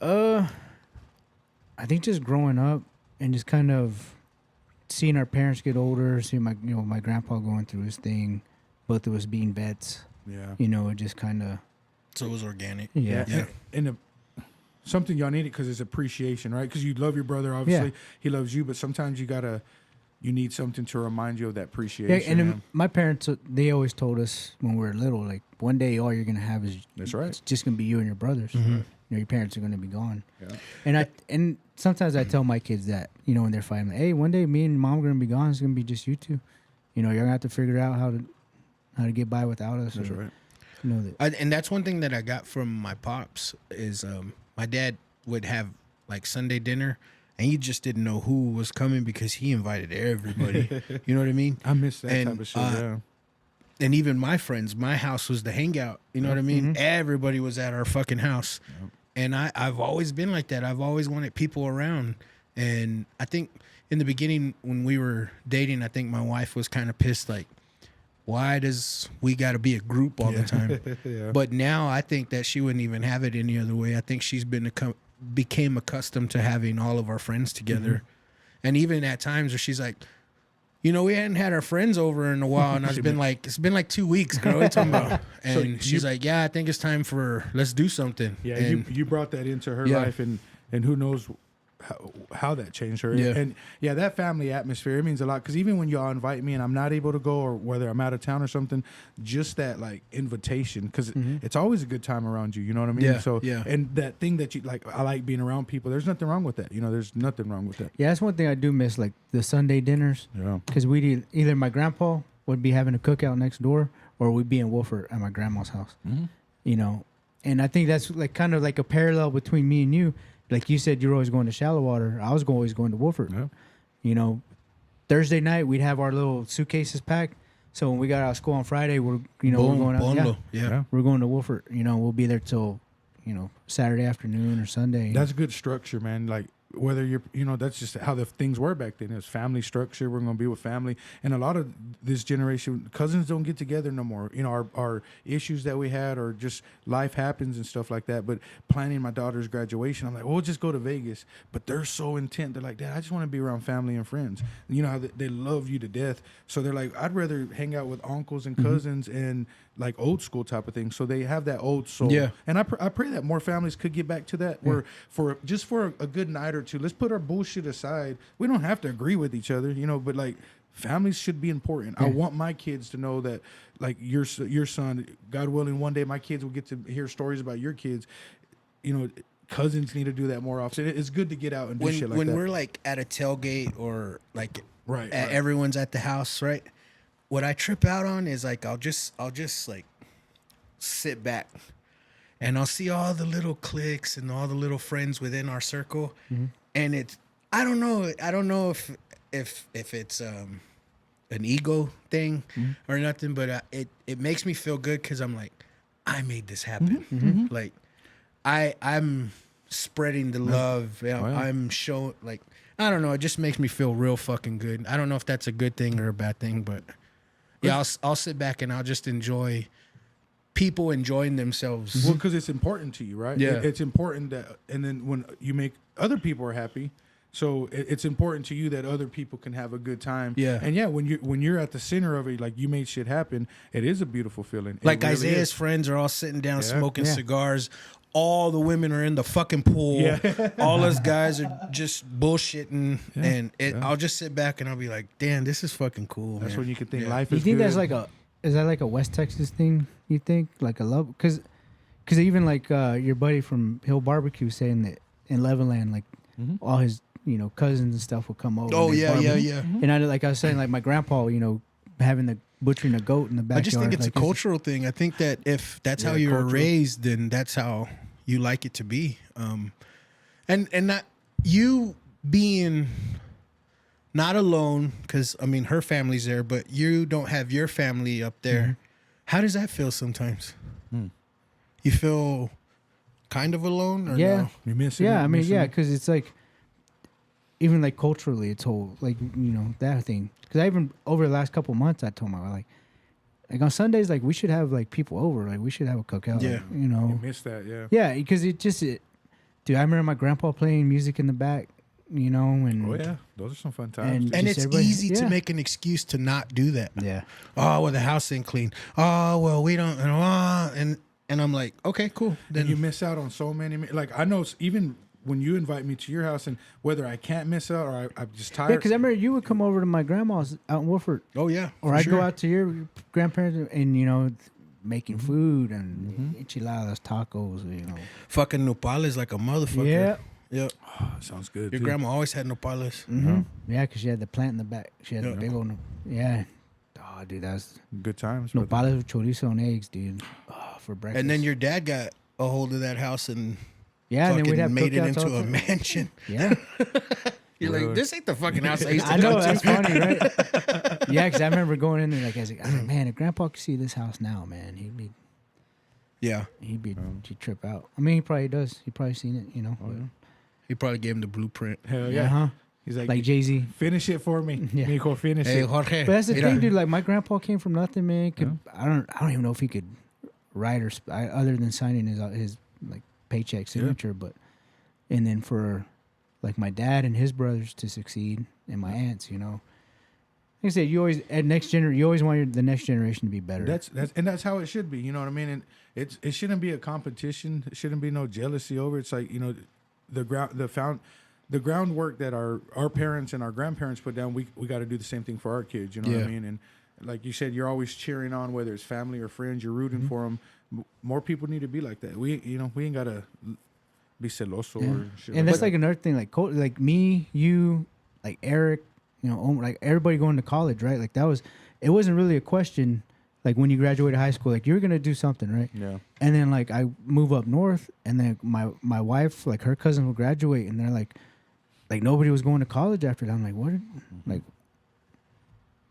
I think just growing up and just kind of seeing our parents get older, seeing my grandpa going through his thing, both of us being vets. yeah. You know, it just kind of. So it was organic. Yeah. And something y'all need it because it's appreciation, right? Because you love your brother, obviously. Yeah. He loves you, but sometimes you need something to remind you of that Yeah, appreciation. and my parents, they always told us when we were little, like one day all you're gonna have is That's right. It's just gonna be you and your brothers. Mm-hmm. You know, your parents are gonna be gone. Yeah. And sometimes I tell my kids that, you know, when they're fighting, like, hey, one day me and mom are gonna be gone. It's gonna be just you two. You know, you're gonna have to figure out how to get by without us. That's or, right. You know that. And that's one thing that I got from my pops is my dad would have like Sunday dinner, and he just didn't know who was coming because he invited everybody. You know what I mean? I miss that And, type of shit. Yeah. And even my friends, my house was the hangout. You know what I mean? Everybody was at our fucking house. And I've always been like that. I've always wanted people around. And I think in the beginning when we were dating, I think my wife was kind of pissed, like, why does we got to be a group all the time? Yeah. But now I think that she wouldn't even have it any other way. I think she's became accustomed to having all of our friends together. And even at times where she's like, you know, we hadn't had our friends over in a while, and it's been like 2 weeks, girl. What are you talking about? And she's like, yeah, I think it's time let's do something. Yeah, And you brought that into her Yeah. life, and who knows how that changed her. Yeah. And yeah, that family atmosphere, it means a lot. Because even when y'all invite me and I'm not able to go, or whether I'm out of town or something, just that like invitation, because it's always a good time around you. You know what I mean? Yeah, So yeah. and that thing that you like, I like being around people. There's nothing wrong with that. You know, there's nothing wrong with that. Yeah, that's one thing I do miss, like the Sunday dinners. Yeah. Because we'd either my grandpa would be having a cookout next door, or we'd be in Wolford at my grandma's house. You know, and I think that's like kind of like a parallel between me and you. Like you said, you're always going to Shallow Water. I was always going to Wolford. Yeah. You know, Thursday night we'd have our little suitcases packed. So when we got out of school on Friday, we're we're going out. Yeah, Yeah. we're going to Wolford. You know, we'll be there till Saturday afternoon or Sunday. That's good structure, man. Like whether you're, that's just how the things were back then. It was family structure. We're going to be with family. And a lot of this generation, cousins don't get together no more. Our issues that we had, or just life happens and stuff like that. But planning my daughter's graduation, I'm like, we'll just go to Vegas. But they're so intent. They're like, Dad, I just want to be around family and friends. You know how they love you to death. So they're like, I'd rather hang out with uncles and cousins and like old school type of thing. So they have that old soul. Yeah. And I pray that more families could get back to that, where for a good night or two, let's put our bullshit aside. We don't have to agree with each other, but like families should be important. I want my kids to know that, like your son, God willing, one day my kids will get to hear stories about your kids. Cousins need to do that more often. It's good to get out and do shit like that. When we're like at a tailgate, or like Right. everyone's at the house, right? What I trip out on is like I'll just like sit back, and I'll see all the little cliques and all the little friends within our circle, and it's I don't know if it's an ego thing or nothing, but it makes me feel good because I'm like, I made this happen. Like I'm spreading the love. Yeah, Oh, yeah. I'm showing, like, I don't know. It just makes me feel real fucking good. I don't know if that's a good thing or a bad thing, but yeah, I'll sit back and I'll just enjoy people enjoying themselves. Well, because it's important to you, right? Yeah. It's important that, and then when you make other people are happy, so it's important to you that other people can have a good time. Yeah. And yeah, when you're at the center of it, like you made shit happen, it is a beautiful feeling. It Like really Isaiah's is. friends are all sitting down Yeah. smoking cigars. All the women are in the fucking pool. Yeah. All us guys are just bullshitting, Yeah. and Yeah. I'll just sit back and I'll be like, "Damn, this is fucking cool." That's man. when you can think Yeah. life You is think good. that's like is that like a West Texas thing? You think like a love? Because even like your buddy from Hill Barbecue saying that in Levelland, like all his cousins and stuff will come over. Oh and they yeah, yeah, barbecue. yeah. And I was saying, like my grandpa, having the butchering a goat in the backyard. I just think it's like, a cultural thing. I think that if that's how Yeah, you were cultural. raised, then that's how you like it to be. And not you being not alone, because I mean her family's there, but you don't have your family up there. How does that feel sometimes? You feel kind of alone, or Yeah. no? You miss it. Yeah, you I mean, miss yeah, it. because it's like, even like culturally, it's whole, like, that thing. Because I even, over the last couple months, I told my wife, like on Sundays, like, we should have, like, people over. Like, we should have a cookout. Yeah. Like, You miss that, yeah. Yeah, because dude, I remember my grandpa playing music in the back, and. Oh yeah, those are some fun times. And- And Just it's everybody- easy to yeah. make an excuse to not do that. Yeah. Oh, well, the house ain't clean. Oh, well, we don't. And I'm like, okay, cool. And Then you miss out on so many. Like I know, even when you invite me to your house, and whether I can't miss out or I'm just tired. Yeah, because I remember you would come over to my grandma's out in Wolford. oh yeah, Or for I'd sure. go out to your grandparents and, making food and enchiladas, tacos, Fucking nopales like a motherfucker. Yeah. Yep. Sounds good. Your too. grandma always had nopales. Yeah, because she had the plant in the back. She had Yeah. the big old, yeah. Oh, dude, that's Good times. brother. nopales with chorizo and eggs, dude. Oh, for breakfast. And then your dad got a hold of that house and yeah, and then fucking we'd have made it cookouts all into the a time. mansion. Yeah, You're like, this ain't the fucking house I used to I know go that's to. funny, right? Yeah, because I remember going in there like I was like, man, if Grandpa could see this house now, man, Yeah. he'd trip out. I mean, he probably does. He probably seen it, but- He probably gave him the blueprint. Hell yeah. Uh-huh. He's like, Like Jay-Z. finish it for me. Yeah. Nico, finish Hey, it. Jorge. But that's the mira. thing, dude. Like my grandpa came from nothing, man. I don't even know if he could write or other than signing his like paycheck signature. But and then for like my dad and his brothers to succeed and my aunts, like I said, you always you always want the next generation to be better. That's how it should be. You know what I mean? And it shouldn't be a competition. It shouldn't be no jealousy over. It's like the the groundwork that our parents and our grandparents put down, we got to do the same thing for our kids. You know what I mean? And like you said, you're always cheering on whether it's family or friends. You're rooting for them. More people need to be like that. We ain't gotta be celoso or shit. And that's like another thing, like me, you, like Eric, like everybody going to college, right? Like it wasn't really a question. Like when you graduated high school, like you're gonna do something, right? Yeah. And then like I move up north, and then my wife, like her cousin will graduate, and they're like nobody was going to college after that. I'm like, what? Like,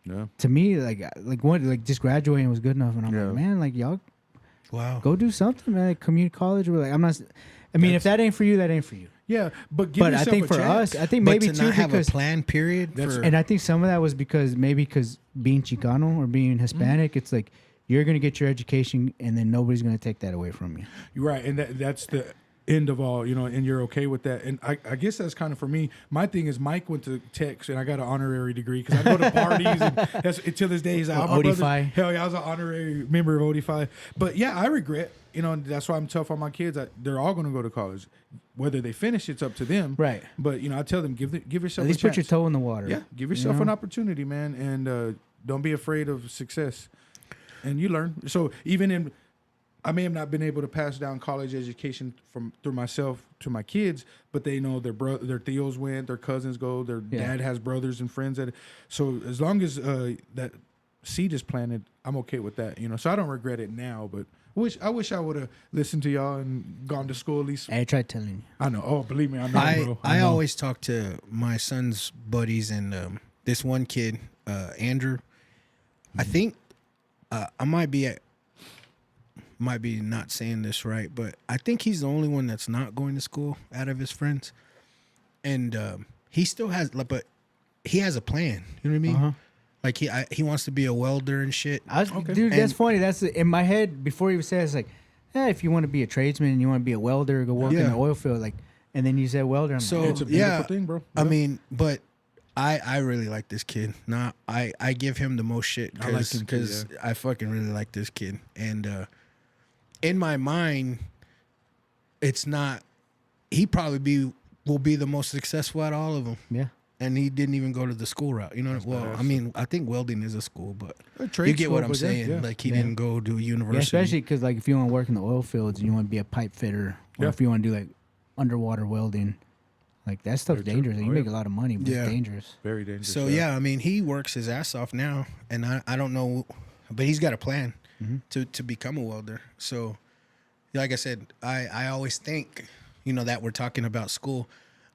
yeah. to me, like just graduating was good enough, and I'm like, man, like y'all, go do something, man. Like community college, or like I'm not. I mean, if that ain't for you, that ain't for you. Yeah, but give But I yourself think a for chance. us, I think But maybe to too not have because a plan period. and I think some of that was because being Chicano or being Hispanic, it's like you're gonna get your education, and then nobody's gonna take that away from you. You're right, and that's the end of all, and you're okay with that. And I guess that's kind of for me. My thing is Mike went to Tech, and I got an honorary degree because I go to parties, and to this day he's like, my brother, hell yeah, I was an honorary member of OD5. But yeah, I regret, and that's why I'm tough on my kids. They're all going to go to college. Whether they finish, it's up to them. Right. But I tell them give yourself At least a chance. put your toe in the water. Yeah, give yourself an opportunity, man, and don't be afraid of success. And you learn. So even I may have not been able to pass down college education through myself to my kids, but they know their tios went, their cousins go, their dad has brothers and friends so as long as that seed is planted, I'm okay with that. So I don't regret it now, but I wish I would have listened to y'all and gone to school at least. I tried telling you. I know. Oh, believe me, I know, bro. I know. always talk to my son's buddies, and this one kid, Andrew. I think I might be not saying this right, but I think he's the only one that's not going to school out of his friends, and he still has, but he has a plan. You know what I mean? Uh-huh. Like he wants to be a welder and shit. Dude, that's funny. That's in my head before he said it's like, if you want to be a tradesman and you want to be a welder, go work in the oil field, like. And then you said welder. So it's a beautiful thing, bro. I mean, but I really like this kid. I give him the most shit because I fucking really like this kid. And in my mind, it's not. He probably will be the most successful out of all of them. Yeah. And he didn't even go to the school route. I mean, I think welding is a school, but trade you get school, what I'm but saying. yeah. Like he didn't go to university. Yeah, especially because like if you want to work in the oil fields and you want to be a pipe fitter, or if you want to do like underwater welding, like that stuff's dangerous. You make a lot of money, but it's dangerous. Very dangerous. So I mean, he works his ass off now, and I don't know, but he's got a plan to become a welder. So, like I said, I always think, that we're talking about school.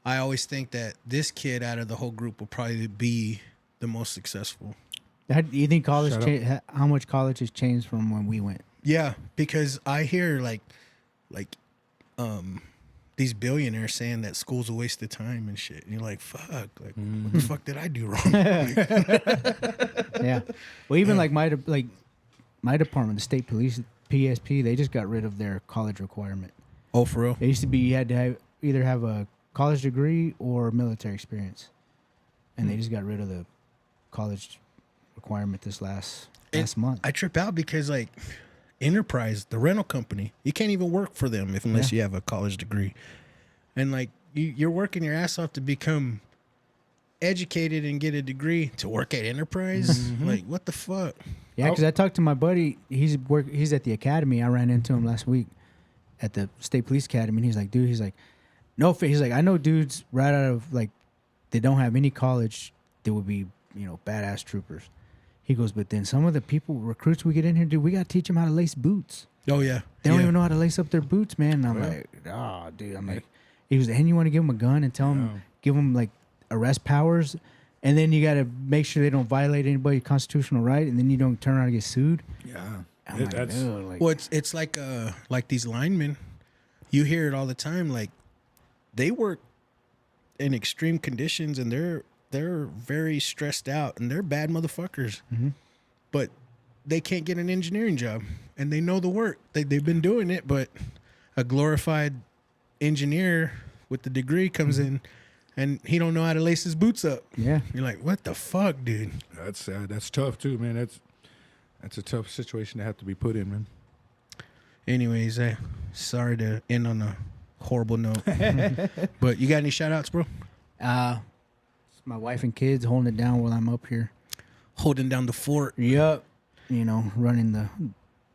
I always think that this kid out of the whole group will probably be the most successful. Do you think college how much college has changed from when we went? Yeah, because I hear like these billionaires saying that school's a waste of time and shit. And you're like, fuck, like what the fuck did I do wrong? Yeah. Well, even like my department, the state police, PSP, they just got rid of their college requirement. Oh, for real? It used to be you had to either have a college degree or military experience, and they just got rid of the college requirement this last month. I trip out because like Enterprise, the rental company, you can't even work for them unless you have a college degree, and like you're working your ass off to become educated and get a degree to work at Enterprise. Like what the fuck? Yeah, because I talked to my buddy. He's at the academy. I ran into him last week at the state police academy, and he's like, dude, no, he's like, I know dudes right out of like, they don't have any college that would be, badass troopers. He goes, but then some of the recruits we get in here, dude, we got to teach them how to lace boots. Oh, yeah. They don't even know how to lace up their boots, man. And I'm like, oh, dude. I'm like, he goes, and you want to give them a gun and give them like arrest powers. And then you got to make sure they don't violate anybody's constitutional right. And then you don't turn around and get sued. Yeah. I'm like, well, it's like these linemen. You hear it all the time. Like they work in extreme conditions and they're very stressed out and they're bad motherfuckers. But they can't get an engineering job and they know the work. They've been doing it, but a glorified engineer with the degree comes in and he don't know how to lace his boots up. Yeah. You're like, what the fuck, dude? That's tough too, man. That's a tough situation to have to be put in, man. Anyways, sorry to end on a horrible note. But you got any shout outs, bro? It's my wife and kids holding it down while I'm up here. Holding down the fort. Yep. You know, running the.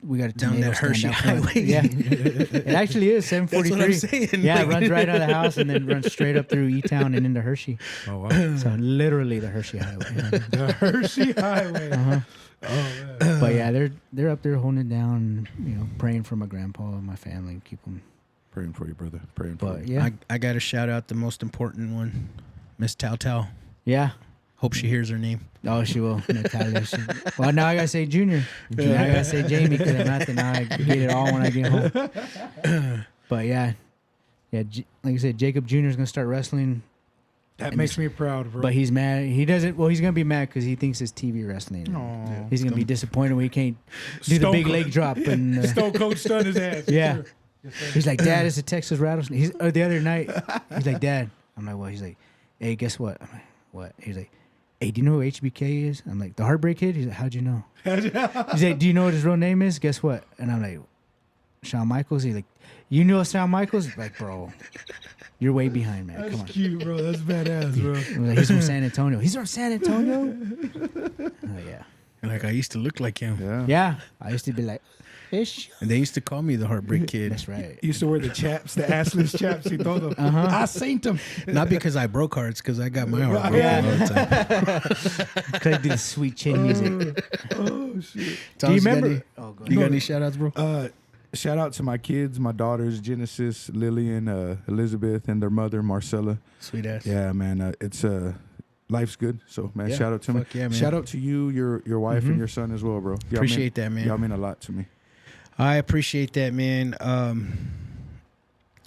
We got a Down tomato that stand Hershey out front. Highway. Yeah, it actually is 743. That's what I'm saying. Yeah, it Like- runs right out of the house and then runs straight up through E-Town and into Hershey. Oh wow. So literally the Hershey Highway. The Hershey Highway. Uh-huh. Oh man. But yeah, they're up there holding it down. You know, praying for my grandpa and my family, keep them. Praying for you, brother. Praying for But you. yeah, I got to shout out the most important one, Miss Tao Tao. yeah. Hope she hears her name. Oh, she will. Natalia. Well, now I gotta say Junior. Now I gotta say Jamie because I'm at the now. I get it all when I get home. But yeah, like I said, Jacob Junior is gonna start wrestling. That makes me proud, bro. But he's mad. He doesn't. Well, he's gonna be mad because he thinks it's TV wrestling. Aw. He's gonna be disappointed when he can't do the big leg drop. And Stone Cold stunned his ass. yeah, he's like, Dad, it's a Texas rattlesnake. The other night, he's like, Dad. I'm like, what? He's like, hey, guess what? I'm like, what? He's like, hey, do you know who HBK is? I'm like, the Heartbreak Kid? He's like, how'd you know? He's like, do you know what his real name is? Guess what? And I'm like, Shawn Michaels? He's like, you know Shawn Michaels? Like, bro, you're way behind, man. Come on. Cute, bro. That's badass, bro. I'm like, he's from San Antonio. He's from San Antonio? Oh, yeah. Like I used to look like him. Yeah. Yeah. I used to be like, fish. And they used to call me the Heartbreak Kid. That's right. He used to wear the chaps, the assless chaps. He told them. I seen them. Not because I broke hearts, because I got my heart broken Yeah. all the time. Because I do the sweet chin music. Oh shit. Tom, Do you got remember? any- Oh, go You got ahead. any shout outs, bro? Shout out to my kids, my daughters, Genesis, Lillian, Elizabeth, and their mother, Marcella. Sweet ass. Yeah, man. It's life's good. So man, Yeah, shout out to me. fuck yeah, man. Shout out to you, your wife, and your son as well, bro. Y'all Appreciate that, man. Y'all mean a lot to me. I appreciate that, man.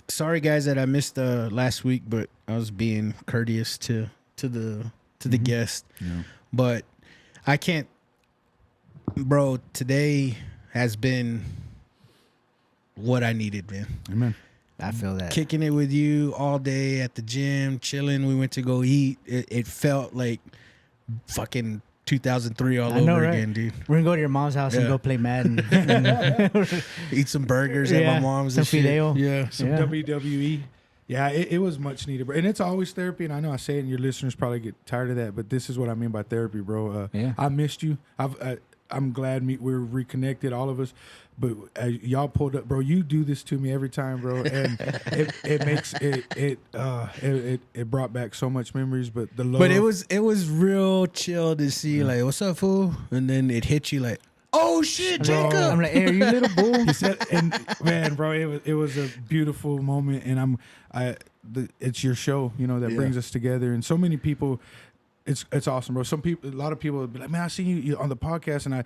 Sorry, guys, that I missed last week, but I was being courteous to the guest. Yeah. But I can't, bro. Today has been what I needed, man. Amen. I feel that. Kicking it with you all day at the gym, chilling. We went to go eat. It felt like fucking 2003 all I know, over right? again, dude. We're going to go to your mom's house and Yeah. go play Madden. Eat some burgers at my Yeah, mom's some and shit. fideo. Yeah. Some Yeah. WWE. Yeah, it was much needed, bro. And it's always therapy. And I know I say it, and your listeners probably get tired of that, but this is what I mean by therapy, bro. Yeah. I missed you. I'm glad we're reconnected, all of us. But y'all pulled up, bro. You do this to me every time, bro, and it makes it brought back so much memories. But the love, But it was real chill to see, like, what's up, fool? And then it hit you like, oh shit, Jacob. I'm like, hey, are you little bull? He said, and man, bro, it was a beautiful moment, and it's your show, you know, that Yeah. brings us together, and so many people. It's awesome, bro. A lot of people would be like, man, I see you on the podcast, and I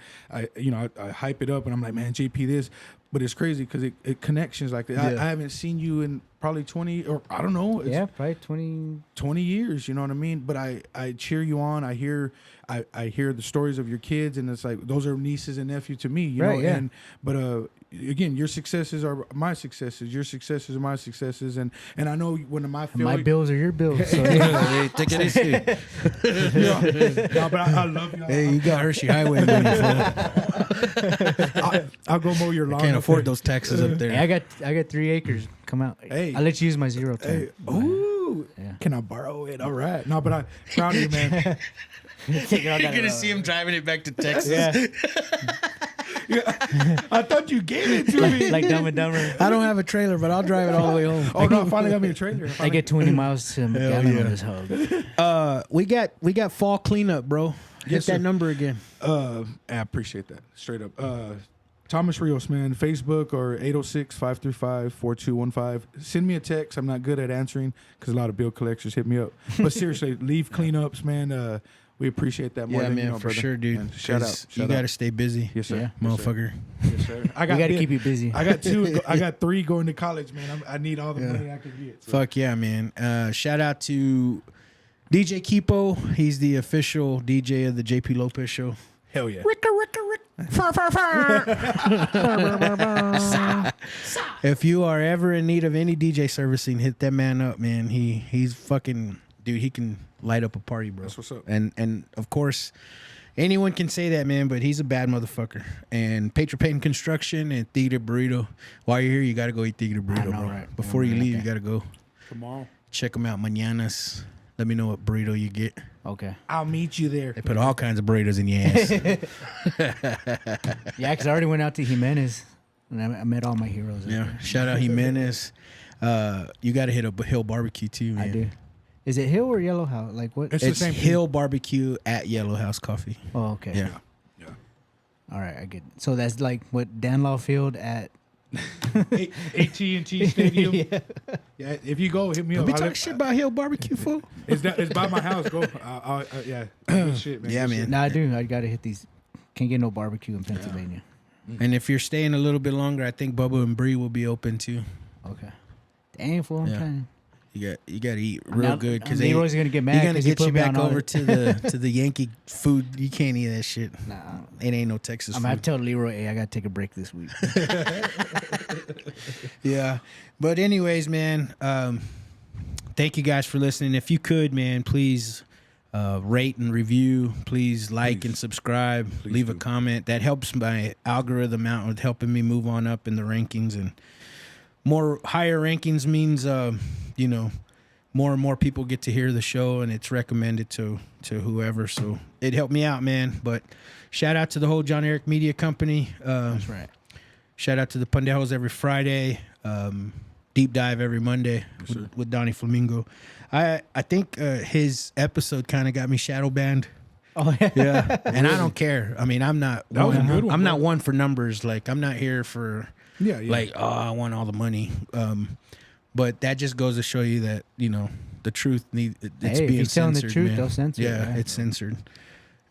hype it up, and I'm like, man, JP this, but it's crazy because it connections like that. Yeah. I haven't seen you in probably 20 or I don't know, Yeah, probably 20. years, you know what I mean? But I cheer you on. I hear the stories of your kids, and it's like those are nieces and nephew to me, you Right, know. yeah. But again, your successes are my successes. Your successes are my successes, and I know when my My bills are your bills. So Hey, take it easy. no, but I love you. Hey, you got Hershey Highway money, fool. I'll go mow your lawn. Can't up afford there. those taxes up there. hey, I got 3 acres. Come out. Hey. I'll let you use my 0 time. Hey, ooh, Yeah. can I borrow it? All right. No, but I'm proud of you, man. You're gonna see him driving it back to Texas. Yeah, I thought you gave it to me. like Dumb and Dumber. I don't have a trailer, but I'll drive it all the way home. Oh no! I finally got me a trailer. I get 20 miles to gallon on this hug. We got fall cleanup, bro. Hit Yes, that sir. number again. I appreciate that. Straight up. Thomas Rios, man. Facebook or 806-535-4215. Send me a text. I'm not good at answering because a lot of bill collectors hit me up. But seriously, leave cleanups, man. We appreciate that more Yeah, than man, you know, for brother. sure, dude. Man, shout out. 'Cause Shout you out. got to stay busy, Yes, sir. Yeah. Yes, sir. motherfucker. Yes, sir. I We got to big- keep you busy. I got 2. I got 3 going to college, man. I need all the money I can get. So. Fuck yeah, man. Shout out to DJ Kipo. He's the official DJ of the JP Lopez show. Hell yeah. If you are ever in need of any DJ servicing, hit that man up, man. He's fucking dude. He can light up a party, bro. That's what's up. And of course, anyone can say that, man. But he's a bad motherfucker. And Patriot Paint Construction and Tigre Burrito. While you're here, you gotta go eat Tigre Burrito, know, bro. right? Before Yeah, you right leave, there. you gotta go Tomorrow. check them out. Mañanas. Let me know what burrito you get. Okay. I'll meet you there. They put all kinds of burritos in your ass. Yeah, because I already went out to Jimenez and I met all my heroes. out Yeah. there. Shout out Jimenez. You got to hit up Hill Barbecue too, man. I do. Is it Hill or Yellow House? Like what? It's the It's same thing. Hill Barbecue at Yellow House Coffee. Oh, okay. Yeah. All right, I get it. So that's like what Danlaw Field at. AT&T Stadium. Yeah, if you go, hit me Don't up. be I talking live- shit about Hill Barbecue, fool. It's by my house. Go. Yeah. Good shit, man. Yeah, Good man. shit. No, I do. I got to hit these. Can't get no barbecue in Pennsylvania. And if you're staying a little bit longer, I think Bubba and Bree will be open too. Okay. Dang, fool. I'm Yeah. trying. You got to eat real good because Leroy's gonna get mad. He's gonna 'cause he get put you me back on all over it. to the Yankee food. You can't eat that shit. Nah, It ain't no Texas I'm gonna food. tell Leroy, hey, I gotta take a break this week. Yeah, but anyways, man, thank you guys for listening. If you could, man, please rate and review. Please like and subscribe. Leave a comment. That helps my algorithm out with helping me move on up in the rankings. And more higher rankings means more and more people get to hear the show, and it's recommended to whoever. So it helped me out, man. But shout out to the whole John Eric Media Company. That's right. Shout out to the Pendejos every Friday. Deep dive every Monday with Donnie Flamingo. I think his episode kind of got me shadow banned. Oh yeah. Yeah, and I don't care. I mean, I'm not. That was a good one, I'm not bro. one for numbers. Like, I'm not here for. Yeah. Like, oh, I want all the money. But that just goes to show you that the truth it's Hey, if being he's telling the censored, truth, man. they'll censor it, Yeah, right? it's censored,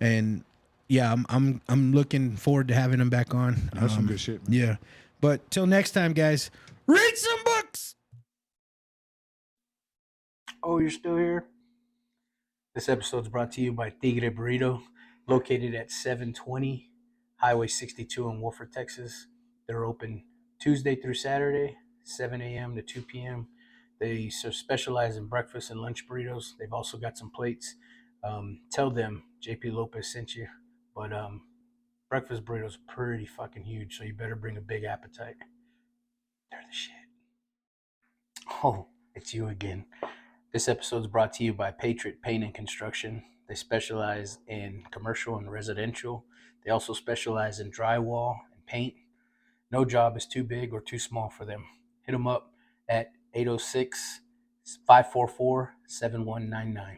and yeah, I'm looking forward to having him back on. That's some good shit, man. Yeah, but till next time, guys, read some books. Oh, you're still here? This episode is brought to you by Tigre Burrito, located at 720 Highway 62 in Wolford, Texas. They're open Tuesday through Saturday, 7 a.m. to 2 p.m. They specialize in breakfast and lunch burritos. They've also got some plates. Tell them JP Lopez sent you. But breakfast burritos are pretty fucking huge, so you better bring a big appetite. They're the shit. Oh, it's you again. This episode is brought to you by Patriot Paint and Construction. They specialize in commercial and residential. They also specialize in drywall and paint. No job is too big or too small for them. Hit them up at 806-544-7199.